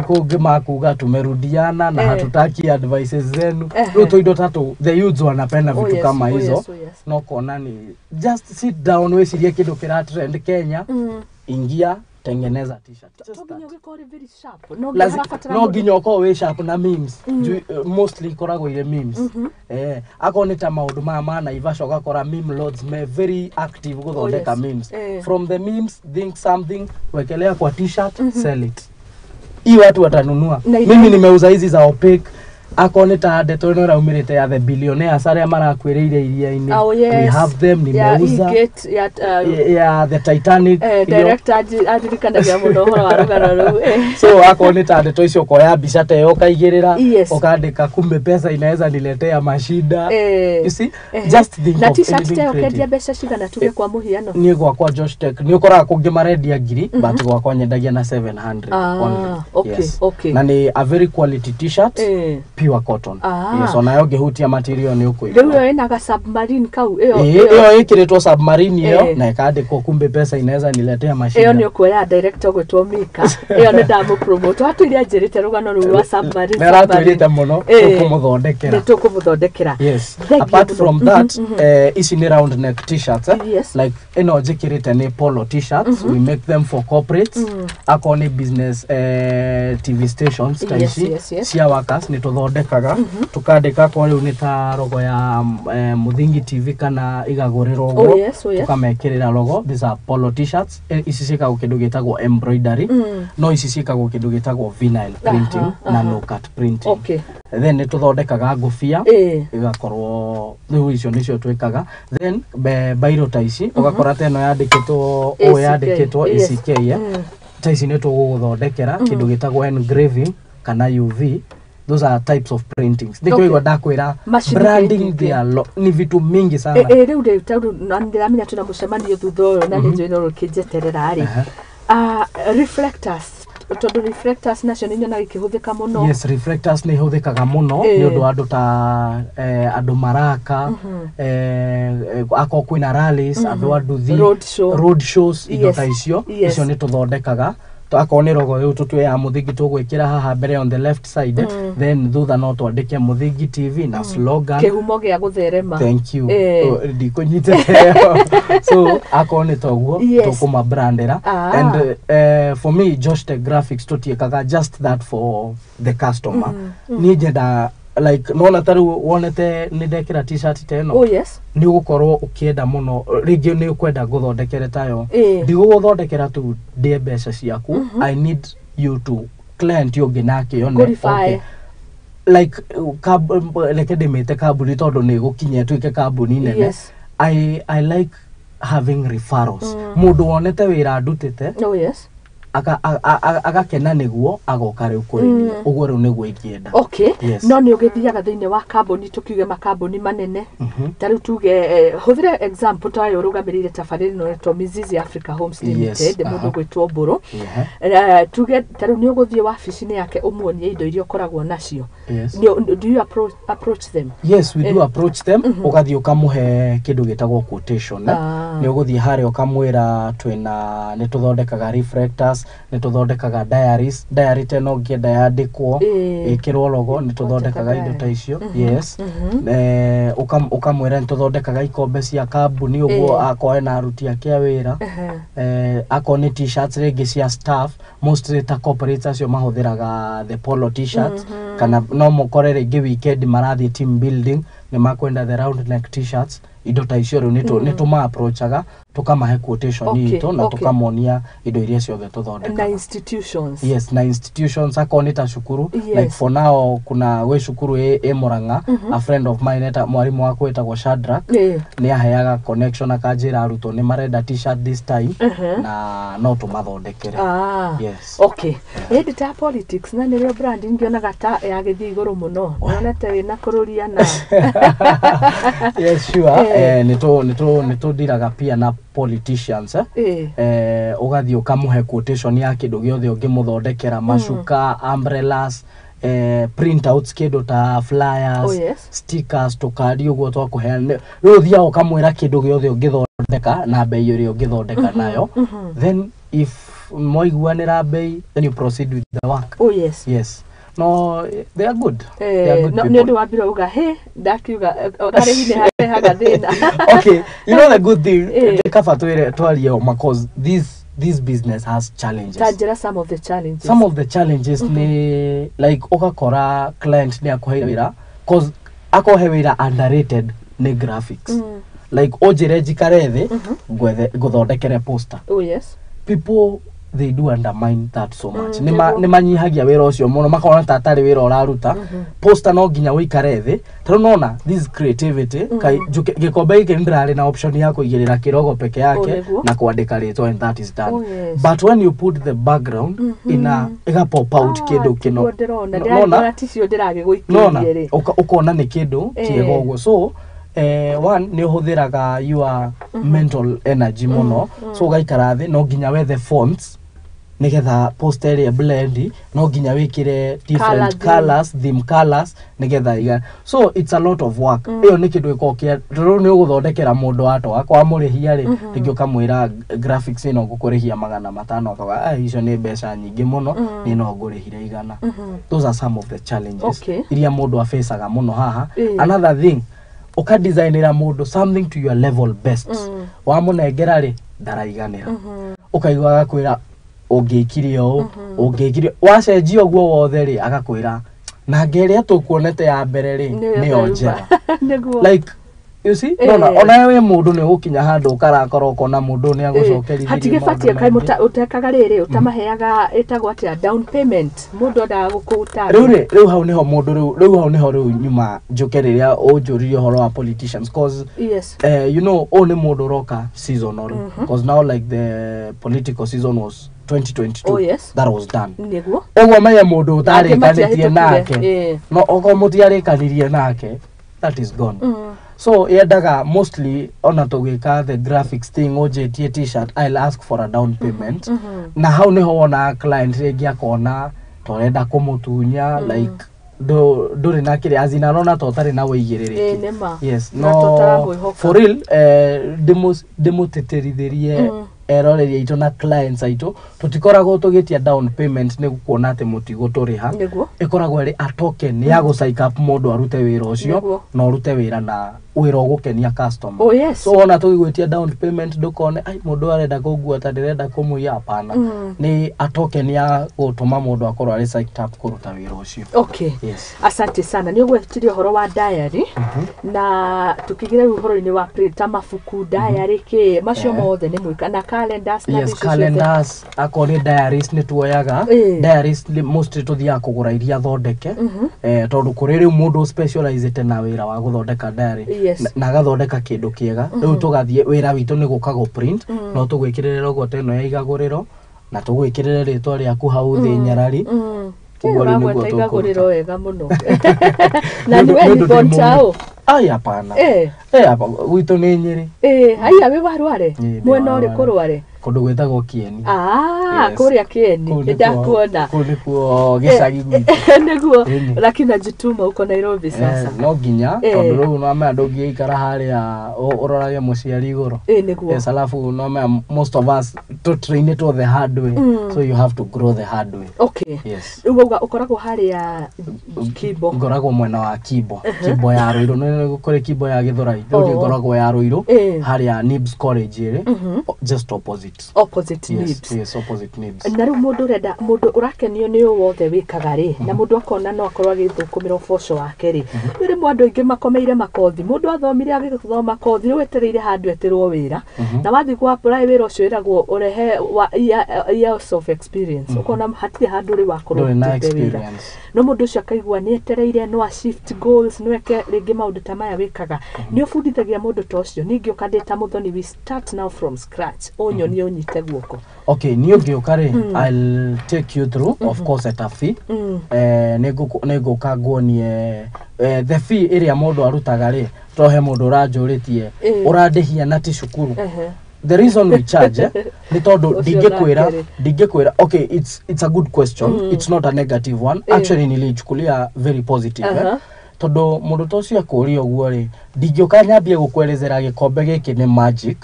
kugima kuga tumerudiana na hatutaki advices zenu tuindo tatu the youths wanapenda vitu kama hizo no kona ni just sit down we siria kido kira trend Kenya ingia tengeneza t-shirt no ginyoko we sharp na memes mostly korago ile memes akoneta maundu mama na ivasho gakora meme lords me very active guthondeka memes from the memes think something wekelea kwa t-shirt sell it hii watu watanunua mimi nimeuza hizi za opaque akoneta ndeto ino raumirite ya the billionaires aria marakwiriire iria-ini we have them nimeuza ya the Titanic director adirikanagia muno horo wa rugano ru so akoneta ndeto icio koya mbica te ukaigirira ukandika kumbe pesa inaweza niletea mashida you see just think na t-shirt te ukendia mbeca cigana tuge kwa muhiano ni kwa Josh Tech ni ukora kungimarendia ngiri but kwa nyendagia na 700 okay na ni a very quality t-shirt pure cotton yes onayo gihutia material ni uko leo ina ka submarine kau iyo ikiretwo submarine iyo na ikandikwo kumbe pesa inaweza niletea mashida iyo ni ukuya director gwetwo Mika iyo ni ndamu promote watu iria njirite rugano ru wa submarine na twirite muno tukumuthondekera yes apart from that ici ni round neck t-shirts like ino jikirite ni polo t-shirts we make them for corporates akoni business TV stations taishi cia workers ni tuthondeka tuthondekaga tukandika kwa riu ni ta logo ya Muthingi TV kana Igaguriro Oh yes, oh yes. tukamekirira logo. These are polo t-shirts. Ici ciĩkagwo kĩndũ gĩtagwo embroidery. No ici ciĩkagwo kĩndũ gĩtagwo vinyl printing na no cut printing. Okay. Then nĩtũthondekaga ngũbia igakorwo rĩu icio nĩcio twĩkaga. Then bairo ta ici ũgakora ta ĩno yandĩkĩtwo ACK ta ici nĩtũgũgũthondekera kĩndũ gĩtagwo engraving kana UV. Those are types of printings. Ndikũigua ndakwĩra branding ni vitu mingi sana. Rĩu ndĩramenya tuna mũcemanio thutha ũyũ na nĩnjũĩ no rũkĩnjeterera rĩ. Reflectors. Tondu reflectors nacio nĩ nyonaga ikĩhũthĩka mũno. Yes, reflectors nĩ ihũthĩkaga mũno nĩ ũndũ andũ ta andũ maraka akoo kwĩna rallies andũ a nduthi road shows indo ta icio icio nĩ tũthondekaga. Akone logo yo tutwe ya Muthingi tugwikira haha mbere on the left side then thutha no twandike Muthingi TV na slogan kihumo gia gutherema. Thank you. Ndikunyite so akone toguo tukuma brandera and for me Josh the graphics tutiekaga just that for the customer. Ni jeda like nona taru wonete nindekira t-shirt teno. Oh yes. Ni gukorwo ukienda muno rigi ni ukwenda guthondekere tayo. Ndigũgũthondekera tu ndie mbeca ciaku. I need you to client yonge nake yone okay. Like like ndimite kambuni tondu ni gukinya twike kambuni nene. Yes. I like having referrals. Mundu wonete wira ndutite. Oh yes. Agakena niguo agoka riu kuriria uguo riu niguo ingienda. Okay. No ni ugithiaga thiine wa kambuni tukiuge makambuni manene ta riu tuge huthire example ta yo rugamirire tabarĩra no to Mizizi Africa Homes Limited mundu gwitwo Mburu. Tuge ta riu ni uguthie wabici-ini yake umuonie indo iria ukoragwo nacio. Do you approach them? Yes, we do approach them. Ugathie ukamuhe kindu gitagwo quotation. Ni uguthie haria ukamwira twina ni tuthondekaga reflectors nituthondekaga diaries. Diary teno ngienda yandikwo ikirwo logo nituthondekaga indo ta icio. Yes. Ukamwira nituthondekaga ikombe cia kambuni uguo akoe na aruti ake a wira. Akone t-shirts ringi cia staff mostly ta corporates acio mahuthiraga the polo t-shirts kana no mukore ringi weekend marathi team building ni makwenda the round neck t-shirts. Indo ta icio riu nituma approachaga tukamahe quotation ito na tukamonia indo iria ciothe tuthondeka na institutions. Yes, na institutions akoni ta shukuru. Like for now kuna we shukuru Murang'a a friend of mine eta mwarimu wako etagwo Shadrack ni aheaga connection akajira aruto ni marenda t-shirt this time na no tumathondekere. Yes. Okay. Edita politics na nirio branding ngionaga ta yagithii iguru muno wonete wina kururia na yes sure. Nito diraga pia na politicians ugathie ukamuhe quotation ya kindu giothe ungimuthondekera macuka umbrellas printouts kindu ta flyers stickers tukari uguo twakuheana riu thia ukamwira kindu giothe ungithondeka na bei uri ungithondeka nayo then if moiguanira bei then you proceed with the work. Oh yes. Yes. No, they are good. They are good people. No, no, no, uga he ndakiuga arehine haga thina. Okay, you know the good thing kaba twarie because this business has challenges. Tajira some of the challenges. Some of the challenges ni like ukakora client ni akohewira cause akohewira underrated ni graphics. Like ojire jikarethi guthondekere poster. Oh yes. People they do undermine that so much. Ni manyihagia wira ucio muno makona tatari wira uraruta poster no ginya wikare thi tano nona this creativity kai gikombe iki ndirari na option ya kuigirira kirogo peke yake na kuandika rito and that is done. But when you put the background in a ega pop out kindu kino nona ticio ndirage guikirire ukona ni kindu kiego so one ni uhuthiraga your mental energy muno so gaikara thi no ginya we the fonts nigetha poster ya blend no ginya wikire different colors theme colors nigetha iga so it's a lot of work iyo ni kindu ikokia ru ni uguthondekera mundu ato akwa murihia ri tingio kamwira graphics ino gukurihia 500 akawa icio ni mbeca nyingi muno ni no ngurihire igana. Those are some of the challenges iria mundu afaceaga muno haha. Another thing uka designera mundu something to your level best wa munengera ri daraiganira ukaigwa gakwira ungikirio ungikirio wacenjio guo wothe ri agakwira na ngeria tukuonete ya mbere ri ni onjera Niguo. like you see no ona we mundu ni gukinya handu ukarakorwo kona mundu ni agucokerithia hatigebatie kai utekaga riri utamaheaga etagwo atia down payment mundu nda gukuta riu hau niho mundu riu hau niho riu nyuma njuke riria unjuririo horo wa politicians cause yes you know only mundu roka seasonal because now like the political season was 2022 oh yes that was done niguo ogwo maya mundu utarikanitie nake no ogwo mutiarikanirie nake that is gone so yendaga mostly ona tugika the graphics thing ojetie t-shirt I'll ask for a down payment na hau niho wona client regi akona torenda kumutunya like nduri na kire azina nona totari na wigiriri yes no for real demoteterithirie eroreria ito na clients aito tutikoragwo tugitia down payment ni gukuona ati mutigo turiha ikoragwo ri a token ya go psych up mundu arute wira ucio no rute wira na wira ogukenia customer oh yes so ona tugigwetia down payment ndukone ai mundu arenda kugua ta ndirenda kumuya hapana ni a token ya gutuma mundu akorwo ari psych up kuruta wira ucio okay yes asante sana ni gwetirio horo wa diary na tukigire uhoro-ini wa print mafuku diary ke macio mothe ni mwika na calendars na yes calendars akori diaries ni tuoyaga diaries mostly tuthia kugura iria thondeke tondu kuri riu mundu specialized na wira wa guthondeka diary na gathondeka kindu kiega riu tugathie wira witu ni gukago print no tugwikirire logo teno ya Igaguriro na tugwikirire ritwa riaku hau thi nyarari Ugora gweta Igaguriro wega muno na ni wewe kontao ai hapana hapa witu ni Nyeri haya we warware mwena uri kurware kundu gwetagwo Kieni kuria Kieni ndakuona kulikuo gicagi gwitu niguo lakini najituma uko Nairobi sasa no ginya tondu riu no ma ndongi ikara haria urorage muciari iguru niguo yes alafu no ma most of us to train it the hard way so you have to grow the hard way okay yes ukoragwo haria Kibo ngoragwo mwena wa Kibo Kibo ya Ruiru no kuri Kibo ya Githurai ndio ngoragwo ya Ruiru haria Nibs College iri just opposite Nibs yes opposite Nibs na riu mundu renda mundu urakenio ni wothe wikaga ri na mundu akona no akorwo agithukumira boco wake ri ri mwandu ingi makomeire makothi mundu athomire agithoma kothi wetereire handu etirwo wira na wathi kwa apply wira ucio iragwo urehe years of experience ukona hatire handu ri wakorwo wira no mundu ucio akaigua ni etereire no a shift goals no eke ringi maundu ta maya wikaga ni ubundithagia mundu ta ucio ningi ukandita Muthoni we start now from scratch onyoni onyite guoko okay niyo giokare I'll take you through of course at a fee nego kagwonie the fee area mundu arutaga ri tohe mundu uranjuritie urandihia na ti cukuru the reason we charge ni tondu dingekwira okay it's a good question it's not a negative one actually nilichukulia very positive tondu mundu tocio akuria uguo ri ndingioka nyambie gukwerezera gikombe giki ni magic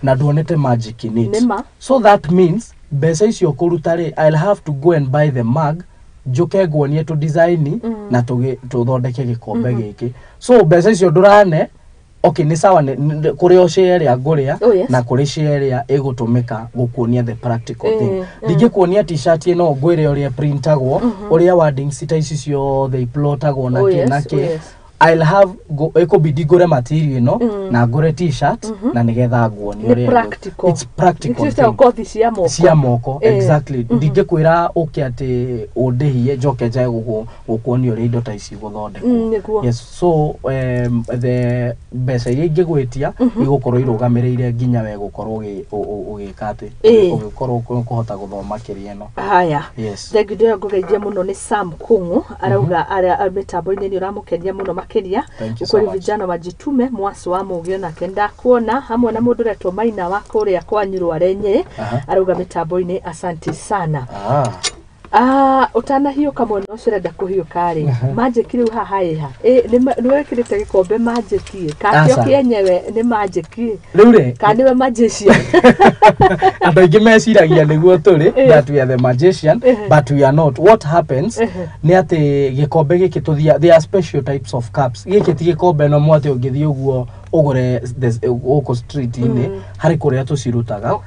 na duonete magic in it so that means besa icio kuruta ri I'll have to go and buy the mug njuke gwonie to design na tuthondeke gikombe giki so besa icio ndurane okay ni sawa kuri o share aguria na kuri share igutumika gukuonia the practical thing ndingikuonia t-shirt ino ngwire uria printagwo uria wording sita ici cio they plotagwo na ke I'll have ekobidi gore material no na gore t-shirt na nigetha nguoni uria it's practical it's kothi cia moko exactly ndingekwira uke ati undihie njoke njae gukuonia uria indo ta ici guthondekwo yes so the besa ingegwetia igukorwo irugamireire nginya we gukorwo ugikate ugikorwo kuhota guthoma kiria no haya thegide ngugeithia muno ni Sam Kungu arauga ara mitambo-ini ni uramukenia muno makiria ukuri vijana wajitume mwasi wa mugio na kenda kuona hamwe na mundu retwo Maina wa kuria kwa Nyirwarenye arauga mitambo-ini asante sana utana hiyo kama no cirenda kuhiuka ri magic riu haha iha ni wekirite gikombe magic kakio kienyewe ni magic riu ri kandi we magician andu ingi meciragia niguo turi that we are the magician but we are not what happens ni ati gikombe giki tuthia there are special types of cups giki ti gikombe no mwate ungithie uguo ugure uko street ini hari kuria tucirutaga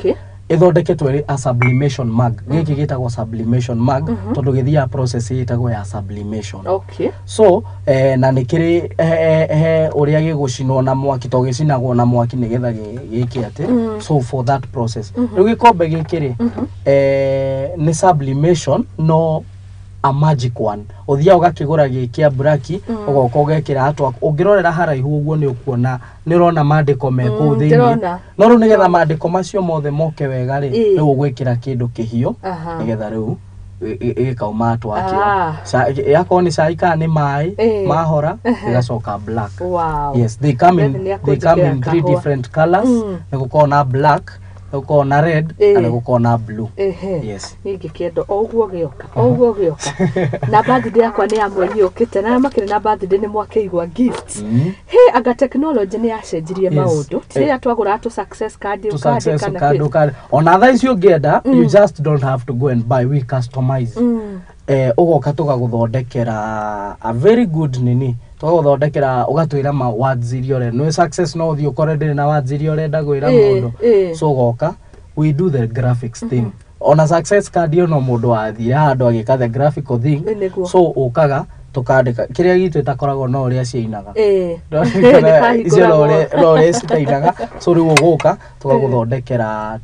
ithondeketwo a sublimation mug giki gitagwo sublimation mug tondu githia process itagwo ya sublimation. Okay. So na nikiri uria gigucinwo na mwaki to gicinagwo na mwaki nigetha giki ati so for that process riu gikombe gikiri ni sublimation no a magic one uthia ugakigura gikia braki ugoka ugekira atwa ungirorera haraihu uguo ni ukuona ni rona mandiko me ku thiini no ru nigetha mandiko macio mothe moke wega ri ni ugwikira kindu kihio nigetha riu ikauma twakio yako ni saika ni mai mahora igacoka black. Wow. Yes, they come in 3 different colors. Nigukorwo black, nigukorwo na red, and nigukorwo na blue. Yes. Nigi kendo oguo gioka. Na birthday yakwa ni ya mweri ukite na makire na birthday ni mwakeigwa gifts. Aga technology ni yacenjirie maundu. Tire twagura to success card ukandikana. On other is you get you just don't have to go and buy, we customize. Ugoka tugaguthondekera a very good nini. Tugaguthondekera ugatwira ma words iria ore no success no thio kore ndire na words iria orenda gwira mundu. So goka we do the graphics thing. On a success card no mundu athire handu agika the graphical thing. So ukaga tukandika kiria gitu itakoragwo no uria ciinaga rore citainaga so riu uguka tugaguthondekera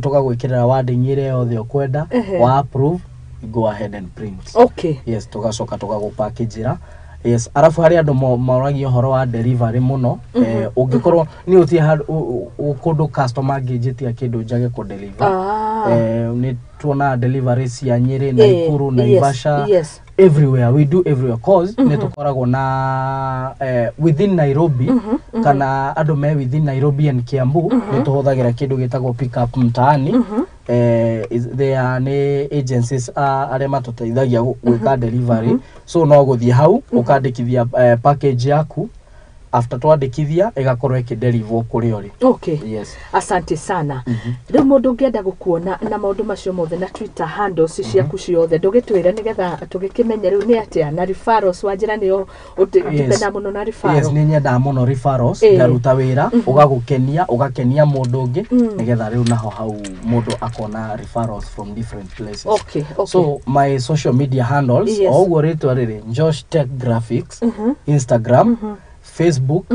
tugagwikirira wording ire yothe ukwenda wa approve, go ahead and print. Okay. Yes, tugacoka tugagupackagera. Yes, arafu hari andu mauragi horo wa delivery muno ungikorwo ni utie kundu customer ngijitia kindu njage ku deliver ni tuona delivery cia Nyeri na Ikuru na Ivasha. Everywhere we do everywhere cause ne tukoragwo na within Nairobi kana andu me within Nairobi and Kiambu ne tuhuthagira kindu gitagwo pick up mtaani. There are agencies aria matuteithagia gwika delivery. So no guthie hau ukandikithia package yaku after twandikithia igakorwo ikideliver kuri ori. Okay. Yes. Asante sana. Riu mundu ngienda gukuona na maundu macio mothe na Twitter handles ciaku ciothe ndugitwira nigetha tugikimenya riu ni atia na referrals wanjira niyo dependa muno na referrals. Yes, ni nyenda muno referrals ngaruta wira ugakenia mundu ungi nigetha riu naho hau mundu akona referrals from different places. Okay. So my social media handles oguo ritwa riri Josh Tech Graphics, Instagram, Facebook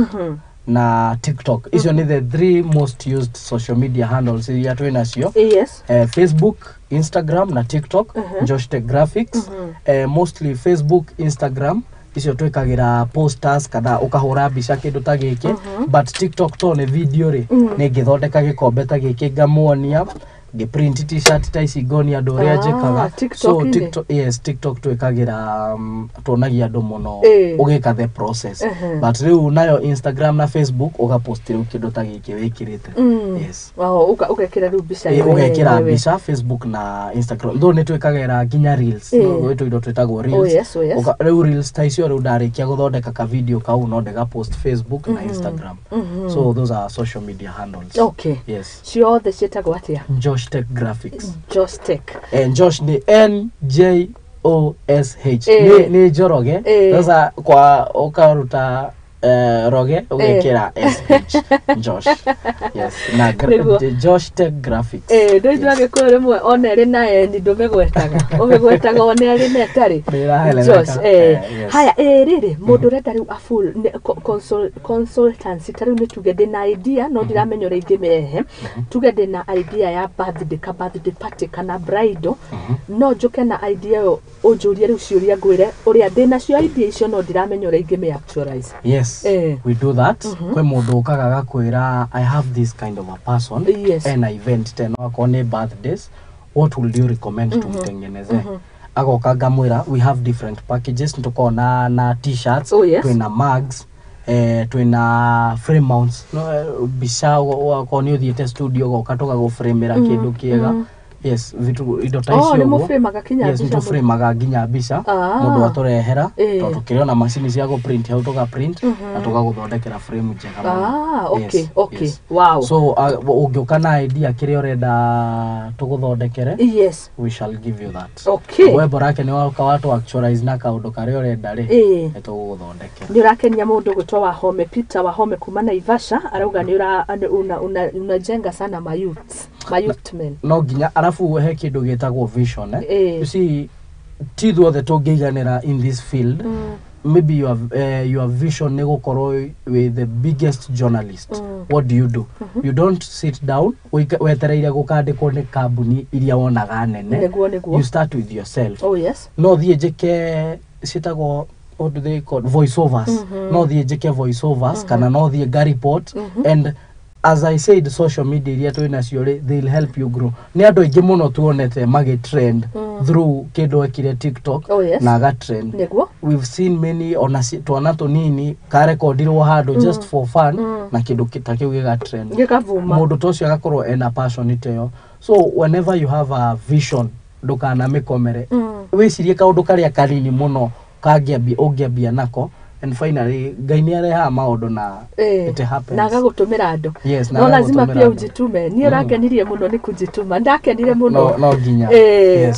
na TikTok. Icio ni the 3 most used social media handles ya twinacio. Yes. Facebook, Instagram na TikTok, Josh Tech Graphics. Mostly Facebook, Instagram icio twikagira posters kada ukahura mbica kindu ta giki, but TikTok to ne video ri ni ngithondeka gikombe ta giki ngamuonia print t-shirt ta ici ngonia andu ria njikaga. So TikTok, yes, TikTok twikagira tuonagia andu muno ugika the process. But riu nayo Instagram na Facebook ugapost riu kindu ta giki wikirite. Yes. Wow, ugekira riu mbica ugekira mbica Facebook na Instagram ndo ni twikagira ginya reels no wetu indo twitagwo reels. Riu reels ta icio riu ndarikia guthondeka ka video kau no ndega post Facebook na Instagram. So those are social media handles. Okay. Yes. Ciothe cietagwo atia? Josh Tech Graphics. Josh Tech. Josh ni NJOSH. Ni Joroge. Sasa kwa ukaruta roge ugekira SH. Josh. Yes. Na Josh Tech Graphics. Ndo ndage ko remwe onere na ni ndumegwetaga. Umegwetaga onere netari. Josh. Haya riri mundu renda riu a full consultancy tari ni tugende na idea no ndiramenyo ringi mehe. Tugende na idea ya birthday party kana bridal. No njuke na idea yo unjurie riu ciuria ngwire uria ndina cio idea icio no ndiramenyo ringi me actualize. Yes. We do that. Kwe mundu ukaga gakwira I have this kind of a person and I event teno akone birthdays, what would you recommend to mtengeneze? Agoka ngamwira we have different packages tukona na t-shirts, twina mugs, twina frame mounts, bisha wakoni uthiete studio goka tugago framera kindu kiega. Yes, vitu indo ta icio. Ni mu frame agakinya bica. Yes, tu frame agakinya bica. Mundu atorehera to tukiriona na machine cia go print hau tuga print na tugaguthondekera frame njega. Okay, okay. Wow. So ungioka na idea kire urenda tuguthondekere. Yes. We shall give you that. Okay. Wewe borake ni watu actualize na kaundu kare urenda ri. Tuguthondekera. Ni urakenia mundu gutwa wa home Peter wa home kuma na Ivasha arauga ni unajenga sana ma youths. my youth men no ginya arafu he kindu gitagwo vision you see tithu othe tungiganira in this field maybe your vision ne gukorwo with the biggest journalist what do? You don't sit down wetereire gukandikwo ni kambuni iria wonaga nene you start with yourself no thie njike sitagwo what do they call voiceovers no thie njike voiceovers kana no thie report and as I said social media iria twina cio they'll help you grow ni andu aingi muno tuonete magi trend through kindu ekire TikTok na ga trend we've seen many on twana tunini ka recordirwo handu just for fun na kindu kitakiu giga trend mundu tocio agakorwo ena passionate yo so whenever you have a vision ndukana mikomere wicirie kaundu karia kanini muno ungiambia nako and finally gaini areha maundu na it happens na gagutumira andu yes no lazima pia ujitume ni rakenirie muno ni kujituma ndakenire muno no ginya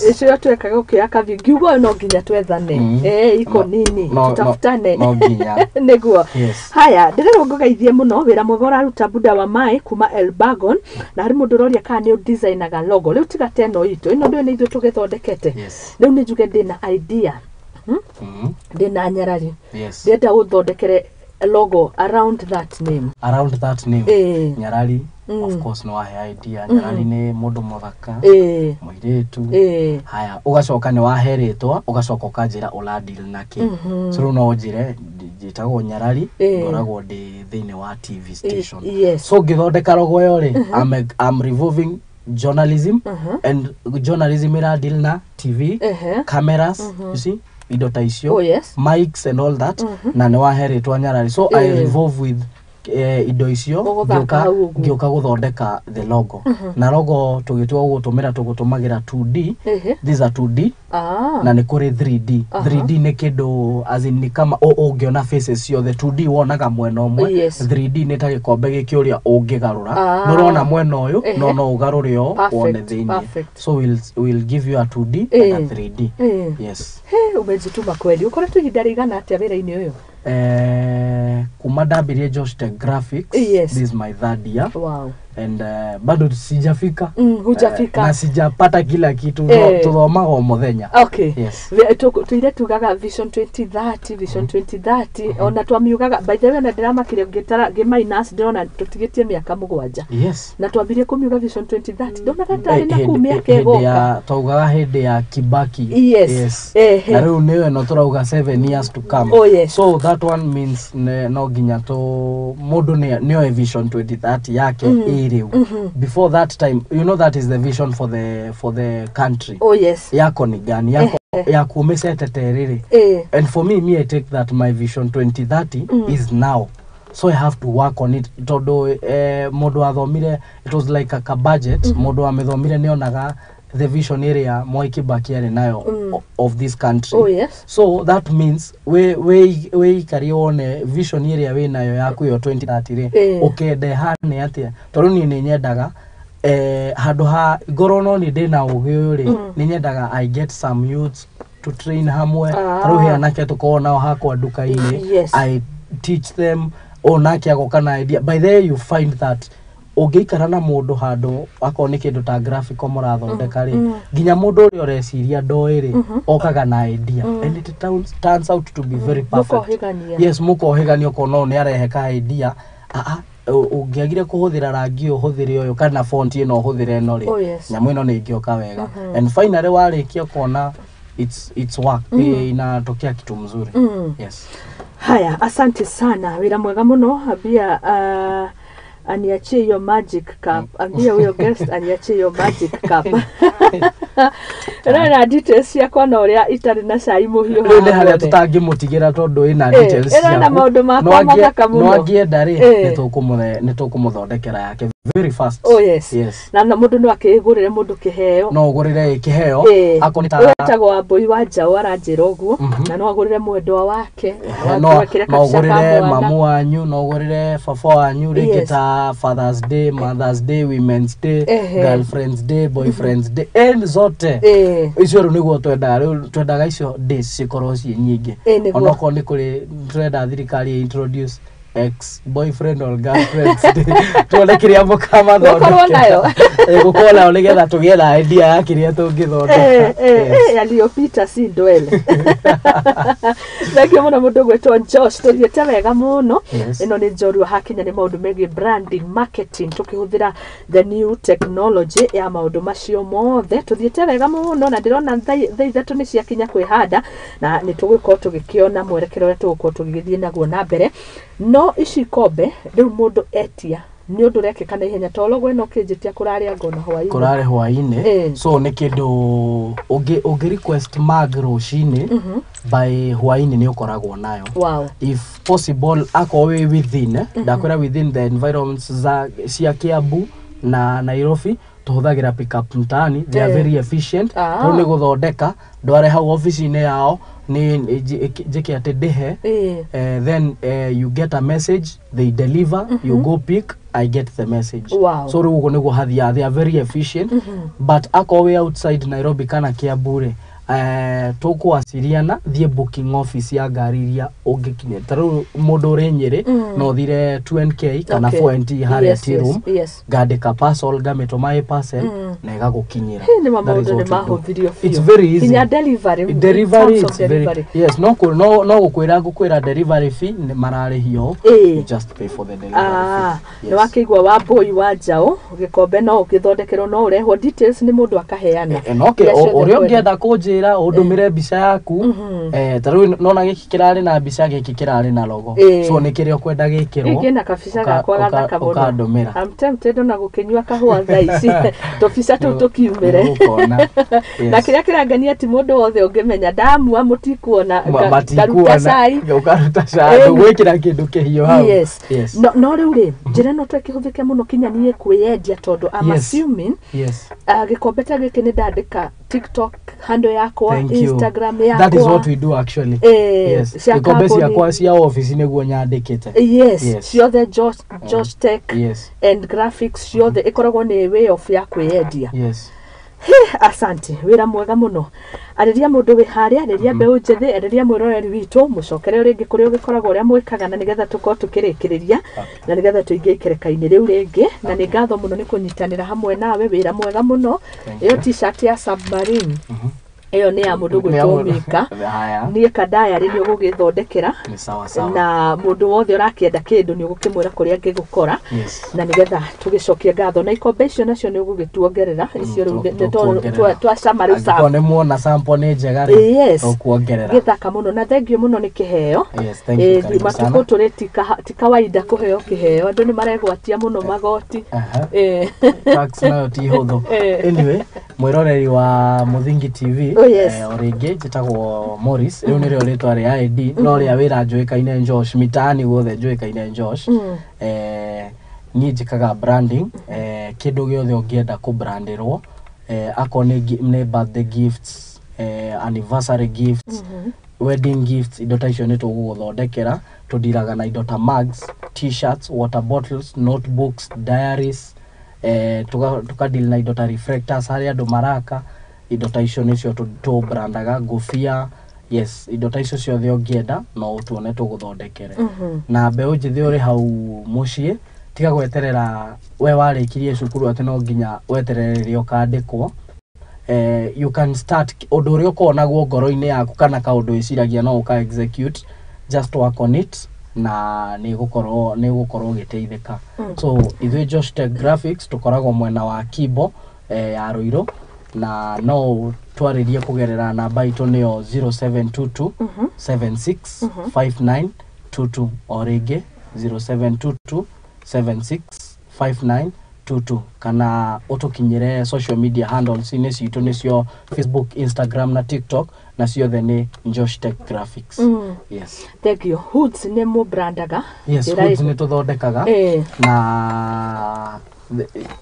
icio twekaga ukioya kavi ngiugo no ginya twethane iko nini tutafutane no ginya niguo haya ndirero ngogeithie muno wira mwega uraruta buda wa mai kuma Elbagon na hari mundu roria kana ni designaga logo riu tiga teno itu ino ndio ni ithu tugithondekete riu ni njuge ndina idea ndina nyarari ndenda uthondekere logo around that name nyarari of course no ahe idea nyarari ni mundu muthaka muiretu haya ugacoka ni waheretwa ugacoka ukanjira ula deal naki so no njire njitagwo nyarari ngoragwo ndi thiine wa TV station so ngithondeka logo yo ri I'm revolving journalism and journalism ira deal na TV cameras you see indo ta icio mics and all that na ne waheretwa nyarari so I revolve with indo icio ngioka guthondeka the logo na logo tugitwa gutumira tugutumagira 2D these are 2D na ni kuri 3D 3D ni kindu as in ni kama ungiona faces cio the 2D wonaga mwena umwe 3D ni ta gikombe gikiuria ungigarura nurona mwena uyu no ugarure o wone thini so we'll give you a 2D and a 3D yes umejituma kweli ukoretwo ihinda rigana atia wira-ini uyu kuma ndambirie Josh Tech Graphics this is my third year and bado sijafika hujafika na sijapata kila kitu tuthomaga o muthenya tuire tugaga vision 2030 ona twamiugaga by the way na ndiramakire ngitara ngiminus ndona tutigitie miaka 7 na twambirie kumiuga vision 2030 ndona gatari na kumia kegoka taugaga hindi ya Kibaki na riu niwe no turauga 7 years to come so that one means no ginya to mundu ni vision 2030 yake before that time you know that is the vision for the country yako ni gani yako umeseteterere and for me I take that my vision 2030 is now so I have to work on it todo modo athomire it was like a budget modo amethomire nionaga the vision area Mwai Kibaki ari nayo of this country so that means we carry on vision area we nayo yaku yo 2030 ukende hane atia toru ni nyendaga handu ha ngorono ni ndina ugi uyu ri ni nyendaga I get some youths to train hamwe taru he anake tukona hakwa duka-ini I teach them onake agoka na idea by the way you find that ugiikara na mundu handu akoni kindu ta graphical murathondeka ri ginya mundu uri oreciria ndoiri okaga na idea and it turns out to be very perfect mukohigania kono ni arehe ka idea ungiagire kuhuthira rangi uhuthire uyu kana font ino uhuthire ino ri nyamu ino ni ngioka wega and finally warikia kona it's work inatokea kitu mzuri haya asante sana wira mwega muno abia aniachie your magic cup ambia huyo guest aniachie your magic cup na details ya kwa noria itari na cai muhio ndio haria tutangimutigira tondu ina details ya na maundu makwa mathaka muno no angienda ri nitukumuthondekera yake very fast na mundu no akigurire mundu kiheo no ugurire kiheo akonita wetagwo Wambui wa Njau aranjira uguo na no agurire mwendwa wake no ugurire mamu wanyu no ugurire baba wanyu rigita Father's Day, Mother's Day, Women's Day, Girlfriend's Day, Boyfriend's Day and zote icio ru niguo twendaga icio days cikorwo ci nyingi onoko ni kuri twenda thirikari introduce ex boyfriend or girlfriend tuone kiria mukama Gukorwo nayo. Gukorwo nayo nigetha tugietha idea ya kiria tungithondeka. Aliopita si ndwele. Thengio muno mundu gwetwo Josh tuthiete wega muno. Ino ni njorua hakinya ni maundu megi branding marketing tukihuthira the new technology ya maundu macio mothe tuthiete wega muno na ndirona thaithatu ni ciakinya kwihanda na ni tugwikorwo tugikiona mwerekero uria tugwikorwo tugithie naguo na mbere no ici kombe riu mundu etia ni undu rekeka na ihenya tologo ino kinjitia kuraria ngona hwaini so ni kindu ugi request mag rucini by hwaini ni ukoragwo nayo. Wow. If possible ako we within ndakwira within the environments za cia Kiambu na Nairobi tuhuthagira pick up mtaani they are very efficient ni guthondeka ndware hau office-ini yao ni jiki ati dehe then you get a message they deliver you go pick I get the message. Wow. So rugo ni guhathia they are very efficient but ako we outside Nairobi kana Kiambure tukwasiriana thie booking office ya ngariria ungikinye taru mundu urenyere no thire 2NK kana 4NT haria room ngandika parcel gametoma parcel na igagukinyira ni mamundu ni mahuthirio fio. It's very easy. Kinya delivery is very yes no gukwira delivery fee mararihio you just pay for the delivery fee. No akigwa wa boy wa jao gikombe no ukithondekerwo no urehwo details ni mundu akaheana okay urio ngienda kunjira udumire mbica yaku taru nona giki kirari na mbica giki kirari na logo so ni kirio kwenda gikirwo ngina kabica gakwa gathaka muno ukandumira I'm tempted na gukinywa kahua thaici tobica tu tukiumire na kiria kirangania ati mundu wothe ungimenya damu amutikuona garuta cai gwikira kindu kihio hau no riu ri njira no twekihũthĩke muno kinyanie kwiendia tondu I'm assuming gikombe ta giki ni ndandika TikTok handle yakwa Instagram yakwa that is what we do actually gikombe ciakwa cia office niguo nyandikite ciothe Josh Tech and graphics ciothe ikoragwo ni way of ya kwiendia asante wira mwega muno ariria mundu wi haria ariria mbeu njethi ariria mwiroreri witu mucokere ringi kuri ugikoragwo uria mwikaga na nigetha tukorwo tukirikiriria na nigetha tuingie ikereka-ini riu ringi na ni ngatho muno ni kunyitanira hamwe nawe wira mwega muno iyo t-shirt ya submarine iyo ni ya mundu gwitumika ni kadayari ni ugugithondekera na mundu wothe urakienda kindu ni ugukimwira kuria ngigukora na nigetha tugicokia ngatho na ikombe icio nacio ni ugugituongerera icio riu twa samari sawa ne muona sample ni njega ri ukuongerera githaka muno na thengio muno ni kiheo matuko turi ti kawaida kuheo kiheo andu ni maregwatia muno magoti tax nayo ti huthu anyway mwiroreri wa Muthingi TV oringi jitagwo Morris riu ni rio ritwa ria ID no ria wira njuikaine Josh mitaani guothe njuikaine Josh ni njikaga branding kindu giothe ungienda ku brandirwo akoni ni birthday gifts anniversary gifts wedding gifts indo ta icio ni tuguthondekera tudiraga na indo ta mugs t-shirts water bottles notebooks diaries tukadeal na indo ta reflectors haria andu maraka indo ta icio nicio tu brandaga ngufia indo ta icio ciothe ungienda no tuone tuguthondekere na mbeu njithi uri hau mucii tiga gweterera we warikirie cukuru ati no nginya weterererio kandikwo you can start undu uri ukonagwo ngoro-ini yaku kana kaundu iciragia no uka execute just work on it na ni gukorwo giteithika so ithui Josh Tech Graphics tukoragwo mwena wa Kibo ya Ruiru na no twaririe kugerera namba itu niyo 0722 765922 orege 0722 765922 kana utukinyire social media handles ini citu nicio Facebook, Instagram na TikTok na ciothe ni Josh Tech Graphics. Thank you. Hoods ni mu brandaga hoods ni tuthondekaga na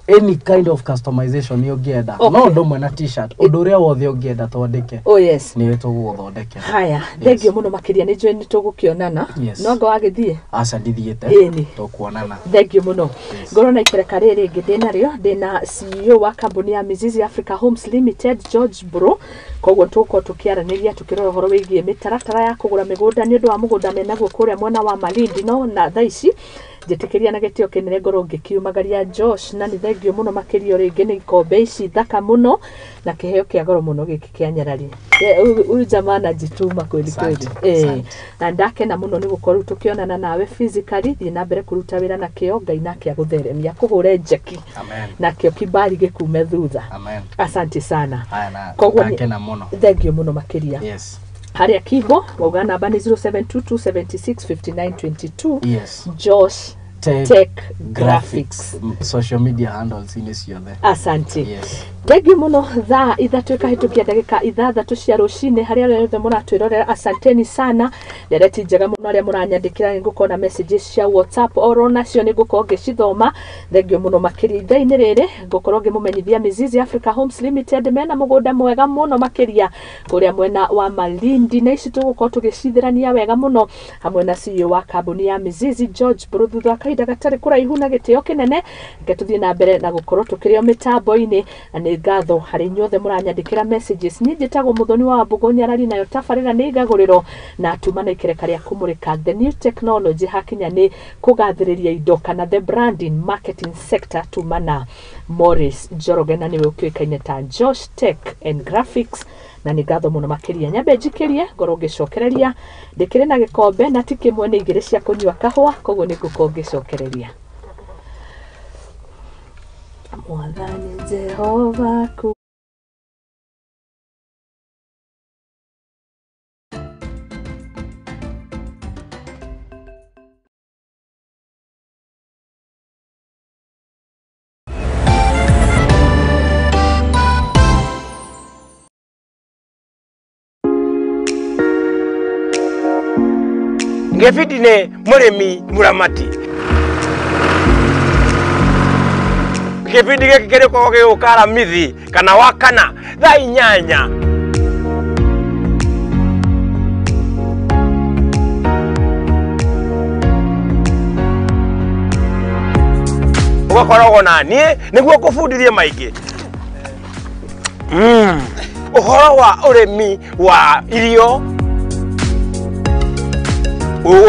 any kind of customization you get that. No ndo mwana t-shirt. Odoria wothe ugienda thondeke. Oh yes. Ni tuguthondeke. Haya, thengio muno makiria ni njwe ni tugukionana. No ngo agithie. Asa ndithiete. Tukuonana. Thengio muno. Ngorona ikereka riri ngithina rio ndina CEO wa kambuni ya Mizizi Africa Homes Limited George Bro. Koguo tuko tukiaraniria tukirora horo wigie mitaratara ya kugura migunda ni undu wa mugunda menaguo kuria mwena wa Malindi no na thaici njitikiria na gitio kinene ngoro ngikiumagaria Josh na ni thengio muno makirio ringi ni ikombe ici thaka muno na kiheo kia goro muno giki kia Nyarari. Uyu jamana jituma kweli kweli. Na ndake na muno ni gukorwo tukionana nawe physically thi na mbere kuruta wira na kio Ngai nake agutheremia kuhure njeki. Amen. Na kio kibali gikume thutha. Amen. Asante sana. Koguo ndake na muno. Thengio muno makiria. Yes. Haria kibo wauga namba ni 0722765922. Yes. Josh Tech Graphics. Social media handles inisio there. Asante. Yes. Thengio muno thaa ithatu ikahitukia ndagika ithathatu cia rucine haria rwothe muratwirorera asanteni sana. Ndereti njega muno aria muranyandikira ngukona messages cia WhatsApp oro nacio ningukorwo ngicithoma. Thengio muno makiria ithaini riri ngukorwo ngimumenyithia Mizizi Africa Homes Limited mena mugunda mwega muno makiria kuria mwena wa Malindi na ici tugukorwo tugicithirania wega muno hamwe na CEO wa kambuni ya Mizizi George Bro thutha kaida gatari kuraihu na gitio kinene ngetuthie na mbere na gukorwo tukirio mitambo-ini na ngatho hari nyothe muranyandikira messages ni njitagwo Muthoni wa Wambugu Nyarari nayo tafarira ni Igaguriro na tuma na ikereka ria kumurika the new technology hakinya ni kugathiriria indo kana the branding marketing sector tuma na Morris Njoroge na niwe ukikaine ta Josh Tech and Graphics na ni ngatho muno makiria nyambe njikirie ngoro ngicokereria ndikire na gikombe na tikimwe ni igire cia kunywa kahwa koguo ni ngukorwo ngicokereria. Mwathani Jehova ku ngefidine muremi muramati kipindi giki kiri kwa gukara mithi kana wakana thaa inyanya ugakoragwo na niĩ nĩguo kũbundithia maingĩ ũhoro wa ũrĩmi wa irio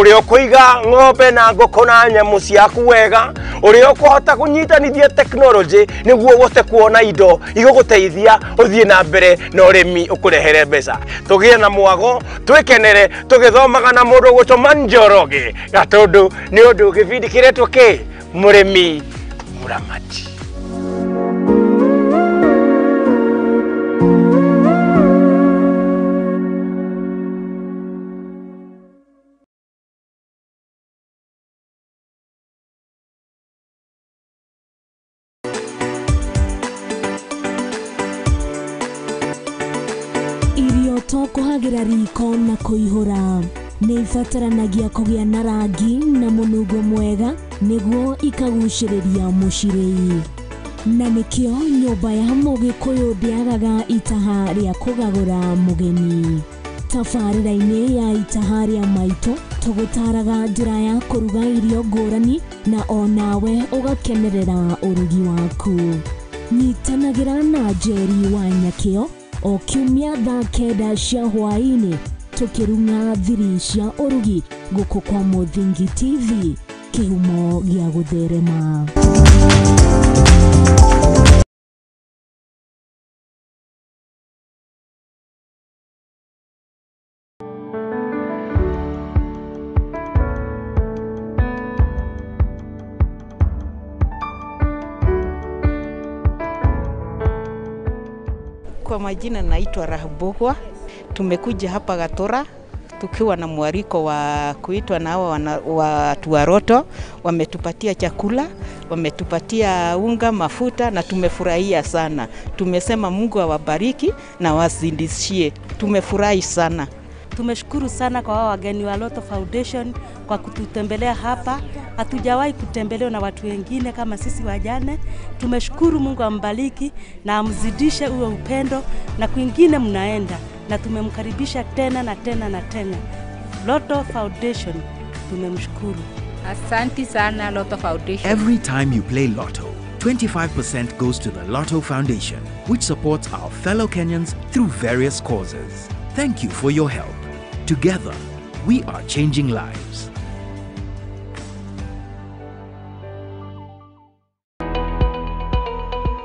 uria kuiga ng'ombe na ngũkũ na nyamũ ciaku wega uria ũkũhota kunyitanithia technology nĩguo ũhote kuona indo igũgũteithia ũthiĩ na mbere na ũrĩmi ũkũrehere mbeca tũgĩe na mwago twĩkenere tũgĩthomaga na mũndũ gũtũma Njoroge gatũndũ nĩ ũndũ gĩbindi kĩretwo kĩ mũrĩmi muramati. Kuhagira riko na kuihura ni ifataranagia kugĩa na rangi na mũnungo mwega nĩguo ikagucĩrĩria mũcirĩi na nĩkĩo nyũmba ya Mũgĩkũyũ ndĩagaga itaha rĩa kũgagũra mũgeni. Tabarĩra-inĩ ya itaha rĩa maitũ tũgũtaraga njĩra ya kũruga irio ngũrani na onawe ũgakenerera ũrugi waku. Nyitanagĩra na Njeri wa Nyakĩo o kiumia thaa kenda cia hwaĩ-inĩ tũkĩrunga thiri cia ũrugi gũkũ kwa Mũthingi TV kĩhumo gĩa gũtherema. Kwa majina naitwa Rahbogwa. Tumekuja hapa Gatora tukiwa na mwaliko wa kuitwa na hawa watu wa Roto. Wametupatia chakula, wametupatia unga, mafuta na tumefurahia sana. Tumesema Mungu awabariki na wazidishie. Tumefurahi sana. Tumeshukuru sana kwa wao wageni wa Lotto Foundation kwa kututembelea hapa. Hatujawahi kutembelewa na watu wengine kama sisi wajane. Tumeshukuru, Mungu ambariki na amzidishe huo upendo na kwingine mnaenda, na tumemkaribisha tena na tena na tena. Lotto Foundation tumemshukuru. Asante sana Lotto Foundation. Every time you play Lotto, 25% goes to the Lotto Foundation, which supports our fellow Kenyans through various causes. Thank you for your help. Together, we are changing lives.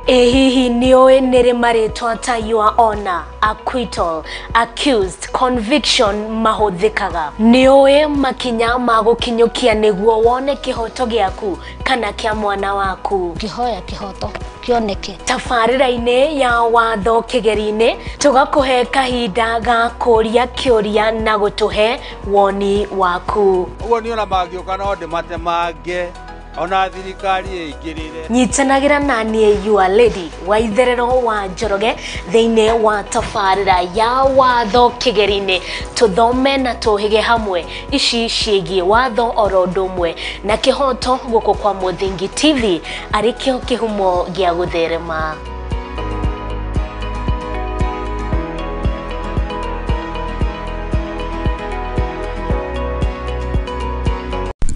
Hihi nioe nere maritwa ta your honor, acquittal, accused, conviction mahuthikaga. Nioe makinya magukinyukia niguo wone kihoto giaku kana kia mwana waku. Kihoya kihoto kioneke. Tafarira-ine ya watho kigeri-ine tugakuhe kahinda ga kuria kiuria na gutuhe woni waku. Uguo niona magioka no ndimatemange ona thirikari igirire. Nyitanagira nanie your lady waitherero wa Njoroge thiine wa tafarira ya watho kigeri-ine tuthome na tuhige hamwe ici ciigie watho orodumwe na kihoto guko kwa Muthingi TV arikio kihumo gia gutherema.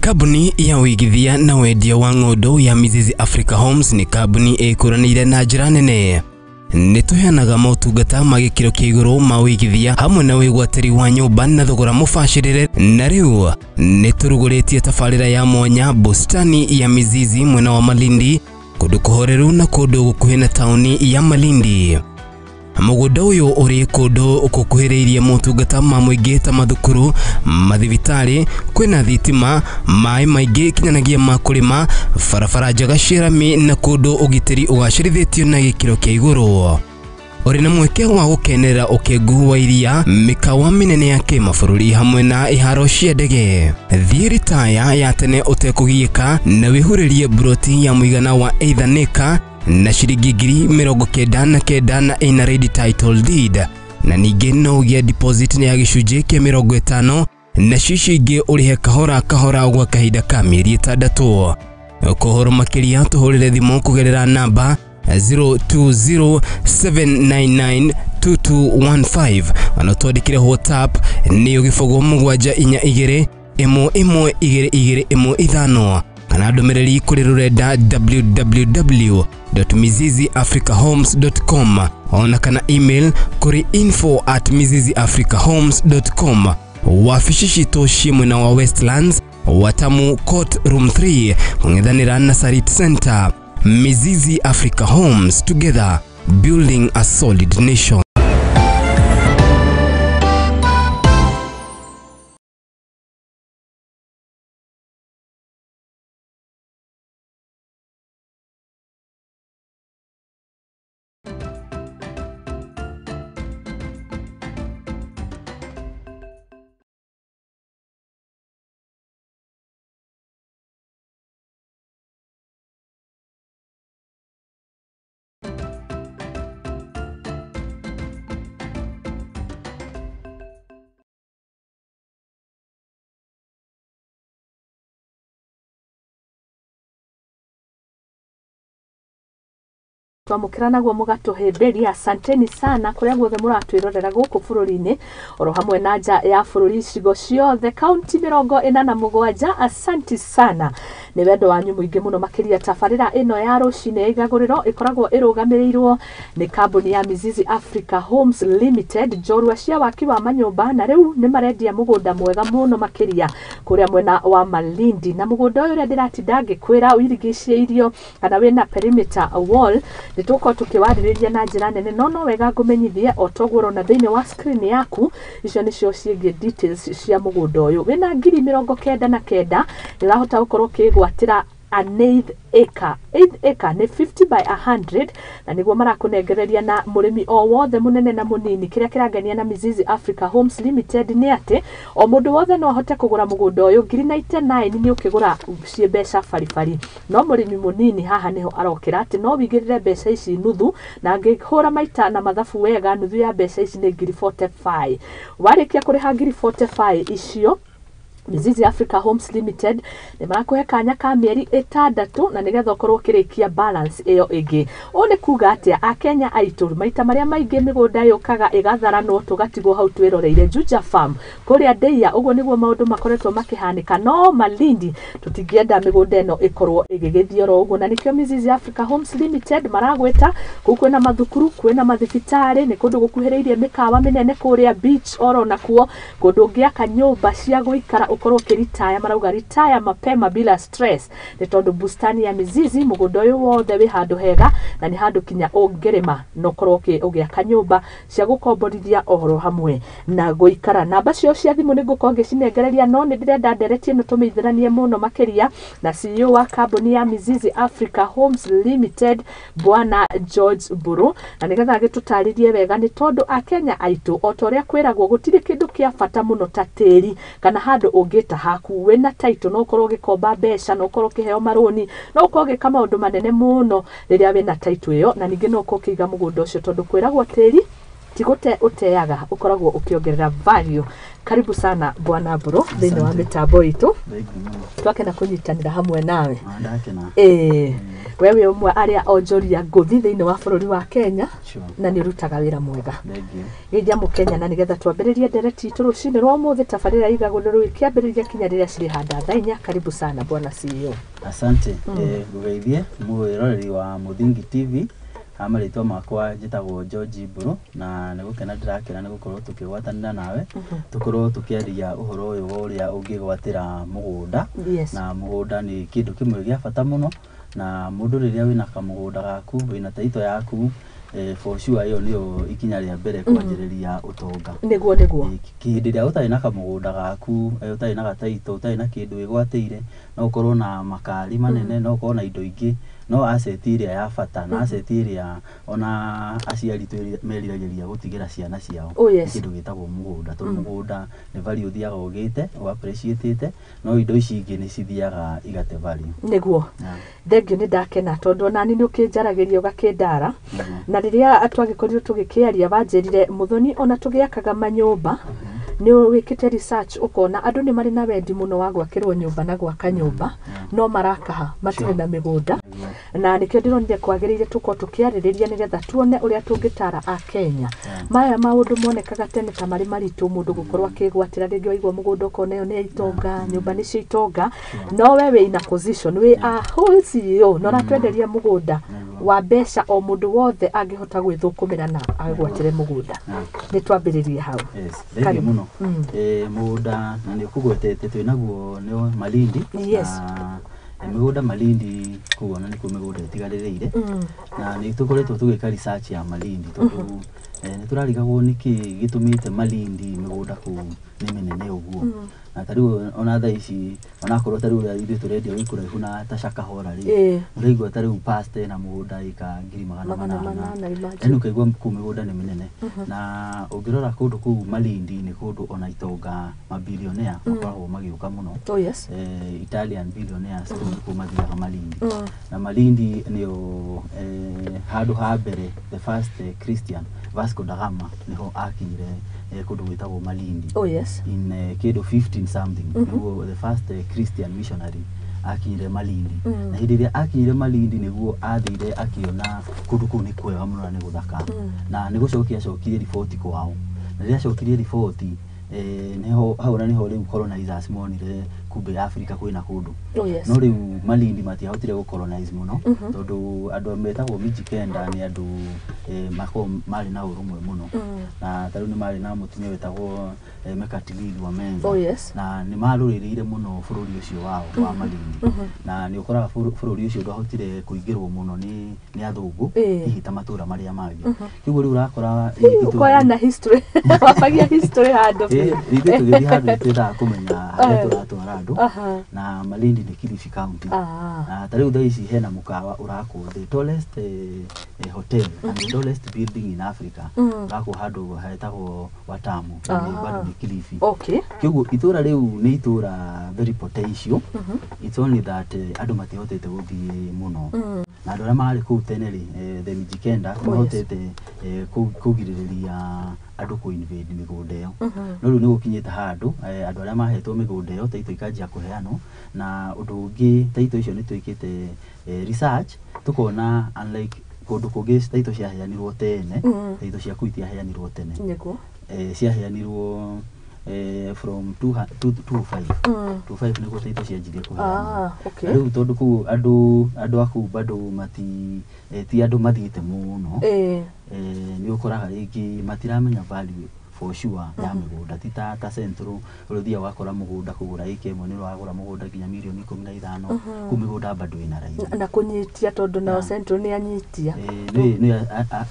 Kabuni ya wigithia na wendia wa ng'ondu ya Mizizi Africa Homes ni kabuni ikuranire na njira nene. Nituheanaga motungata ma gikiro kia iguru ma wigithia hamwe na wigwatiri wa nyumba na thogora mubashirire. Na riu nituruguritie tafarira ya mwanya bustani ya Mizizi mwena wa Malindi, kundu kuhoreru na kundu gukuhi na tauni ya Malindi. Mugunda uyu uri kundu ukukuhiriirie motungata ma muingi ta mathukuru, mathibitari, kwina thitima, mai maingi kinyanagia ma kurima, barabara njega cirami na kundu ugitiri ugacirithitio na gikiro kia iguru. Uri na mweke wa gukenera ukengu wa iria, mikawa minene ya kimabũrũri hamwe na iharo cia ndege. Thie ritaya ya tene utekugiika na wihuririe broti ya muigana wa eithaneka na ciringi 99,000 na ina ready title deed, na ningi no ugie deposit ya gicunji kia 50 na cici ingi urihe kahora kahora gwa kahinda ka mieri 6. Kuhoro makiria tuhurire thimu kugerera namba 0207992215 anotodikire WhatsApp ni ugifogo mugwanja inya igire 112215 kana ndomereri kuri rurenda www.miziziafricahomes.com ona kana email kuri info@miziziafricahomes.com. Wafishi cito shimwe na wa Westlands Watamu Court Room 3 ng'ethanira na Sarit Center. Mizizi Africa Homes, together building a solid nation. twamukira naguo mugatuhimbiria. Asanteni sana kuria guothe muratwirorera guku bururi-ini oro hamwe na nja ya bururi icigo ciothe kaunti 47. Asanti sana ni wendo wanyu muingi muno makiria. Tafarira ino ya rucine Igaguriro ikoragwo irugamirirwo ni kambuni ya Mizizi Africa Homes Limited, njorua cia waki wa manyumba, na riu ni marendia mugunda mwega muno makiria kuria mwena wa Malindi. Na mugunda uyu ria ndiratinda ngikwira uirigicĩirio kana wina perimeter wall nituko tukiwaririria na njira nene, no wega ngumenyithie otogoro na thiini wa screen yaku. Icio nicio ciĩgie details cia mugunda uyu. Wina 99,000 nirahota gukorwo kigwatira an eighth acre. Eighth acre ni 50 by 100 na niguo marakunengereria na murimi o wothe munene na munini. Kiria kirangenia na Mizizi Africa Homes Limited ni ati o mundu wothe no ahote kugura mugunda uyu 99 ni ukigura cie mbeca baribari. No murimi munini haha niho arokira ati no wigirire mbeca ici nuthu na ngihura maita na mathabu wega nuthu ya mbeca ici ni 45. Warikia kuriha 45 icio Mizizi Africa Homes Limited ni marakuhe kanya ka mieri 6 na nigetha ukorwo kirikia balance iyo ingi. One kuga atia Akenya aitu maita maria maingi migunda yukaga igatharanwo tugatigwo hau twiroreire Juja Farm kuria Ndeia. Uguo niguo maundu makoretwo makihanika, no Malindi tutingienda migunda eno ikorwo igigithioro uguo, na nikio Mizizi Africa Homes Limited maragweta kuko na mathukuru, kwena mathibitari, ni kundu gukuhiriirie mikawa minene kuria beach oro na kuo kundu ngiaka nyumba cia guikara ukorwo kiritaya. Marauga retire mapema bila stress ni tondu bustani ya Mizizi mugunda uyu wothe wi handu hega na ni handu kinya ungirima no korwo ugiaka nyumba cia gukomborithia ohoro hamwe na guikara. Namba cio cia thimu nigukorwo ngicinengereria, no ni ndirenda nderetie no tumeithiranie muno makiria na CEO wa kambuni ya Mizizi Africa Homes Limited Bwana George Buru, na nigetha agitutaririe wega ni tondu Akenya aitu o toria kwiragwo gutiri kindu kia bata muno ta tiri kana handu ungita haku wena title no korwo gikomba mbeca, no korwo kiheo maroni, no korwo gika maundu manene muno riria wena title iyo, na ningi no korwo kiga mugunda ucio tondu kwiragwo tiri tigute uteaga ukoragwo ukiongerera value. Karibu sana Bwana Buru thini wa mitambo itu, twakena kunyitanira hamwe nawe. Wewe umwe aria onjoria nguthi thini wa bururi wa Kenya na ni rutaga wira mwega. Ngeithia mukenya na nigetha twambiririe ndereti itu rucini rwa muthi tabarira Igaguriro ikiambiriria kinya riria ciri handa thainya. Karibu sana Bwana CEO. Asante. Gugeithie mwiroreri wa Muthingi TV. Amaritwa makwa njitagwo George Buru na nigukena ndirakena nigukorwo tukigwatanira nawe tukorwo tukiaria uhoro uyu uria ungigwatira mugunda. Na mugunda ni kindu kimwe gia bata muno, na mundu riria wina kamugunda gaku wina taito yaku for sure iyo niyo ikinya ria mbere kwanjiriria utonga. Niguo kindi ria utari na kamugunda gaku utari na gataito utari na kindu igwatire no ukorwo na makari manene no ukorwo na indo ingi no asset iria ya bata na asset iria ona aciari meriragĩria gutigira ciana ciao. Kindu gitagwo mugunda. To mugunda ni value thiaga ugite o appreciate no indo ici ingi ni cithiaga igate value. Niguo thengio ni ndakena tondu nani ni ukinjaragiria ugakindara na riria atwagikoriro tugikiaria banjirire Muthoni ona tugiakaga manyumba ni wikite research ukona andu ni mari na wendi muno wa gwakirwo nyumba na gwaka nyumba no marakaha matire na migunda, na nikio ndironire kwagirire tuko tukiaririria nigetha tuone uria tungitara a Kenya. Maya maundu monekaga tene ta mari maritu mundu gukorwa kigwatira ringi waigwa mugunda ukona yo ni itonga nyumba ni cio itonga, no wewe ina position we a whole CEO no ratwenderia mugunda wa mbeca o mundu wothe angihota gwithukumira na agwatire mugunda. Ni twambiririe hau. Thengio muno. Mugunda na ni kugwetete twinaguo ni Malindi. Migunda Malindi kuona ni kumigunda itigaririire na ni tukoretwo tugika research ya Malindi tondu ni turarigagwo niki gitumite Malindi migunda ku ni minene uguo na tariu ona tha ici ona korwo tariu ithu turendia wikuraihu na tacaka hora ri uraigua tariu past na mugunda ika 800 enu kaigua ku migunda ni minene na ungirora kundu ku Malindi ni kundu ona itonga mabilionea makoragwo magiuka muno. Italian billionaires ku mathiaga Malindi na Malindi niyo handu ha mbere the first Christian Vasco da Gama niho akinyire kundu gwitagwo Malindi in kindu 15 something. The first Christian missionary akinyire Malindi na hindi iria akinyire Malindi niguo athire akiona kundu kuu ni kwega muno na ni guthaka na ni gucokia cokirie riboti kwao na riria cokirie riboti niho hau na niho riu colonizers monire kumbe Africa kwina kundu no riu Malindi matiahotire gucolonize muno tondu andu metagwo Mijikenda ni andu mako mari na urumwe muno na tariu ni mari na mutumia wetagwo Mekatilili wa Menza na ni maruririire muno bururi ucio wao wa Malindi na ni ukora bururi ucio ndahotire kuingirwo muno ni athungu ihita matura maria mangi kiguo riu urakora ukoya na history wapagia history handu ithu tugithi handu twitha kumenya haria turatwara Kajiado na Malindi ni Kilifi County. Na tariu thaisi hena mukawa urako the tallest hotel and the tallest building in Africa. Urako handu hetagwo Watamu ni bado ni Kilifi. Kyogo itura riu ni itura very potential. It's only that andu matihotete guthie muno. Na andu aria mari kuu tene ri the Mijikenda mahotete kugiriria andu ku invade migunda iyo. No riu ni gukinyite handu andu aria mahetwo migunda iyo taito ikanjia kuheanwo na undu ungi taito icio ni twikite research tukona unlike kundu kungi taito ciaheanirwo tene taito cia kuitiaheanirwo tene ciaheanirwo from 205 niguo taito cianjirie kuheanwo. Riu tondu ku andu aku bado mati ti andu mathiite muno ni ukoraga ringi matiramenya value for sure ya mugunda ti ta central uruthia wakora mugunda kugura ike imwe ni wagura mugunda nginya milioni 15 ku migunda bado ina raithi na kunyitia tondu na central ni anyitia ni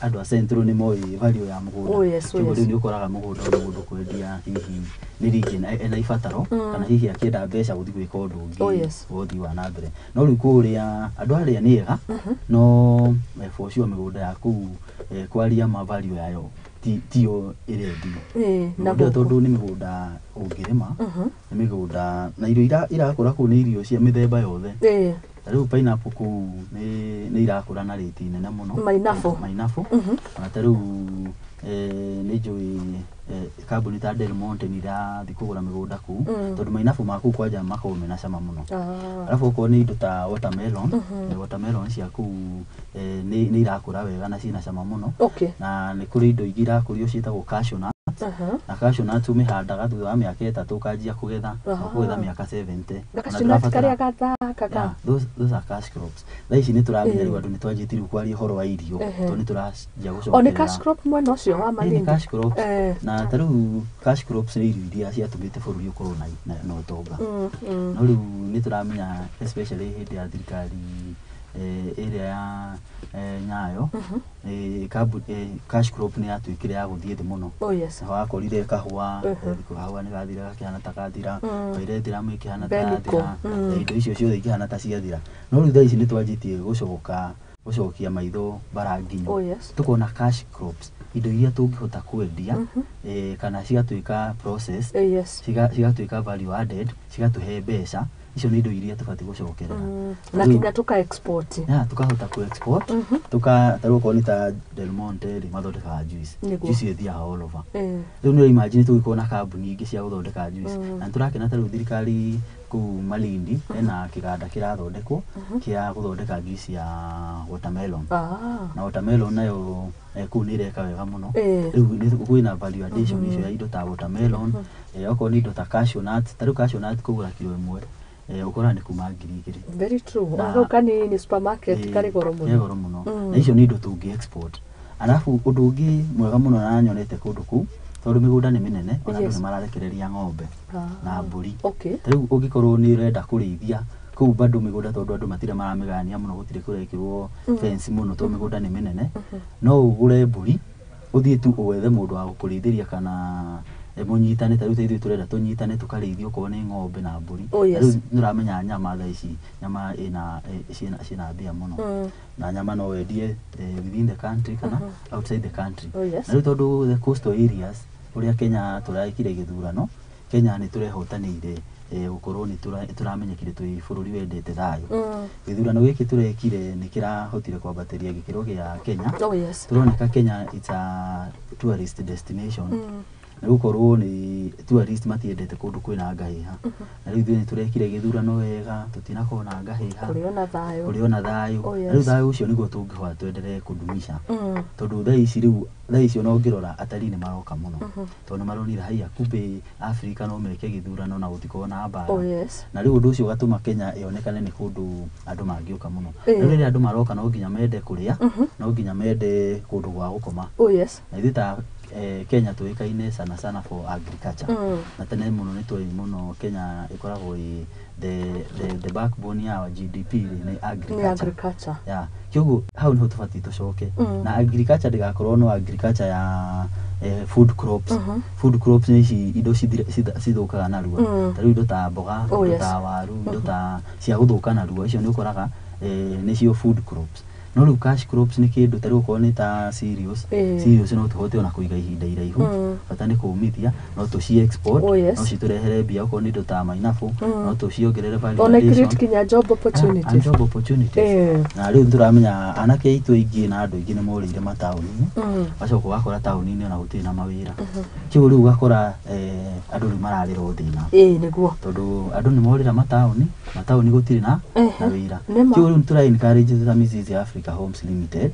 andu a central ni moi value ya mugunda riu ni ukoraga mugunda mundu kwendia hihi ni ringi na ifataro kana hihi akienda mbeca guthi gwika undu ungi uthi wa na mbere no riu kuria andu aria ni ega no for sure migunda yaku kwaria ma value yayo tio iredi na tondu ni migunda ungirima ni migunda na irio irakura ku ni irio cia mithemba yothe riu pineapple ku ni irakura na rate nene muno mainafu na tariu ni njui kambuni ta Del Monte ni irathi kugura migunda ku tondu mainafu maku kwanja makaume na cama muno. Alafu uko ni indo ta watermelon ciaku ni irakura wega na cina cama muno na ni kuri indo ingi irakurio cietagwo cashew nut na cashew nut umihandaga thutha wa miaka 3 ukanjia kugetha miaka 70 cashew nut karia gathaka those are cash crops. Thaici ni turamenya riu andu ni twanjiti riu kwaria horo wa irio to ni turajia gucoka oni cash crop mwena ucio wa Malindi cash crops na tariu cash crops ni irio iria ciatumite bururi ukorwo na utonga no riu ni turamenya especially hindi ya thirikari area ya Nyayo cash crop ni yatuikire ya guthie thi muno wakorire kahua kahua ni gathira gakihana ta gathira waire thira mu ikihana ta gathira indo icio ciothe ikihana ta ciathira no riu thaici ni twanjitie gucokia maitho baranginyo tukona cash crops indo iria tungihota kwendia kana cigatuika process cigatuika value added cigatuhe mbeca icio ni indo iria tubati gucokerera na kinya tuka export tukahota ku export tariu ko ni ta Del Monte ri mathondeka juice ethia all over riu ni imagine tugikona kambuni ingi cia guthondeka juice na turakena tariu thirikari ku Malindi ena kiganda kirathondekwo kia guthondeka juice ya watermelon na watermelon nayo ku ni reka wega muno riu ni kwina value addition icio ya indo ta watermelon oko ni indo ta cashew nut tariu cashew nut kugura kilo imwe ukora ni kuma 2,000 very true ugoka ni supermarket kari goro muno na icio ni indo tungi export alafu undu ungi mwega muno na nyonete kundu ku tondu migunda ni minene ona andu mararekereria ng'ombe na mburi riu ungikorwo ni urenda kurithia ku bado migunda tondu andu matire maramigania muno gutire kurekirwo fence muno tondu migunda ni minene no ugure mburi uthie tu uwethe mundu wa gukurithiria kana munyitane tariu teithio turenda tunyitane tukarithio ko ni ng'ombe na mburi riu nuramenya nyama thaici nyama ina cina mbia muno na nyama no wendie within the country kana outside the country riu tondu the coastal areas uria Kenya turaikire githurano Kenya ni turehotanire gukorwo ni turamenyekire twi bururi wendete thayo githurano giki turekire ni kirahotire kwambatiria gikiro gia Kenya turoneka Kenya it's a tourist destination gukorwo ni tourist matiendete kundu kwina ngahiha na riu ni turekire githurano wega tutinakona ngahiha kuriona thayo riu thayo ucio niguo tungihwa twenderee kundumisha tondu thaici no ngirora atari ni maroka muno tondu maronira haiya kumbe Africa no meke githurano na gutikona mbara na riu undu ucio gatuma Kenya ionekane ni kundu andu mangiuka muno riu andu maroka no nginya mende kuria no nginya mende kundu gwa gukoma na ithita Kenya tuikaine sana sana for agriculture na tene muno ni twi muno Kenya ikoragwo the backbone ya GDP ni agriculture ya kyogo hau niho tufati tucoke na agriculture ndigakorwo no agriculture ya food crops ni indo cithukaga narua tari indo ta mboga indo ta waru indo ta cia guthuka narua icio ni ukoraga ni cio food crops no riu cash crops ni kindu tari ukorwo ni ta cereals no tuhote ona kuiga ihinda iraihu bata ni kuumithia no tuci export no citurehere mbia ukorwo ni indo ta mainabu no tuciongerere value ona create kinya job opportunities na riu turamenya anake aitu aingi na andu aingi ni morire matauni bacoka wakora tauni ni ona gutiri na mawira kiu riu gakora andu ni mararira thina niguo tondu andu ni morira matauni gutiri na wira kiu riu tura encourage the Mrs. Africa Homes Limited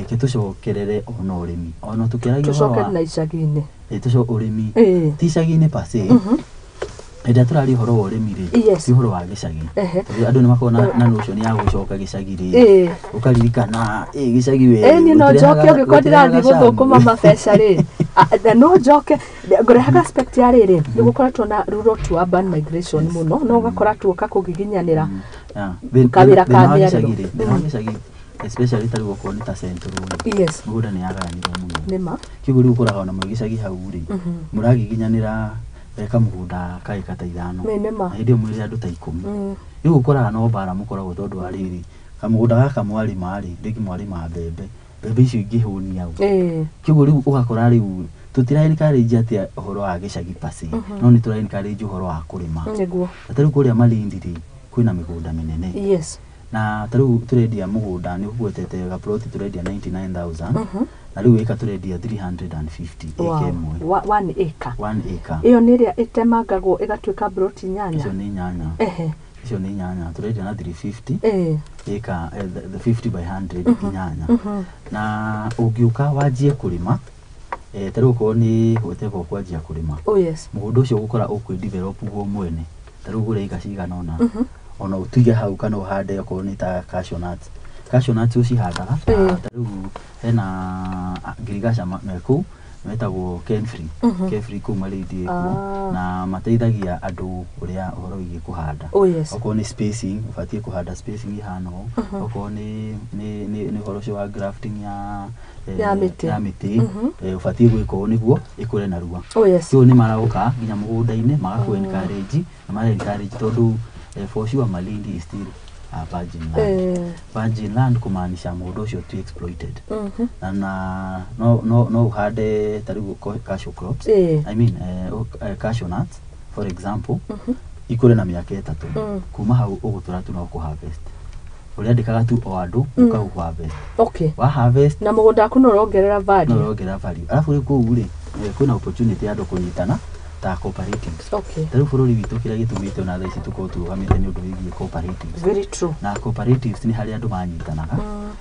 kitucokerere ona urimi ona tukiragia tucoke na icagi-ini tuco urimi ti icagi-ini pase enda turari horo wa urimi ri ti horo wa gicagi andu ni makona na notion ya gucoka gicagi ri ukaririkana gicagi we ni no joke ugikondira thi guthukuma mabeca ri no joke ngurehaga aspect ya riri ni gukoretwo na rural to urban migration muno no ugakora tuoka kugiginyanira kawira ka miariro gicagi especially tari gukorwo ni ta central mugunda ni yagayanirwo muno nima kiugo riu ukoraga ona mwigicagi hau ri muragiginyanira mugunda kaika ta 5 hindi mwiri andu ta 10 riu ukoraga no bara mukoragwo tondu wa riri kamugunda gaka mwari mari rigi mwari ma bebe icio ingihunia kiugo riu ugakora riu tutira encourage atia uhoro wa gicagi pasi no ni tura encourage uhoro wa kurima niguo atari kuria Malindi ri kwina migunda minene na tariu turendia mugunda ni ugwetete ga plot turendia 99000 na riu eka turendia 350 acre mwe 1 acre 1 acre iyo ni ria itemangagwo igatuika plot nyanya icio ni nyanya icio ni nyanya turendia na 350 acre the 50 by 100 nyanya na ugiuka wajie kurima tariu ko ni gwetego kwajia kurima mugunda ucio gukora ukwi develop guo mwene tariu gure igacigana ona utige hau kana uhande okorwo ni ta cashew nuts ucihandaga tariu hena ngirigaca meku metagwo Ken Free ku Malindi na mateithagia andu uria uhoro wigi kuhanda okorwo ni spacing ubatie kuhanda spacing ihano okorwo ni uhoro cio wa grafting ya miti ubatie gwika uguo niguo ikure narua kiu ni marauka nginya mugunda-ini magaku encourage na mara encourage tondu for sure Malindi is still virgin land kumaanisha mudo ucio to exploited na no uhande tariu cashew crops I mean cashew nuts for example ikure na miaka 3 kuma hau ugutura tu no ku harvest uria ndikaga tu o andu uka harvest wa harvest na mugunda ku no rongerera value alafu riku uri kuna opportunity andu kunyitana ta cooperatives tariu bururi witu kira gitumite ona thaici tuko tugamite ni undu wigi cooperatives very true na cooperatives ni hari andu manyitanaga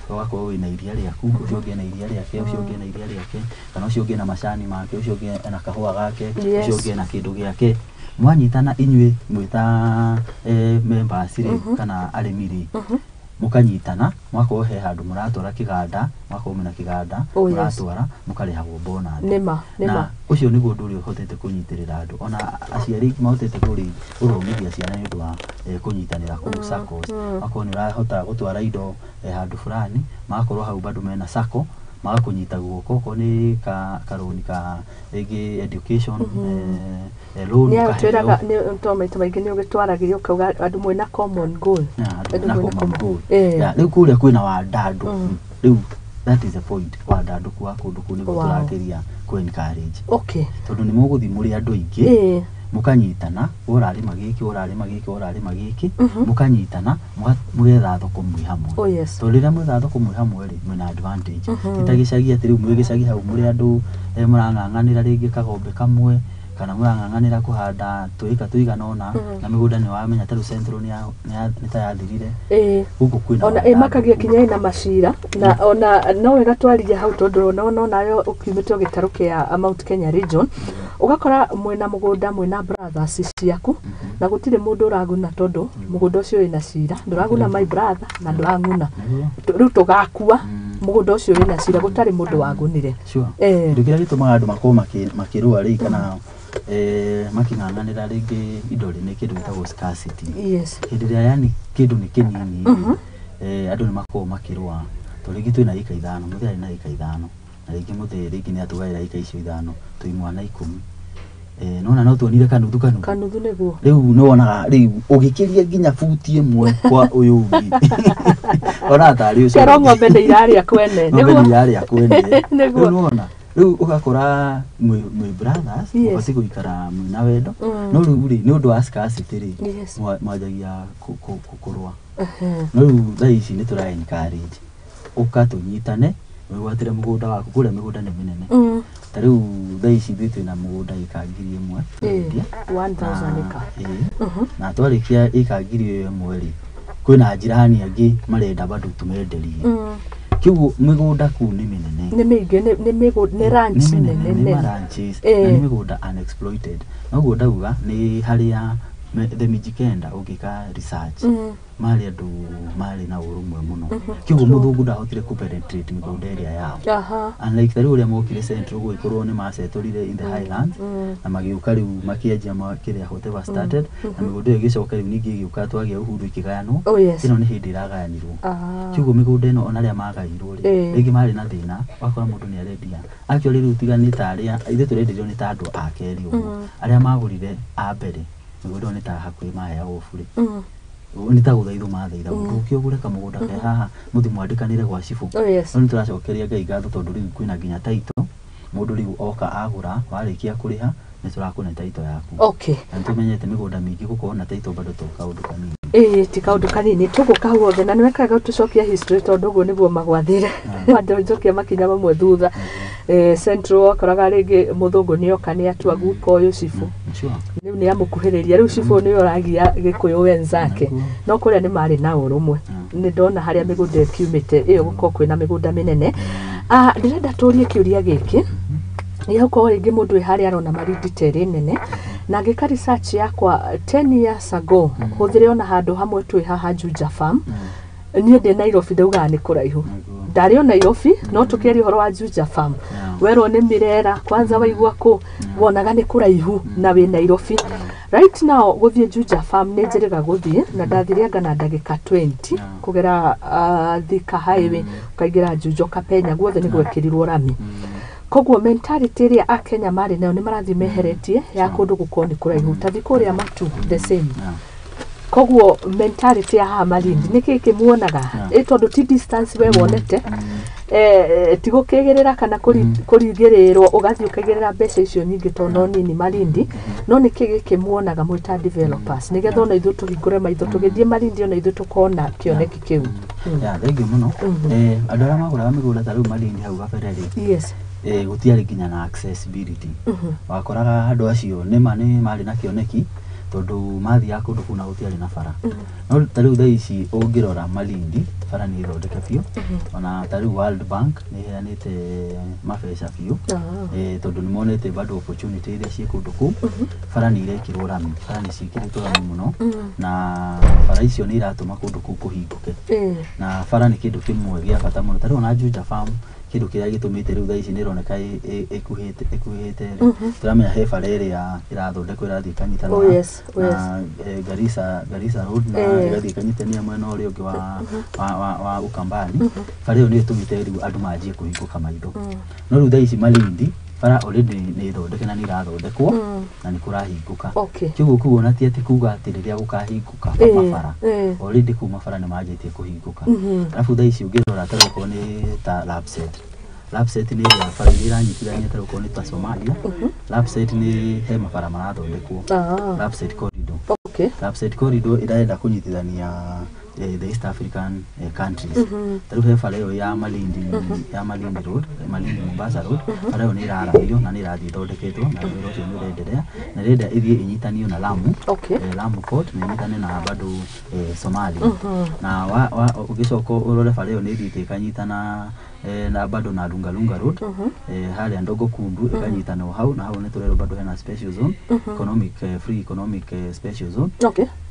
wako wina iria riaku ucio ungi na iria riake ucio ungi na iria riake kana ucio ungi na macani make ucio ungi na kahua gake ucio ungi na kindu giake mwanyitana inywe mwita members ri kana arimi mukanyitana mwako he handu muratwara kiganda mwako umena kiganda muratwara mukarihagwo bonus nima ucio niguo nduri uhotete kunyitirira andu ona aciari mahotete kuri urumithia ciana ni undu wa kunyitanira ku SACCOs mwako ni urahota gutwara indo handu fulani makorwo hau bado mena SACCO magakunyita guoko ko ni karoni ka rigi education loan ka twiraga ni ntomaita maingi ni ugitwaragirio kauga andu mwena common goal ya riu kuria kwina wandandu riu that is the point wandandu kwa kundu kuni guturakiria ku encourage tondu ni muguthi muri andu aingi mukanyitana urari magiki mukanyitana mugetha thoko mwi hamwe to rira mwetha thoko mwi hamwe ri mwina advantage itagicagi atiri mwigicagi hau muri andu murang'ang'anira ringi kagombe kamwe kana murang'ang'anira kuhanda tuika tuigana ona na migunda ni wamenya taru central ni ta yathirire guku kwina ona makagia kinya ina macira na ona no wega twariria hau tondu no nayo ukiumite gitaruke ya Mount Kenya region ugakora mwena mugunda mwena brothers ciaku na gutire mundu uraguna tondu mugunda ucio ina cira nduraguna my brother na nduraguna riu tugakua mugunda ucio wina cira gutari mundu wagunire sure ndugira gitumaga andu makoma makirua ri kana making'ang'anira ringi indo ri ni kindu gitagwo scarcity yes hindiria yani kindu ni kinini andu ni makoma makirua to ringi twina ika 5 muthia na ika 5 na ringi muthia ringi ni atugaira ika icio 5 twi mwana 10 nona no tuonire kanuthu neguo riu no wonaga riu ugikiria nginya futi imwe kwa uyu ungi ona tari ucio kero ng'ombe ni iraria kwene neguo iraria kwene neguo nona riu ugakora my brothers ubati guikara mwina wendo no riu ri ni undu wa scarcity ri mwajagia kukurwa no riu thaici ni tura encourage ukatunyitane wigwatire mugunda waku kuria migunda ni minene tariu thaici thitu na mugunda ikangiri imwe 1000 ika na twarikia ikangiri imwe ri kwina njirani angi marenda bado tumenderie kiugo migunda ku ni minene ni mingi ni ranch nene ni ranches ni migunda unexploited noguo ndauga ni haria the mijikenda ugika research mali andu mali na urumwe muno kiugo muthungu ndahotire ku penetrate migunda area yao unlike tari uria mokire central guikorwo ni masetorire in the highlands na magiuka riu makienjia makiria whatever started na migunda igicoka riu ningi igiuka twagia uhuru ikigayano ino ni hindi iragayanirwo kiugo migunda ino onaria magairwo ri ringi mali na thina wakora mundu ni arendia actually riu tiganita aria ithe turendirio ni tandu akeri uguo aria magurire a mbere migunda ni ta hakuri maya ofuri ni ta guthaitho mathaitha mundu ukiogure kamugunda ke haha muthi mwandikanire gwa cibu no turacokeria ngai ngatho tondu riu kwina nginya taito mundu riu oka agura warikia kuriha ni turakune taito yaku okay na tumenyete migunda mingi gukorwo na taito bado to kaundu kanini ti kaundu kanini tuguka guothe na nwekaga tucokia history tondu guo niguo magwathire andu njokia makinya mamwe thutha central akoraga ringi muthungu ni oka ni atua guko uyu cibu riu ni amukuhiriria riu cibu ni oragia gikuyu wenzake no kuria ni mari na urumwe ni ndona haria migunda kiumite iyo guko kwina migunda minene ndirenda turie kiuria giki ya uko ringi mundu ihari arona marindi teri nene na ngika research yakwa 10 years ago huthire ona handu hamwe twi haha Juja farm ni ndi Nairobi ndauga ni kuraihu ndari ona Nairobi no tukeri horo wa Juja farm wero ni mirera kwanza waigua ku wonaga ni kuraihu na we Nairobi right now guthie Juja farm ni njiriga guthie na ndathirianga na ndagika 20 kugera Thika highway ukaingira Juja kapenya guothe ni gwekirirwo rami koguo mentality ria a Kenya mari nayo ni marathi meheretie ya kundu gukoni kuraihu tathi kuria matu the same koguo mentality ya ha Malindi niki kimuonaga tondu ti distance we wonete tigukigerera kana kurigirirwo ugathi ukagerera mbeca icio nyingi tondu nini Malindi no niki gikimuonaga mwita developers nigetha ona ithu tuhingure maitho tugithie Malindi ona ithu tukona kioneki kiu thengiu muno andu aria maguraga migunda tariu Malindi hau gabereri yes gutiari nginya na accessibility wakoraga andu acio ni mari na kioneki tondu mathi akundu kuna gutiari na bara no tariu thaici ungirora Malindi bara ni thondeke biu ona tariu World Bank ni heanite mabeca biu tondu ni monete bado opportunity iria cie kundu ku bara ni irekirwo rami bara ni cikiritwo rami muno na bara icio ni iratuma kundu ku kuhinguke na bara ni kindu kimwe gia bata muno tariu na Juja farm kindu kiria gitumite riu thaici ni roneka ekuhete turamenya he bara iria irathondekwo irathii kanyitana na Garissa road na irathii kanyitania mwena uria ungi wa Ukambani bara iyo ni itumite riu andu manjie kuhinguka maitho no riu thaici Malindi bara already ni thondeke na ni irathondekwo na ni kurahinguka kiugo kuona ti ati kuga ati riria gukahinguka mabara already kuma bara ni manjitie kuhinguka alafu thaici ungirora tariko ni ta Lapset ni ya bara iranyitithania tariko ni ta Somalia Lapset ni he mabara marathondekwo Lapset corridor Lapset corridor iraenda kunyitithania the East African countries tariu he bara iyo ya Malindi road Malindi Mombasa road bara iyo ni iraramio na ni irathi thondeketwo na wira ucio ni urenderea na renda ithie inyitanio na Lamu Lamu port na inyitane na bado Somalia na ugicoka urore bara iyo ni ithite kanyitana na bado na Lunga road hali ndogo kundu ikanyitana hau na hau ni turero bado hena special zone economic free economic special zone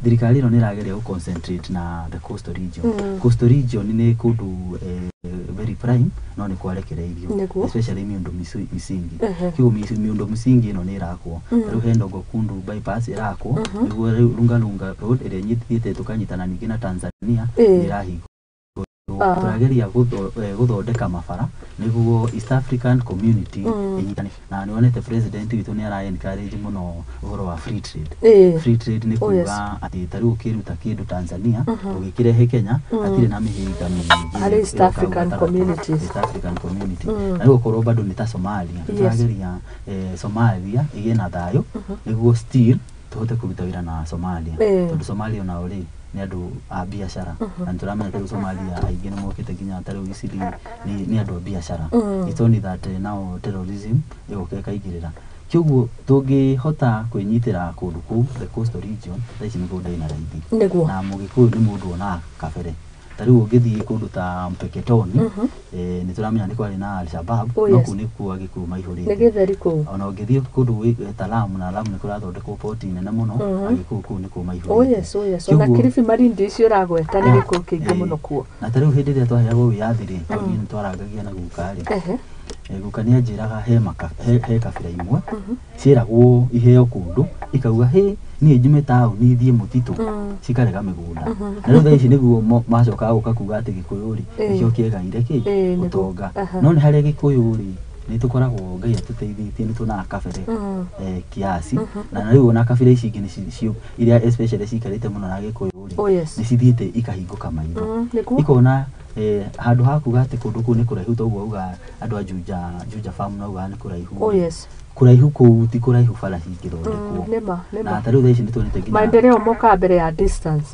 thirikari ino ni irageria ku concentrate na the coastal region ni kundu very prime no ni kwarekereirio especially miundo misingi kiu miundo misingi no ni irakwo riu hendo gokundu bypass irakwo niguo lunga road ire nyithiete tukanyitana ningi na Tanzania irahigo turageria guthondeka mabara niguo East African community inyitane na nionete president witu ni ara encourage muno uhoro wa free trade ni kuga ati tariu kiruta kindu Tanzania ugikirehe Kenya atire na mihinga mingi East African community na niguo korwo bado ni ta Somalia turageria Somalia igena thayo niguo still tuhote kuruta wira na Somalia tondu Somalia na uri ni andu a biashara na turamenya tari Somalia aingĩ nĩ mokĩte nginya tari ũgiciri ni andu a biashara it's only that now terrorism ĩgũka ĩkaingĩrĩra kĩoguo tũngĩhota kwĩnyitĩra kũndũ kũu the coastal region thaici mĩgũnda ĩna raithi na mũgĩkũyũ nĩ mũndũ onaga kabere tariu ũngĩthiĩ kũndũ ta Mpeketoni nĩ turamenya nĩ kwarĩ na Al-Shabaab no kũu nĩkuo agĩkũyũ maihũrĩte ona ũngĩthiĩ kũndũ ta Lamu na Lamu nĩ kũrathondekwo port nene mũno agĩkũyũ kũu nĩkuo maihũrĩte ona Kilifi Malindi icio ũragweta nĩ gĩkũyũ kĩingĩ mũno kuo na tariu hĩndĩ ĩrĩa twaheagwo wĩyathi-rĩ nĩ twarangagia na guka-rĩ guka nĩ anjĩraga he kabira imwe ciĩragwo iheo kũndũ ikauga niĩ njume taũni thiĩ mũtitũ cikarega mĩgũnda na rĩu thaa ici nĩguo macokaga gũka kuga atĩ gĩkũyũ-rĩ nĩkĩo kĩegaire ũtonga no nĩ harĩa gĩkũyũ-rĩ nĩ tũkoragwo Ngai atũteithĩtie nĩ tuonaga kabere kiasi na rĩu ona kabira ici ingĩ nĩcio iria especially cikarĩte mũno na gĩkũyũ-rĩ nĩ cithiĩte ikahingũka maitho ikona handu ha kuga atĩ kũndũ kũu nĩ kũraihu toguo uga andũ a Juja farm no uga nĩ kũraihu kuraihu kũu ti kũraihu bara cingĩthondekwo na tarĩu thaa ici nĩ tuonete nginya maendeleo moka mbere ya distance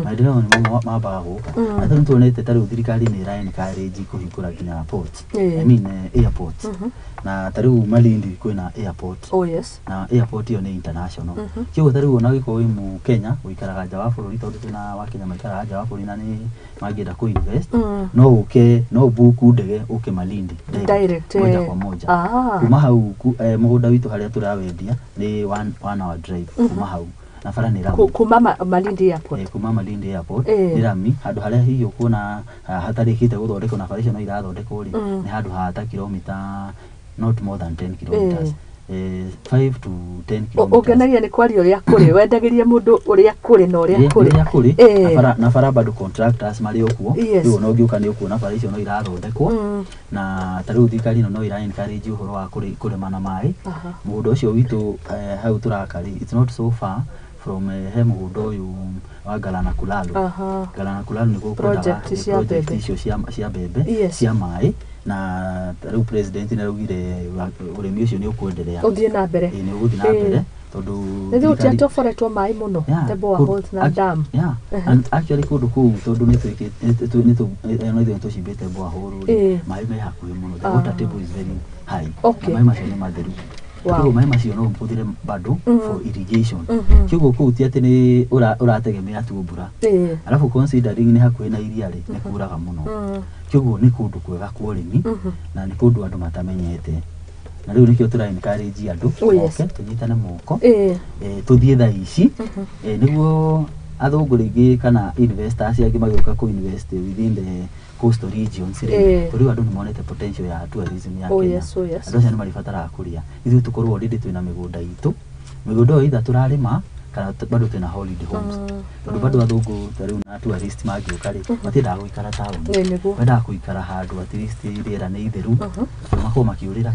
maendeleo nĩ mambaga gũka na tarĩu tuonete tarĩu thirikari nĩ ĩra-encourage kũhingũra nginya ports I mean airports na tarĩu Malindi kwĩna airport na airport iyo nĩ international kĩoguo tarĩu ona gĩkorwo wĩ Mũkenya ũikaraga nja wa bũrũri tondũ twĩna Wakenya maikaraga nja wa bũrũri na nĩ mangĩenda kũ-invest no book ndege ũke Malindi direct moja kwa moja kuma hau mũgũnda witũ harĩa tũrawendia nĩ 1 hour drive kuma hau na bara nĩ rami kuma Malindi airport kuma Malindi airport nĩ rami handũ harĩa hihi ũkuona hatarĩkĩte gũthondekwo na bara icio no irathondekwo-rĩ nĩ handũ ha ta kilomita not more than 10 kilometers 5 to 10 kilometers ũngenagia nĩ kwaria ũrĩa kũrĩ wendagĩria mũndũ ũrĩa kũrĩ na ũrĩa kũrĩ na bara bado contractors marĩ okuo rĩu no ngĩũka nĩ ũkuona bara icio no irathondekwo na tarĩu thirikari ĩno no ira-encourage ũhoro wa kũrĩma na maĩ mũgũnda ũcio witũ hau tũraka-rĩ it's not so far from he mũgũnda ũyũ wa Galana Kulalu nĩguo project icio cia mbembe cia maĩ na tarĩu president nĩ araugire ũrĩmi ũcio nĩ ũkwenderea ũthiĩ na mbere nĩ ũgũthiĩ na mbere tondũ rĩu tiatoboretwo maĩ mũno the boreholes na dam and actually kũndũ kũu tondũ nĩ tũcimbĩte borehole maĩ me hakuhĩ mũno the water table is very high maĩ macio nĩ matheru kĩoguo maĩ macio no ũhũthĩre bado for irrigation kĩoguo kũu ti atĩ nĩ ũrategemea tu mbura alafu considering nĩ hakuhĩ na iria-rĩ nĩ kuraga mũno kĩoguo nĩ kũndũ kwega kwa ũrĩmi na nĩ kũndũ andũ matamenyete na rĩu nĩkĩo tũra-encourage andũ moke tũnyitane moko tũthiĩ thaa ici nĩguo athũngũ rĩngĩ kana investors angĩ magĩũka kũ-invest within the coastal regions rĩu andũ nĩ monete potential ya tourism ya Kenya andũ acio nĩ maribataraga kũrĩa ithuĩ tũkorwo already twĩna mĩgũnda itũ mĩgũnda ĩyo either tũrarĩma kana bado twĩna holiday homes tondũ bado athũngũ tarĩu na tourist mangĩũka-rĩ matiendaga gũikara taũni mendaga gũikara handũ at least rĩera nĩ itheru makorwo makĩũrĩra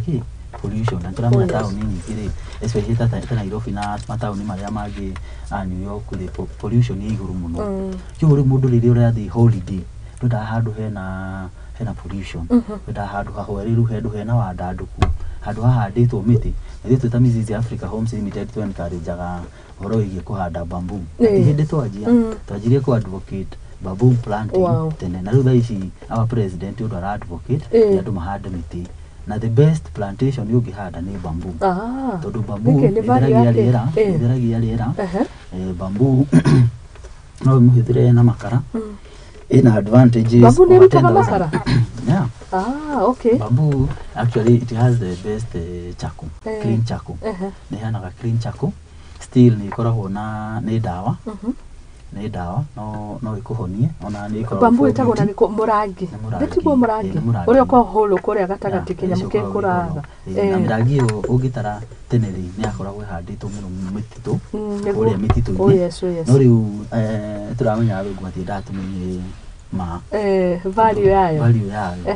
pollution na tũramenya taũni nyingĩ-rĩ especially ta Nairobi na mataũni marĩa mangĩ New York-rĩ pollution nĩ igũrũ mũno kĩoguo rĩu mũndũ rĩrĩa ũrathiĩ holiday ndendaga handũ hena pollution ndendaga handũ hahoreru handũ hena wandandũku handũ hahandĩtwo mĩtĩ na ithuĩ twĩta Mizizi Africa Homes Limited tũ-encourageaga ũhoro wĩgiĩ kũhanda bamboo na ti hĩndĩ twanjirie kũ-advocate bamboo planting tene na rĩu thaa ici our president ũndũ ara-advocate nĩ andũ mahande mĩtĩ na the best plantation ũngĩhanda nĩ bamboo tondũ bamboo ĩtheragia rĩera bamboo no ũmĩhũthĩre na makara ina advantages bamboo nĩ ĩrutaga makara bamboo actually it has the best charcoal clean charcoal nĩ hanaga clean charcoal still nĩ ikoragwo na nĩ ndawa nĩ ndawa no ĩkũhonie ona nĩ ikoragwo bambu ĩtagwo na nĩko mũrangi ndĩtiguo mũrangi ũrĩa ũkohũlũ kũrĩa gatagatĩ kĩnyamũ kĩkũraga na mĩrangi ĩyo ũngĩtara tene rĩ nĩ akoragwo ĩhandĩtwo mũno mĩtitũ kũrĩa mĩtitũ-inĩ no rĩu tũramenya thũngũ matiendaga tũmenye value yayo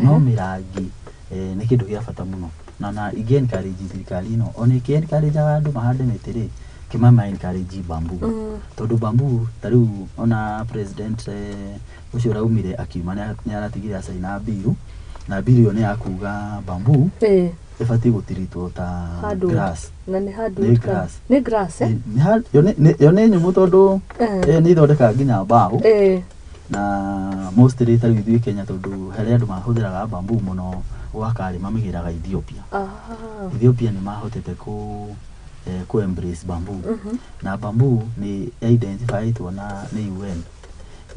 no mĩrangi nĩ kĩndũ gĩa bata mũno na ingĩ encourage thirikari ĩno ona ingĩ encourage andũ mahande mĩtĩ rĩ kimama encourage bambu tondu bambu tariu ona president ucio raumire akiuma nĩ aratigire acaina bill na bill yo nĩ yakuga bambu ifati gutiritwo ta grass na nĩ handũ nĩ grass yo nĩ nyumu tondu nĩ ithondeka nginya mbao na mostly tariu ithuĩ Kenya tondu harĩa andũ mahũthĩraga bambu mũno wakari mamigiraga Ethiopia Ethiopia nĩ mahotete ku embrace bamboo na bamboo ni identified na ni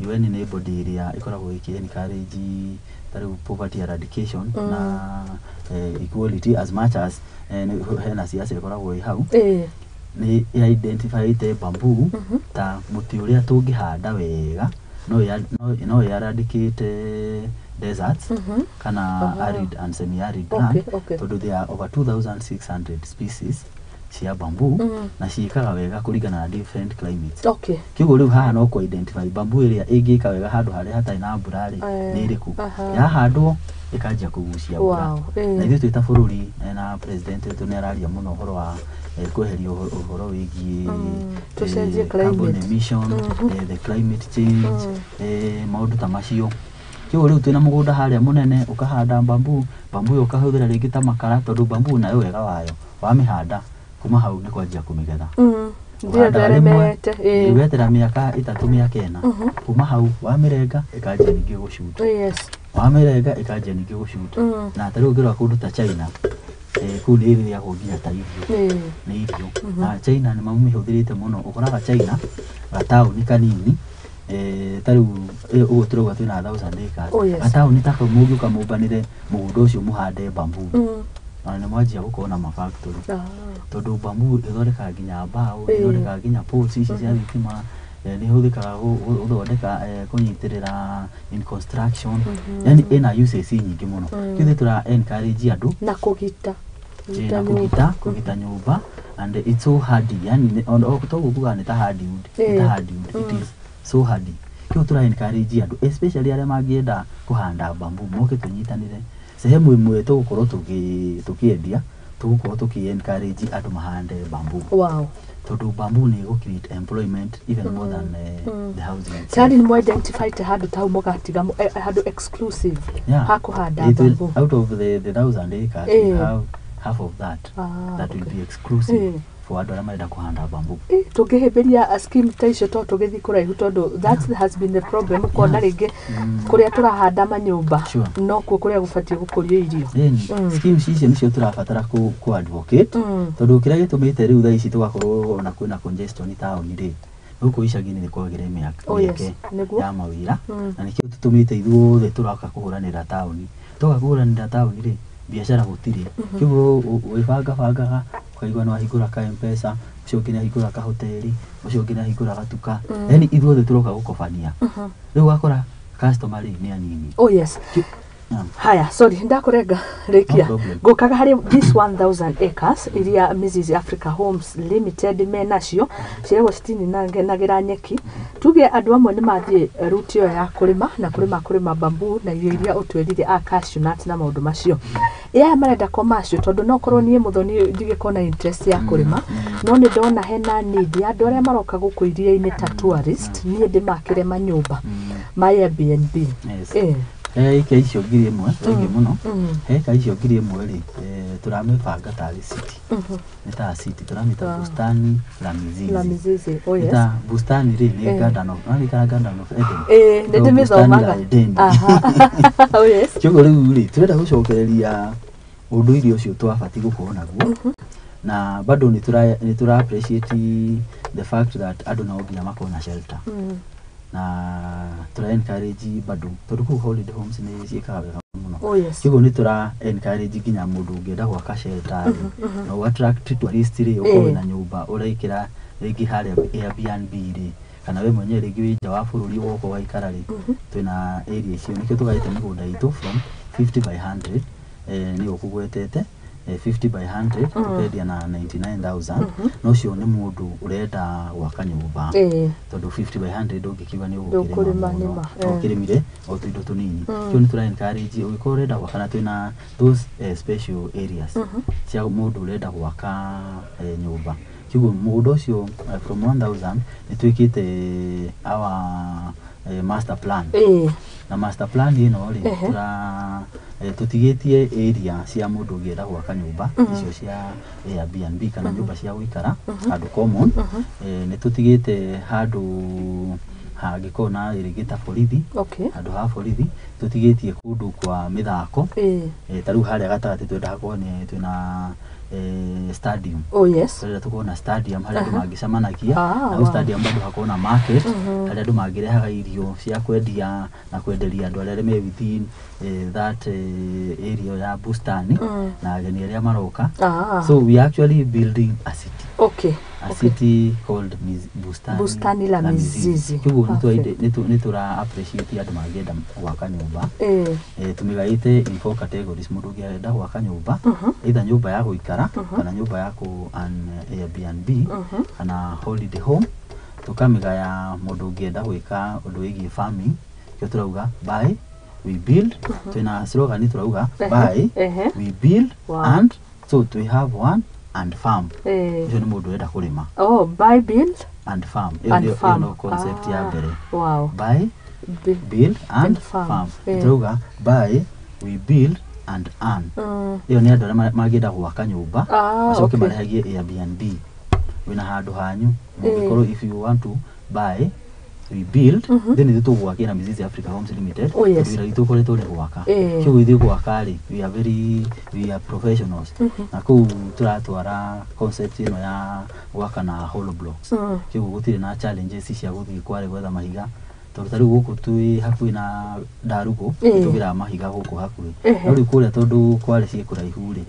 UN ni body area ikoragwo encourage tariu poverty eradication na equality as much as hena siasa ikoragwo hau ni identified bamboo ta muti uria tungihanda wega no eradicate deserts kana arid and semi-arid land tondu there are over 2,600 species cia bamboo na ciikaga wega kuringana na different climates kiugo riu haha no ku identify bamboo iria ingika wega handu haria hatai na mbura ri ni iriku yahandwo ikanjia kugucia mbura na ithuĩ twita bururi na president wetu nĩ araria muno horo wa kweheria uhoro wigie carbon emission the climate change maundu ta macio kiugo riu twina mugunda haria munene ukahanda bamboo yo ukahuthira ringi ta makara tondu bamboo nayo wega wayo wamihanda kuma hau nĩ kwanjia kũmĩgetha wetera mĩaka 3 mĩaka 4 kuma hau wamĩrenga ĩkanjia ningĩ gũcuta wamĩrenga ĩkanjia ningĩ gũcuta na tarĩu ũngĩrora kũndũ ta China kũu nĩ ĩrĩagwo nginya ta irio nĩ irio na China nĩ mamĩhũthĩrĩte mũno ũkoraga China gataũni kanini tarĩu ũguo tũrauga twĩna 1000 acres gataũni ta kau mũngĩũka mũmbanĩre mũgũnda ũcio mũhande bamboo na nĩ mwanjia gũkorwo na mafactory tondu bamboo ĩthondekaga nginya mbao ĩthondekaga nginya poles ici cia thitima nĩ hũthĩkaga gũthondeka kũnyitĩrĩra in construction yani ĩna uses nyingĩ mũno ithuĩ tũra encourage andũ na kũgita nyũmba and it's so hardy yani toguo kuga nĩ ta hardwood it is so hardy kiu tũra encourage andũ especially arĩa mangĩenda kũhanda bamboo moke tũnyitanĩre sehemu imwe tugukorwo tukiendia tugukorwo tuki-encourage andũ mahande bamboo tondu bamboo nĩ ĩgũ-create employment even more than the housing tari nĩ mũ-identified handũ tau mũgatiga handũ exclusive ha kũhanda bamboo out of the 1,000 acres we have half of that will be exclusive for andũ arĩa marenda kũhanda bamboo tũngĩhĩmbĩria scheme ta icio to tũgĩthiĩ kũraihu tondu that has been the problem kuona rĩngĩ kũrĩa tũrahanda manyũmba no kuo kũrĩa gũbatiĩ gũkũrio irio schemes icio nĩcio tũrabatara ku advocate tondu kĩrĩa gĩtũmĩte rĩu thaa ici tũgakorwo na kwĩna congestion taũni rĩ gũkũ icagi-inĩ nĩ kwagĩre mĩeke ya mawĩra na nĩkĩo tũtũmĩte ithuothe tũroka kũhũranĩra taũni toka kũhũranĩra taũni rĩ biacara gũtirĩ kiugo wĩbangaga ukaigua no ahingũra ka M-Pesa ucio ũngĩ ahingũra ka hoteli ucio ũngĩ ahingũra gatuka yani ithuothe tũroka gũkobania rĩu wakora customer nĩ anini haya sorry ndakũrenga rĩkia ngũkaga harĩ this 1,000 acres iria Mrs Africa Homes Limited menacio ciregwo citinagĩra nyeki tuge andũ amwe nĩ mathiĩ route ĩyo ya kũrĩma na kũrĩma bamboo na irio iria ũtwerire a cashew nut na maũndũ macio aya marenda commercial tondu no korwo niĩ Muthoni ndigĩkorwo na interest ya kũrĩma no nĩ ndona hena need ya andũ arĩa maroka gũkũ iria-inĩ ta tourist niĩ ndĩmakĩre manyũmba ma Airbnb ike icio ngiri ĩmwe rĩngĩ mũno ika icio ngiri ĩmwe rĩ tũramĩbanga ta city nĩ ta city tũramĩta bustani la mizizi ta bustani rĩ nĩ garden of Eden nĩ ndĩmĩthomaga kiugo rĩu rĩ tũrenda gũcokereria ũndũire ũcio twabatiĩ gũkorwo naguo na bado nĩ tũra appreciate the fact that andũ no nginya makorwo na shelter na tũra encourage bado tondu kũu holiday homes nĩ ciĩkaga wega mũno kiugo nĩ tũra encourage nginya mũndũ ũngĩenda gwaka shelter na attract tourist rĩ ũkorwo na nyũmba ũraikĩra rĩngĩ harĩa Airbnb rĩ kana we mwenyewe rĩngĩ wĩ nja wa bũrũri woko waikara rĩ twĩna area icio nĩkĩo tũgaĩte mĩgũnda itũ from 50 by 100 nĩ ũkũgwetete 50 by 100 tukendia na 99,000 no cio nĩ mũndũ ũrenda gwaka nyũmba tondũ 50 by 100 ũngĩkiuga nĩ ũgũkĩrĩma ũkĩrĩmire o tũindo tũnini kĩo nĩ tũra encourage ũgĩkorwo ũrenda gwaka na twĩna those special areas cia mũndũ ũrenda gwaka nyũmba kĩguo mũgũnda ũcio from 1,000 nĩ twĩkĩte our master plan na master plan ĩno rĩ tũra tutigĩtie area cia mũndũ ũngĩenda gwaka nyũmba icio cia Airbnb kana nyũmba cia gũikara handũ common nĩ tutigĩte handũ hangĩkorwo na rĩngĩ ta borithi handũ ha borithi tutigĩtie kũndũ kwa mĩthako ta rĩu harĩa gatagatĩ twenda hakorwo nĩ twĩna stadium twenda tukorwo na stadium harĩa andũ mangĩcemanagia na stadium bado hakorwo na market harĩa andũ mangĩrehaga irio cia kwendia na kwenderia andũ arĩa me within that area ya bustani na ageni arĩa maroka so we actually building a city a city called Bustani la Mizizi. Kĩguo nĩ tũra appreciate andũ mangĩenda gwaka nyũmba tũmĩgaĩte in 4 categories mũndũ ũngĩenda gwaka nyũmba either nyũmba ya gũikara kana nyũmba ya an Airbnb kana holiday home tũkamĩgaya mũndũ ũngĩenda gwĩka ũndũ wĩgiĩ farming kĩo tũrauga buy we build twĩna slogan tũrauga buy we build and so we have one and farm hiyo ni mũndũ ũrenda kũrĩma buy build and farm iyo no concept ya mbere buy build and farm tũrauga buy we build and earn iyo ni andũ arĩa mangĩenda gwaka nyũmba macoke marehagie Airbnb wĩna handũ hanyu mũngĩkorwo if you want to buy we build then tũgwakĩra Mizizi Africa Homes Limited wĩra witũ ũkoretwo nĩ gwaka kĩguo ithuĩ gwaka rĩ we are professionals na kũu tũratwara concept ĩno ya gwaka na hollow blocks kĩguo gũtirĩ na challenges cia gũthiĩ kware gwetha mahiga tondũ tarĩu gũkũ twĩ hakuhĩ na Ndarugũ tũgĩra mahiga gũkũ hakuhĩ no rĩu kũrĩa tondũ kware ciĩ kũraihu rĩ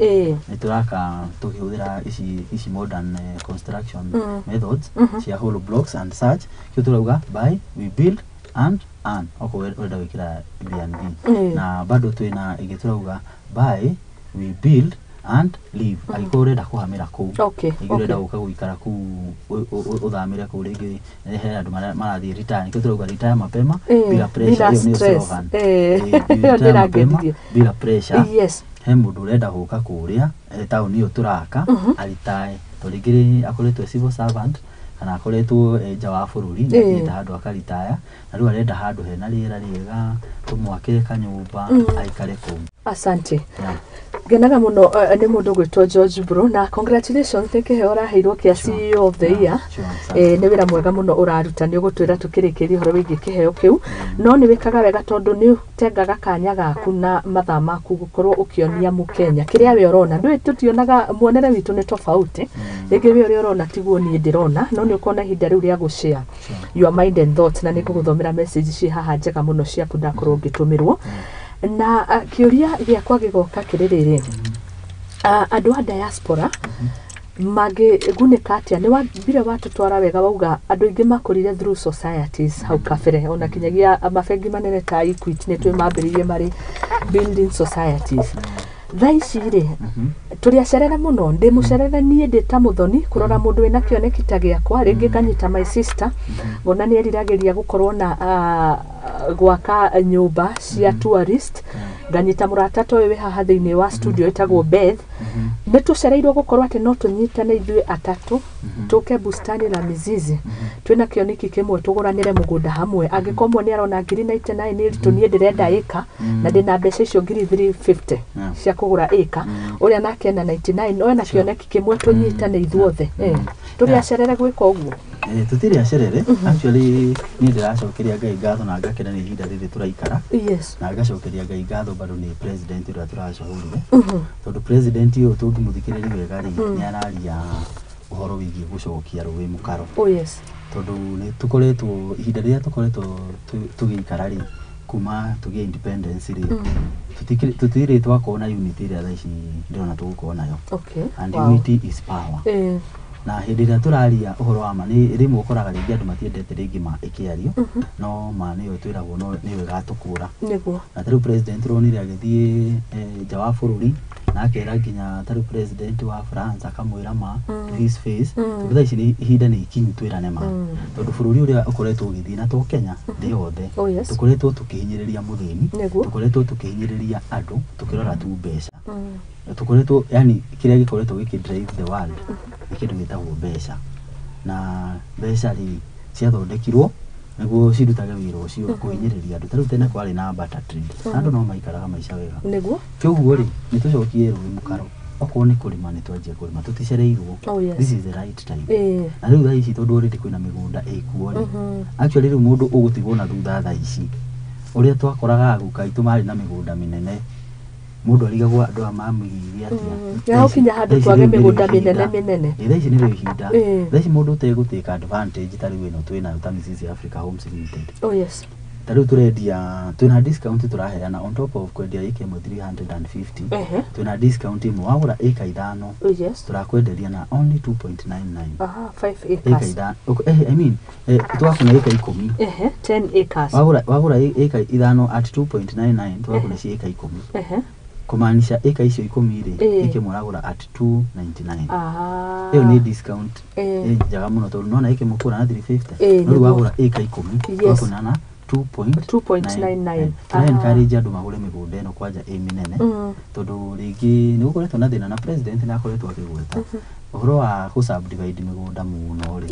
nĩ tũraka tũkĩhũthĩra ici modern construction methods cia hollow blocks and such kĩo tũrauga buy we build and earn okorwo wenda gwĩkĩra Airbnb na bado twĩna ĩngĩ tũrauga buy we build and live angĩkorwo ũrenda kũhamĩra kũu ũrenda gũka gũikara kũu ũthamĩre kũu rĩngĩ he andũ marathiĩ retire nĩkĩo tũrauga retire mapema bila pressure iyo nĩ slogan bila pressure he mũndũ ũrenda gũka kũrĩa taũni iyo tũraka aritae tondũ rĩngĩ akoretwo civil servant kana akoretwo nja wa bũrũri nĩathiĩte handũ akaritaya na rĩu arenda handũ hena rĩera rĩega tũmwakĩre kanyũmba aikare kũu asante Genaga muno nĩ mũndũ gwĩtwo George Bro na congratulations nĩ kĩheo ũraheirwo kĩa CEO of the year nĩ wĩra mwega mũno ũraruta nĩ ũgũtwĩra tũkĩrĩkĩrie ũhoro wĩgiĩ kĩheo kĩu no nĩ wĩkaga wega tondũ nĩ ũtengaga kanya gaku na mathaa maku gũkorwo ũkĩonia mũkenya kĩrĩa we ũrona ndũĩ tũtionaga muonere witũ nĩ tofauti rĩngĩ we ũrĩa ũrona tiguo niĩ ndĩrona no nĩ ũkona ihinda rĩu rĩa gũshare your mind and thoughts na nĩ ngũgũthomera message ci haha njega mũno ciaku ndakorwo ngĩtũmĩrwo na kĩũria gĩakwa gĩgoka kĩrĩrĩrĩ andũ a diaspora mangĩgunĩka atĩa nĩ wambire watũtwara wega wauga andũ aingĩ makũrire through societies hau kabere ona kinyagia mabengi manene ta Equity nĩ twĩ mambĩrĩirie marĩ building societies thaa ici rĩ tũrĩ acerere mũno ndĩ mũcerere niĩ ndĩ ta Muthoni kũrora mũndũ wĩna kĩoneki ta gĩakwa rĩngĩ nganyita my sister ngona nĩ eriragĩria gũkorwo na gwaka nyũmba cia tourist nganyita mũrata towe wĩ haha thĩinĩ wa studio ĩtagwo Beth nĩ tũcereirwo gũkorwo atĩ no tũnyitane ithuĩ atatũ tũke Bustani la Mizizi twĩna kĩoneki kĩmwe tũgũranĩre mũgũnda hamwe angĩkomwo nĩ arona 99 nĩ ritũ niĩ ndĩrenda ĩka na ndĩna mbeca icio 350 cia kũgũra ĩka ũrĩa nake na 99 oya na kĩoneki kĩmwe tũnyitane ithuothe tũrĩ acerere gwĩka ũguo tutirĩ acerere actually niĩ ndĩracokeria Ngai ngatho na ngakena nĩ ihinda rĩrĩ tũraikara na ngacokeria Ngai ngatho bado nĩ president ũrĩa tũracahũrire tondũ president ũyũ tũngĩmũthikĩrĩria wega rĩ nĩ araria ũhoro wĩgiĩ gũcokia rũĩ mũkaro tondũ nĩ tũkoretwo ihinda rĩrĩa tũkoretwo tũgĩikara rĩ kuma tũgĩe independence rĩ tutirĩ twakorwo na unity ĩrĩa thaa ici ndĩrona tũgũkorwo nayo and unity is power na hindi ria turaria uhoro wa ma ni rimwe ukoraga ringi andu matiendete ringi ma ikiario no ma ni yo twiragwo no ni wega tukura niguo na taru president ronire agithie nja wa bururi na akera nginya taru president wa France akamwira ma his face tutha ici ni ihinda ni ikinyu twirane ma tondu bururi uria ukoretwo ugithie na to Kenya ndi yothe tukoretwo tukihinyiriria muthini tukoretwo tukihinyiriria andu tukirora tu mbeca tukoretwo yani kiria gikoretwo gikidrive the world ikindu gitagwo mbeca na mbeca ri ciathondekirwo niguo cirutage wira ucio kuhinyiriria andu taru tene kwari na barter trade andu no maikaraga maica wega niguo kiguo ri ni tucokie rui mukaro okorwo ni kurima ni twanjie kurima tuticereirwo this is the right time na riu thaa ici tondu already kwina migunda ikuo ri actually riu mundu ugutigwo na thutha thaa ici uria twakoraga aguka itu mari na migunda minene mundu arigagwo andu amamigiria atia ya ukinya handu twage migunda minene thaa ici ni ri ihinda thaa ici mundu uteguteka advantage tari wino twina Mrs Africa Homes Limited tariu turendia twina discount turaheana on top of kwendia ike 350 twina discount imwe wagura eka 5 turakwenderia na only 2.99 5 acres I mean twakuna eka 10 10 acres wagura eka 5 at 2.99 twakuna ci eka 10 kumaanisha eka icio 10 ri ike muragura at 299 iyo ni discount njaga muno tondu nona ike mukura na 350 no wagura eka 10 twakuna na 2.99 try encourage andu magure migunda eno kwanja minene tondu ringi ni gukoretwo na thina na president na akoretwo akigweta uhoro wa ku subdivide migunda muno ri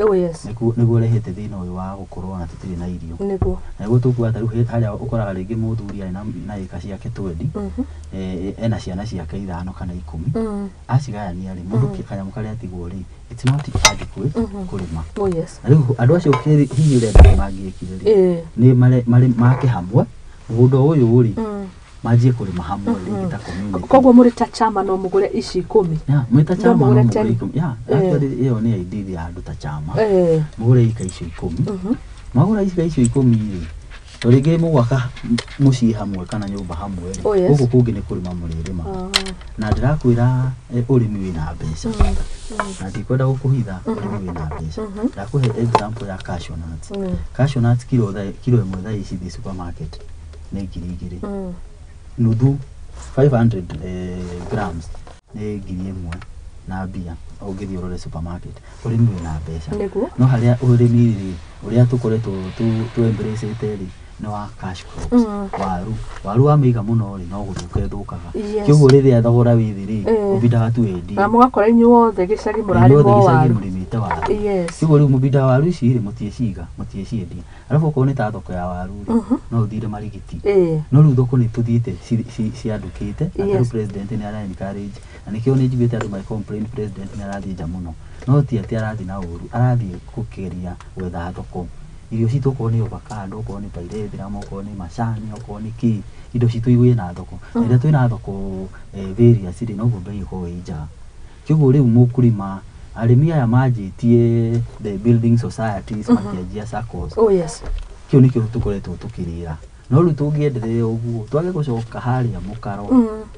niguo rehete thina uyu wa gukorwo na tutiri na irio niguo tukwata riu haria ukoraga ringi muthuri ari na eka ciake 20 ena ciana ciake 5 kana 10 acigayania ri mundu kanyamu karia atigwo ri it's not adequate kurima riu andu acio hihi urenda mangiikire ni mari make hamwe mugunda uyu ri majie kurima hamwe ringi ta community kogwo muri ta chama no mugure ici 10 muri ta chama no mugure 10 actually iyo ni idea ya andu ta chama mugure ika ici 10 magura ici 10 ri ringi mugwaka mucii hamwe kana nyumba hamwe guku kungi ni kurima muririma na ndirakwira urimi wina mbeca na ndikwenda gukuhitha urimi wina mbeca ndakuhe example ya cashew nuts kilo imwe thaa ici thi supermarket ni 2,000 nuthu 500 grams ni 1,000 na mbia ungithii urore supermarket urimi wina mbeca no haria urimi ri uria tukoretwo tu embrace ri no wa cash crops waru wa miga muno ri no guthuka thukaga kiguo riria thogora withiri ubindaga tu endi na mwakora inyuothe gicagi murari mo waru murimite waru kiguo riu mubinda waru ici ri mutieciendi alafu ko ni ta thoko ya waru no uthire marigiti no riu thoko ni tuthiite ciandukite atu president ni ara encourage na nikio ni njiguite andu mai complain president ni arathi nja muno no ti ati arathi na uru arathi kukiria gwetha thoko irio citu ko ni avocado ko ni pairethira mo ko ni macani ko ni ki indo citu iwe na thoko ira twina thoko various ri no bei ko ija kiguo riu mukurima arimi aya manjitie the building societies makianjia SACCOs kio nikio tukoretwo tukirira no riu tungienderea uguo twage gucoka haria mukaro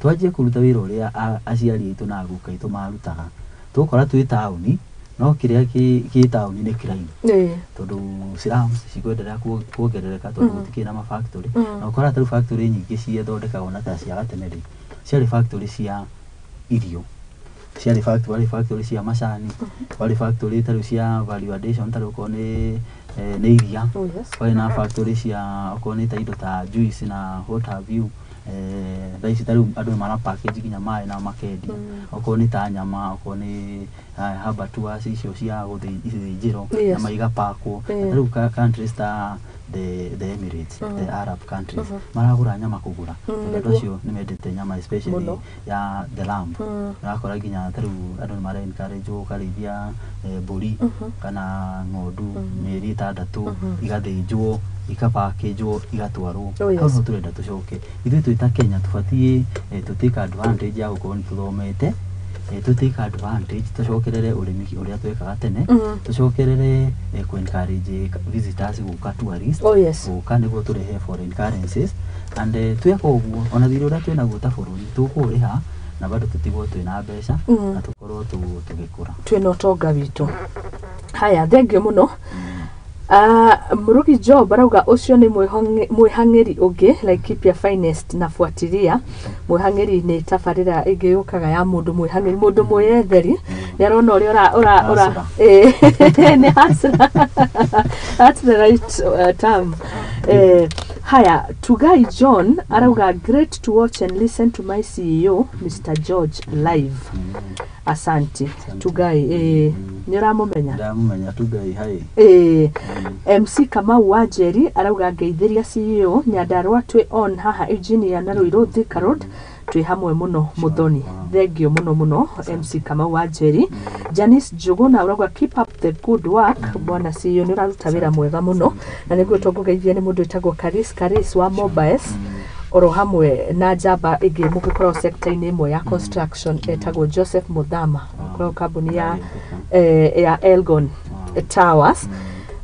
twanjie kuruta wira uria aciari itu na aguka itu marutaga tukora twi tauni no kiria ki tauni ni crime tondu slums cikwenderea kuongerereka tondu gutikira ma factory na ukora taru factory nyingi ciethondekagwo na ta cia gateneri ciari factory cia irio ciari factory cia macani wali factory taru cia value addition taru ko ni iria wali na factory cia ko ni ta indo ta juice na what have you daisi taru adu mana package ginya mai na makendi oko ni ta nyama oko ni habatua cicio cia guthijiro na maiga pako taru countries ta the Emirates the Arab countries maragura nyama kugura ndo cio ni mendete nyama especially ya the lamb nakora ginya taru adu mara encourage ukarithia buri kana ngodu meri 6 igathijwo ikapackage igatwarwo hau no turenda tucoke ithu twita Kenya tubatie tuteka advantage ya gukorwo tuthomete tuteka advantage tucokerere urimi uria twekaga tene tucokerere ku encourage visitors guka tourists guka niguo turehe foreign currencies and tweka uguo ona thiri uria twina guta bururi tukuriha na bado tutigwo twina mbeca na tukorwo tugikura twina utonga witu. Haya, thengio muno. Murugi Job arauga ucio ni mwihang'iri ungi like keep your finest na fuatilia mwihang'iri ni tabarira ingi yukaga ya mundu mwihang'iri mundu mwiyetheri ni arona uri ora ni hasra. That's the right term. Haya, Tugai John arauga great to watch and listen to my CEO Mr. George live. Asante Tugai. Ni uramumenya? Ndamumenya Tugai. Hai. MC Kamau Wajeri arauga ngeithiria CEO Nyandarua twi on haha engineer na Ruiru Thika Road twi hamwe muno Muthoni. Thengio muno MC Kamau Wajeri. Janice Juguna arauga keep up the good work bwana CEO ni uraruta wira mwega muno na niguo tungugeithia ni mundu etagwo Karis wa Mobiles oro hamwe na jamba ingi mugikorwo sector-ini imwe ya construction etagwo Joseph Muthama kwa kambuni ya Elgon Towers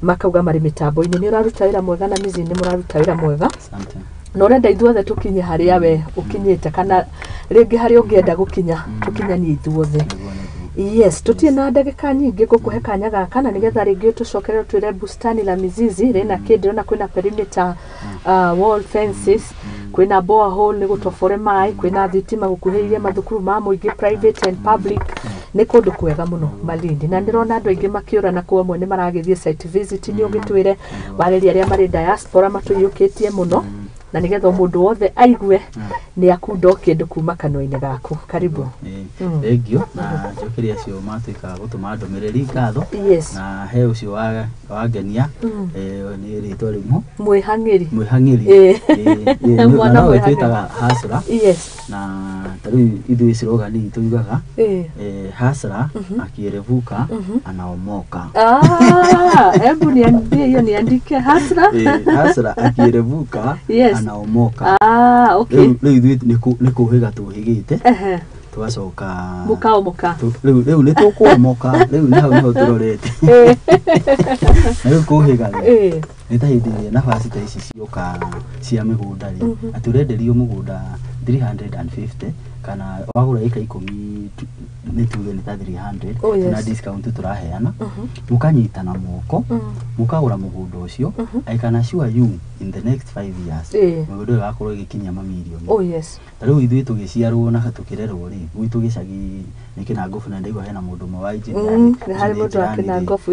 makauga mari mitambo-ini ni uraruta wira mwega na mizi ni muraruta wira mwega. Asante. No renda ithuothe tukinye haria we ukinyite kana ringi hari ungienda gukinya tukinya ni ithuothe. Yes, tutie na ndagika nyingi gukuhe kanya gaka na nigetha ringi tucokerere twire bustani la mizizi rena kindi na kwina perimeter wall fences kwina borehole ni gutofore mai kwina thitima gukuhirie mathukuru ma muingi private and public ni kundu kwega muno Malindi na ndirona andu aingi makiura na kuo mwe ni maragithie site visit ni ungitwire bareri aria mari diaspora matuyukitie muno na nigetha mundu wothe aigue ni akundo kindu kuma kanwa-ini gaku. Karibu. Thengio na njokeria cio matuika gutuma ndomereri ngatho na he ucio wangenia ni ritwa rimu mwihang'iri mwana we twitaga hasra. Na tariu ithu slogan tuigaga hasra akierevuka anaomoka. Hebu niandike hiyo, niandike hasra hasra akierevuka anaomoka. Okay. Riu ni kuhiga tuhigite tugacoka mukaomoka riu ni tukuomoka riu ni hau niho turorete riu kuhiga ni ta hindi nafasi ta ici cioka cia migunda ri aturenderio mugunda 350 kana wagura ika 10 ni tuge ni ta 300 na discount turaheana mukanyita na moko mukagura mugunda ucio aikana sure you in the next 5 years mugunda ugakorwo igikinya mamilioni. Riu ithui tugiciarwo na tukirerwo ri gwitu gicagi nikina ngofu na ndaigwa hena mundu mwa waiji ni hari mundu akina ngofu.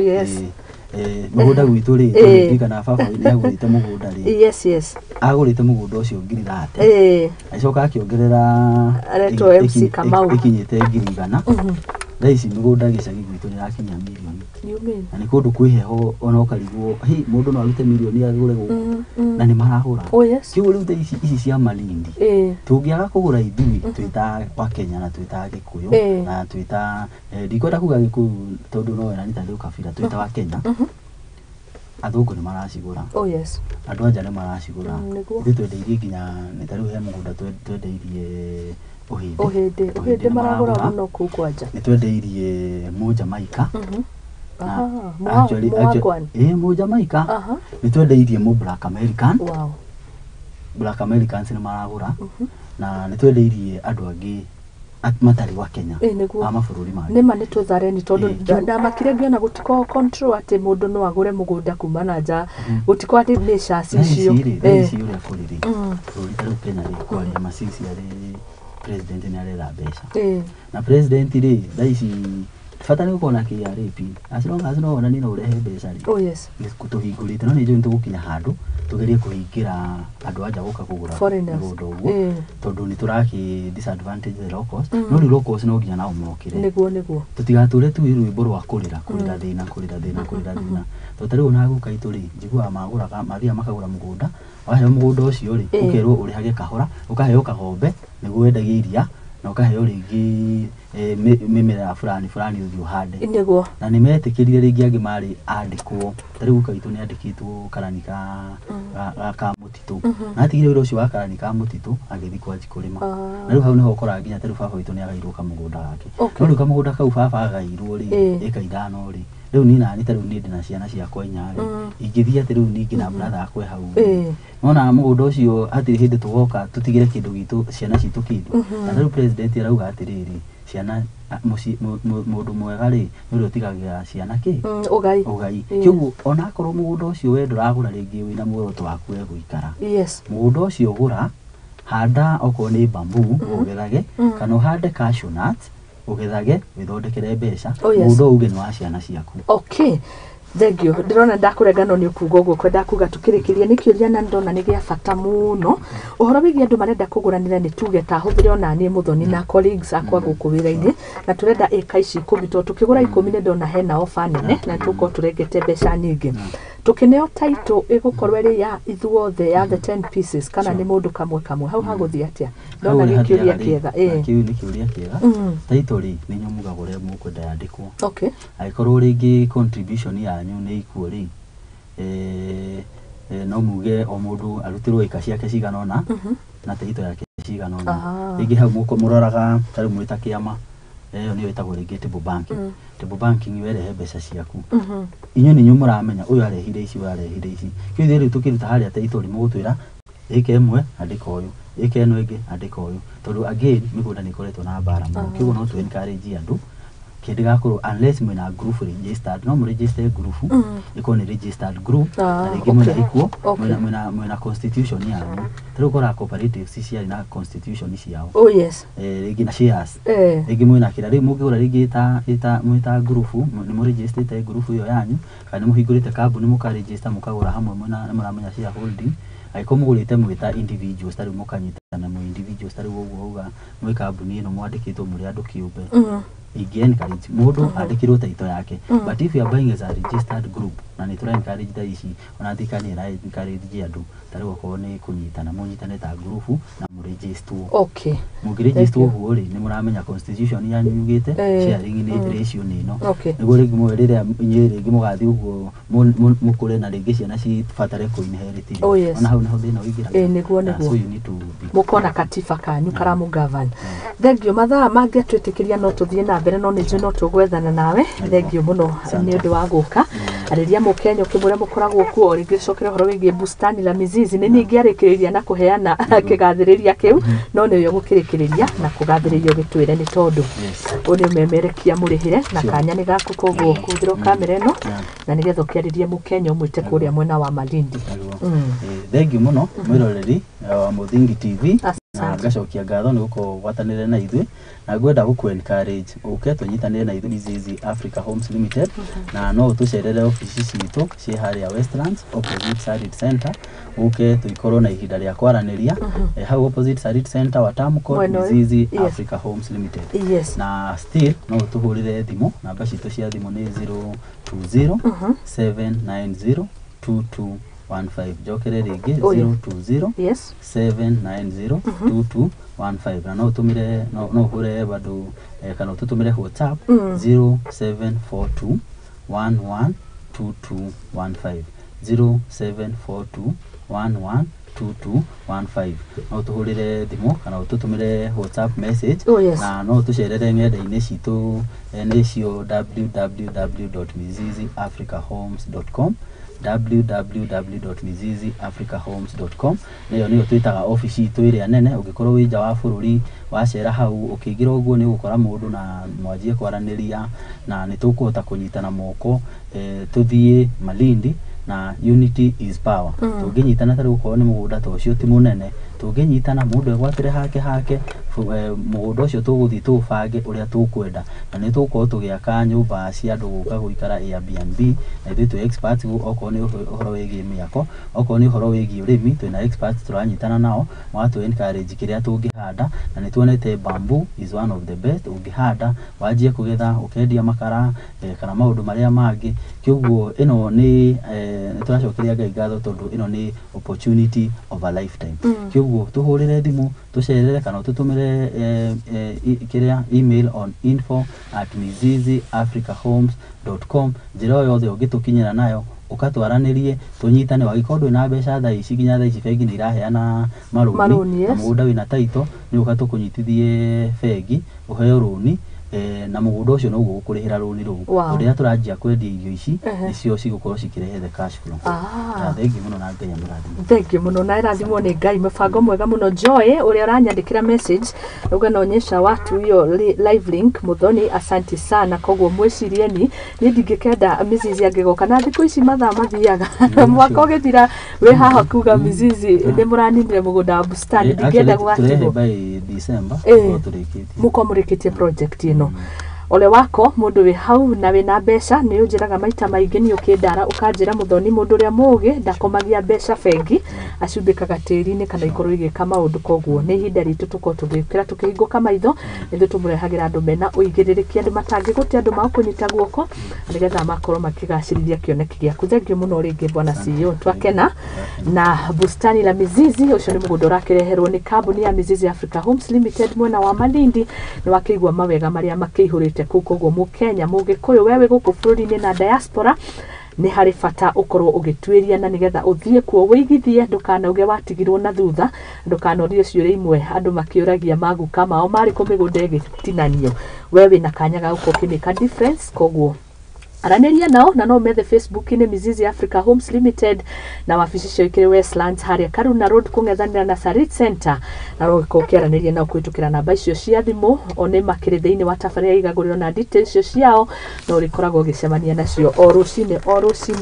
Mugunda gwitu ri tuika na baba ni agurite mugunda ri agurite mugunda ucio ngiri 30 acoka akiongerera areto MC Kamau ikinyite ngiri 100 Daisi mugunda gicagi gwitu ni rakinya milioni. Na ni kundu kwiheho ona ukarigwo hi mundu no arute milioni agure guku na ni maragura. Kiu riu ici cia Malindi tungiaga kugura ithui twita wa Kenya na twita Gikuyu na twita ndikwenda kuga Gikuyu tondu no wena ni ta kabira twita wa Kenya athungu ni maracigura. Andu anja ni maracigura. Ithu twendeirie nginya ni ta riu he mugunda twendeirie uhinde maragura muno ku kwanja ni twendeirie Mujamaika Mujamaika ni twendeirie mu Black American. Black Americans ni maragura na ni twendeirie andu angi matari wa Kenya ama bururi mari nima ni tuthareni tondu ndamakire ngiona gutiko control ati mundu no agure mugunda kuma na nja gutiko ati ni shaci icio uri akuriri bururi taru Kenya ri kwari masisi ari president ni arera besha na president ri daisi fatani kuona KRP asino ona nina urehe besha ri kutuhingurite no ni jo ntugukinya handu tugerie kuhingira andu anja guka kugura mundu uguo tondu ni turaki disadvantage the locals no ni locals no nginya nao mokire niguo tutigature tu rwimbo rwa kurira thina to tari ona guka ituri njigua magura mathia makagura mugunda wahe mugunda ucio ri ukerwo uri hage kahora ukaheo kagombe niguo wendagie iria na ukaheo ringi mimera fulani uthio hande niguo na nimetikirire ringi angi mari andikwo tari guka itu ni andikitwo karanika ka mutitu na tigire wira ucio wa karanika mutitu agithi kwa jikurima na riu hau niho ukora nginya tari baba itu ni agairwo kamugunda gake no riu kamugunda kau baba agairwo ri eka 5 ri riu ni nani ta riu ni ndina ciana ciakwa inyari ingithia ati riu ningi na brother akwe hau nona mugundo ucio atiri hindi tugoka tutigire kindu gitu ciana citu kindu na riu president arauga atiriri ciana mundu mwega ri nuri utigagira ciana ki ugai kiugo ona akorwo mugundo ucio we nduragura ringi wina muoroto waku we guikara mugundo ucio gura handa oko ni bamboo ugethage kana hande cashew nut ugethage withondekere mbeca mugundo uge ni wa ciana ciaku. Okay, thengio ndirona ndakurengano ni ukuga uguo kwenda kuga tukirikiria nikiuria na ndona ni gia bata muno uhoro wigie andu marenda kuguranira ni tuge ta huthire ona ni Muthoni na colleagues akwa guku wira-ini na turenda eka ici 10 to tukigura 10 ni ndona hena offer nene na tuko turengete mbeca nyingi tukineo title igukorwo ri ya ithuothe ya the 10 pieces kana ni mundu kamwe hau haguthia atia ndona nikiuria kiega kiu ni kiuria kiega title ri ni nyumugagure mukwenda yandikwo. Okay, aikorwo ringi contribution yanyu ni ikuo ri no muge o mundu arutirwo ika ciake cigana ona na title yake cigana ona ringi hau muko muroraga tari mwita kiama niyo itagwo ringi table banking table banking werehe mbeca ciaku inyo ni nyumuramenya uyu arehire ici arehire ici kiu riu tukiruta haria title ri mugutwira ike emwe andika uyu ike eno ingi andika uyu tondu again migunda ni koretwo na bara mu kiugo no tu encourage andu kindi gakuru unless mwina group registered no mu register group iko ni registered group na ringi mwina ikuo mwina constitution yanyu tero kora cooperatives cia na constitution ciao. Oh yes, ringi na shares ringi mwina kira ri mugura ringi ita mwita group ni mu register ta group yo yanyu kana muhingurite kambuni muka register mukagura hamwe mwina muramenya shareholding aiko mugurite mwita individuals tari mukanyitana mu individuals tari woguo mwe kambuni ino mwandikitwo muri andu kiumbe again encourage mundu andikirwo title yake but if you are buying as a registered group na ni tura encourage da ici ona thikani ra encourage andu tari goko ni kunyitana munyitane ta group na mu register. Okay, mu register huo ri ni muramenya constitution yanyu yugite sharing ni ratio ni no nigo ringi mwerire ringi mugathi uguo mukure na ringi ciana ci fatare ku inherit ona hau naho thina wigira niguo so you need to mukona katiba kanyu karamu govern. Thengio mathaa mangi twitikiria no tuthie na mbere no ni no tugwethana nawe thengio muno ni undu wa guka ariria mukenya ukimura mukoragwo kuo ringi cokere horo wigie bustani la mizizi ni ningi arikiriria na kuheana kigathiriria kiu no ni yo gukirikiriria na kugathiririo gitwire ni tondu uni memerekia murihire na kanya ni gaku koguo kuthiro kamera ino na nigetha ukiaririe mukenya umwite kuria mwena wa Malindi. Thengio muno mwiroreri wa Muthingi TV na ngacokia ngatho ni guko gwatanire na ithui na gwenda guku encourage uke tunyitanire na ithui Mizizi Africa Homes Limited na no tucerere office citu ci haria Westlands opposite Sarit Center uke tuikorwo na ihinda ria kwaraniria hau opposite Sarit Center Watamko Mizizi Africa Homes Limited. Na still no tuhurire thimu namba citu cia thimu ni 020 790 2215 jokere ringi 020 790 2215 na no tumire no hure bado kana tutumire WhatsApp 0742 112215 0742 112215 no tuhurire thimu kana tutumire WhatsApp message na no tucerere ng'enda-ini citu nicio www.miziziafricahomes.com www.miziziafricahomes.com niyo twitaga office itu iria nene ungikorwo wi nja wa bururi wacera hau ukigira uguo ni gukora mundu na mwanjie kwaraniria na ni tukuhota kunyitana moko tuthie Malindi na unity is power tunginyitana tari gukorwo ni mugunda ta ucio ti munene tunginyitana mundu egwatire hake mugunda ucio tuguthi tubange uria tukwenda na ni tukorwo tugiaka nyumba cia andu guka guikara Airbnb na ithui tu experts okorwo ni uhoro wigie miako okorwo ni uhoro wigie urimi twina experts turanyitana nao mwatu encourage kiria tungihanda na ni tuonete bamboo is one of the best ungihanda wajie kugetha ukendia makara kana maundu maria mangi kiugo ino ni turacokeria Ngai ngatho tondu ino ni opportunity of a lifetime kiugo tuhurire thimu tucerere kana tutumire kiria email on info@miziziafricahomes.com njira yothe ungitukinyira nayo ukatwaranirie tunyitane wagikorwo na mbeca tha ici ginya tha ici bengi ni iraheana maruni mugunda wina taito ni ukatukunyitithie bengi uheo runi na mũgũnda ũcio no gũkũrĩhĩra rũni rũu ũrĩa tũranjia kwendia irio ici nicio cigũkorwo cikĩrehe the cash flow. Thengi mũno na Ngai amũrathime. Thengi mũno na irathimwo nĩ Ngai. Mũbango mwega mũno Joy ũrĩa ũranyandĩkĩra message uga naonyesha watu hiyo live link Muthoni, asante sana. Koguo mwĩcirieni nĩ ndingĩkenda mizizi angĩgoka na thikũ ici mathaa mathiaga mwaka ũgĩthira wĩ haha kuga mizizi nĩ mũraninire mũgũnda wa bustani ndingĩenda gũgatigwo by December mũkomũrĩkĩtie project ĩno. Ole wako mundu wi hau na wina mbeca ni unjiraga maita maingi ni ukindara ukanjira Muthoni mundu ria mugi ndakomagia mbeca bengi acumbikaga tiri-ini kana ikorwo igika maundu koguo ni ihinda ritu tuko tugikira tukihinguka maitho ithu tumurehagira andu mena uigiririkia andu matangigote andu makunyita guoko nigetha makorwo makigacirithia kioneki giaku. Thengiũ mũno ringi bwana CEO twakena na bustani la mizizi ucio ni mugundo rakireherwo ni kambuni ya Mizizi Africa Homes Limited mwena wa Malindi ni wakigwa mawega maria makihurite kuko Mukenya Mugikuyu wewe guku bururi-ini na diaspora ni hari bata ukorwo ugitwiria na nigetha uthie kuo wigithie ndukanauge watigirwo na thutha ndukanorio ciũria imwe andu makiuragia maguka mao mari ku migunda igitinanio wewe na kanyaga uko kimeka difference koguo araniria nao na no methe Facebook ni Mizizi Africa Homes Limited na wabici cio ikiri Westlands haria Karuna Road kung'ethanira na Sarit Center na ro kokeraniria na kwitukira namba icio cia thimu one makiri thiini wa tafaria Igaguriro na details icio ciao no rikoragwo gicemania nacio o rucine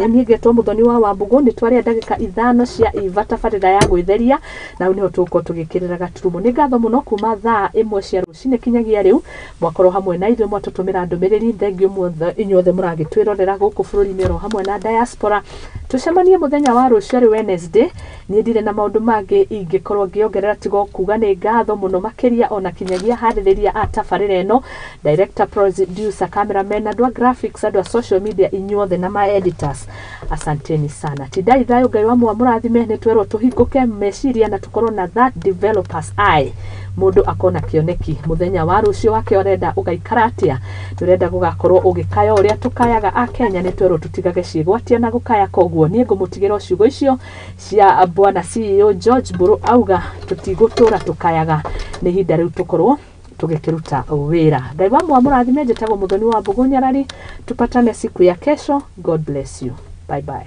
ni ngetwo Muthoni wa Wambugu ni twaria ndagika 5 cia iva tafarira ya gwitheria na niho tuko tugikirira gaturumo ni ngatho muno kuma thaa 1 cia rucine kinyagia riu mwakorwo hamwe na ithuĩ mwatutumira ndumiriri thengiũ muothe inyuothe muragi twirorera guku bururi-ini ro hamwe na diaspora tucemanie muthenya wa rucio ari Wednesday ni ndire na maundu mangi ingikorwo ngiongerera tigo kuga ni ngatho muno makiria ona kinyagia haririria atafarira eno director, producer, cameraman na graphics and social media inyuothe na ma editors asanteni sana. Tidai thayo Ngai wa murathime ni twerwo tuhinguke meciria na tukorwo na that developers eye mundu akona kioneki muthenya wa rucio wake orenda ugaikara atia turenda gugakorwo ugikaya uria tukayaga a Kenya ni twerwo tutigage cigwatia na gukaya koguo nie ngumutigira ciugo icio cia bwana CEO George Buru auga tutigutura tukayaga ni hinda riu tukorwo tugikiruta wira. Ngai wa murathime njitagwo Muthoni wa Wambugu Nyarari tupatane siku ya kesho. God bless you. Bye bye.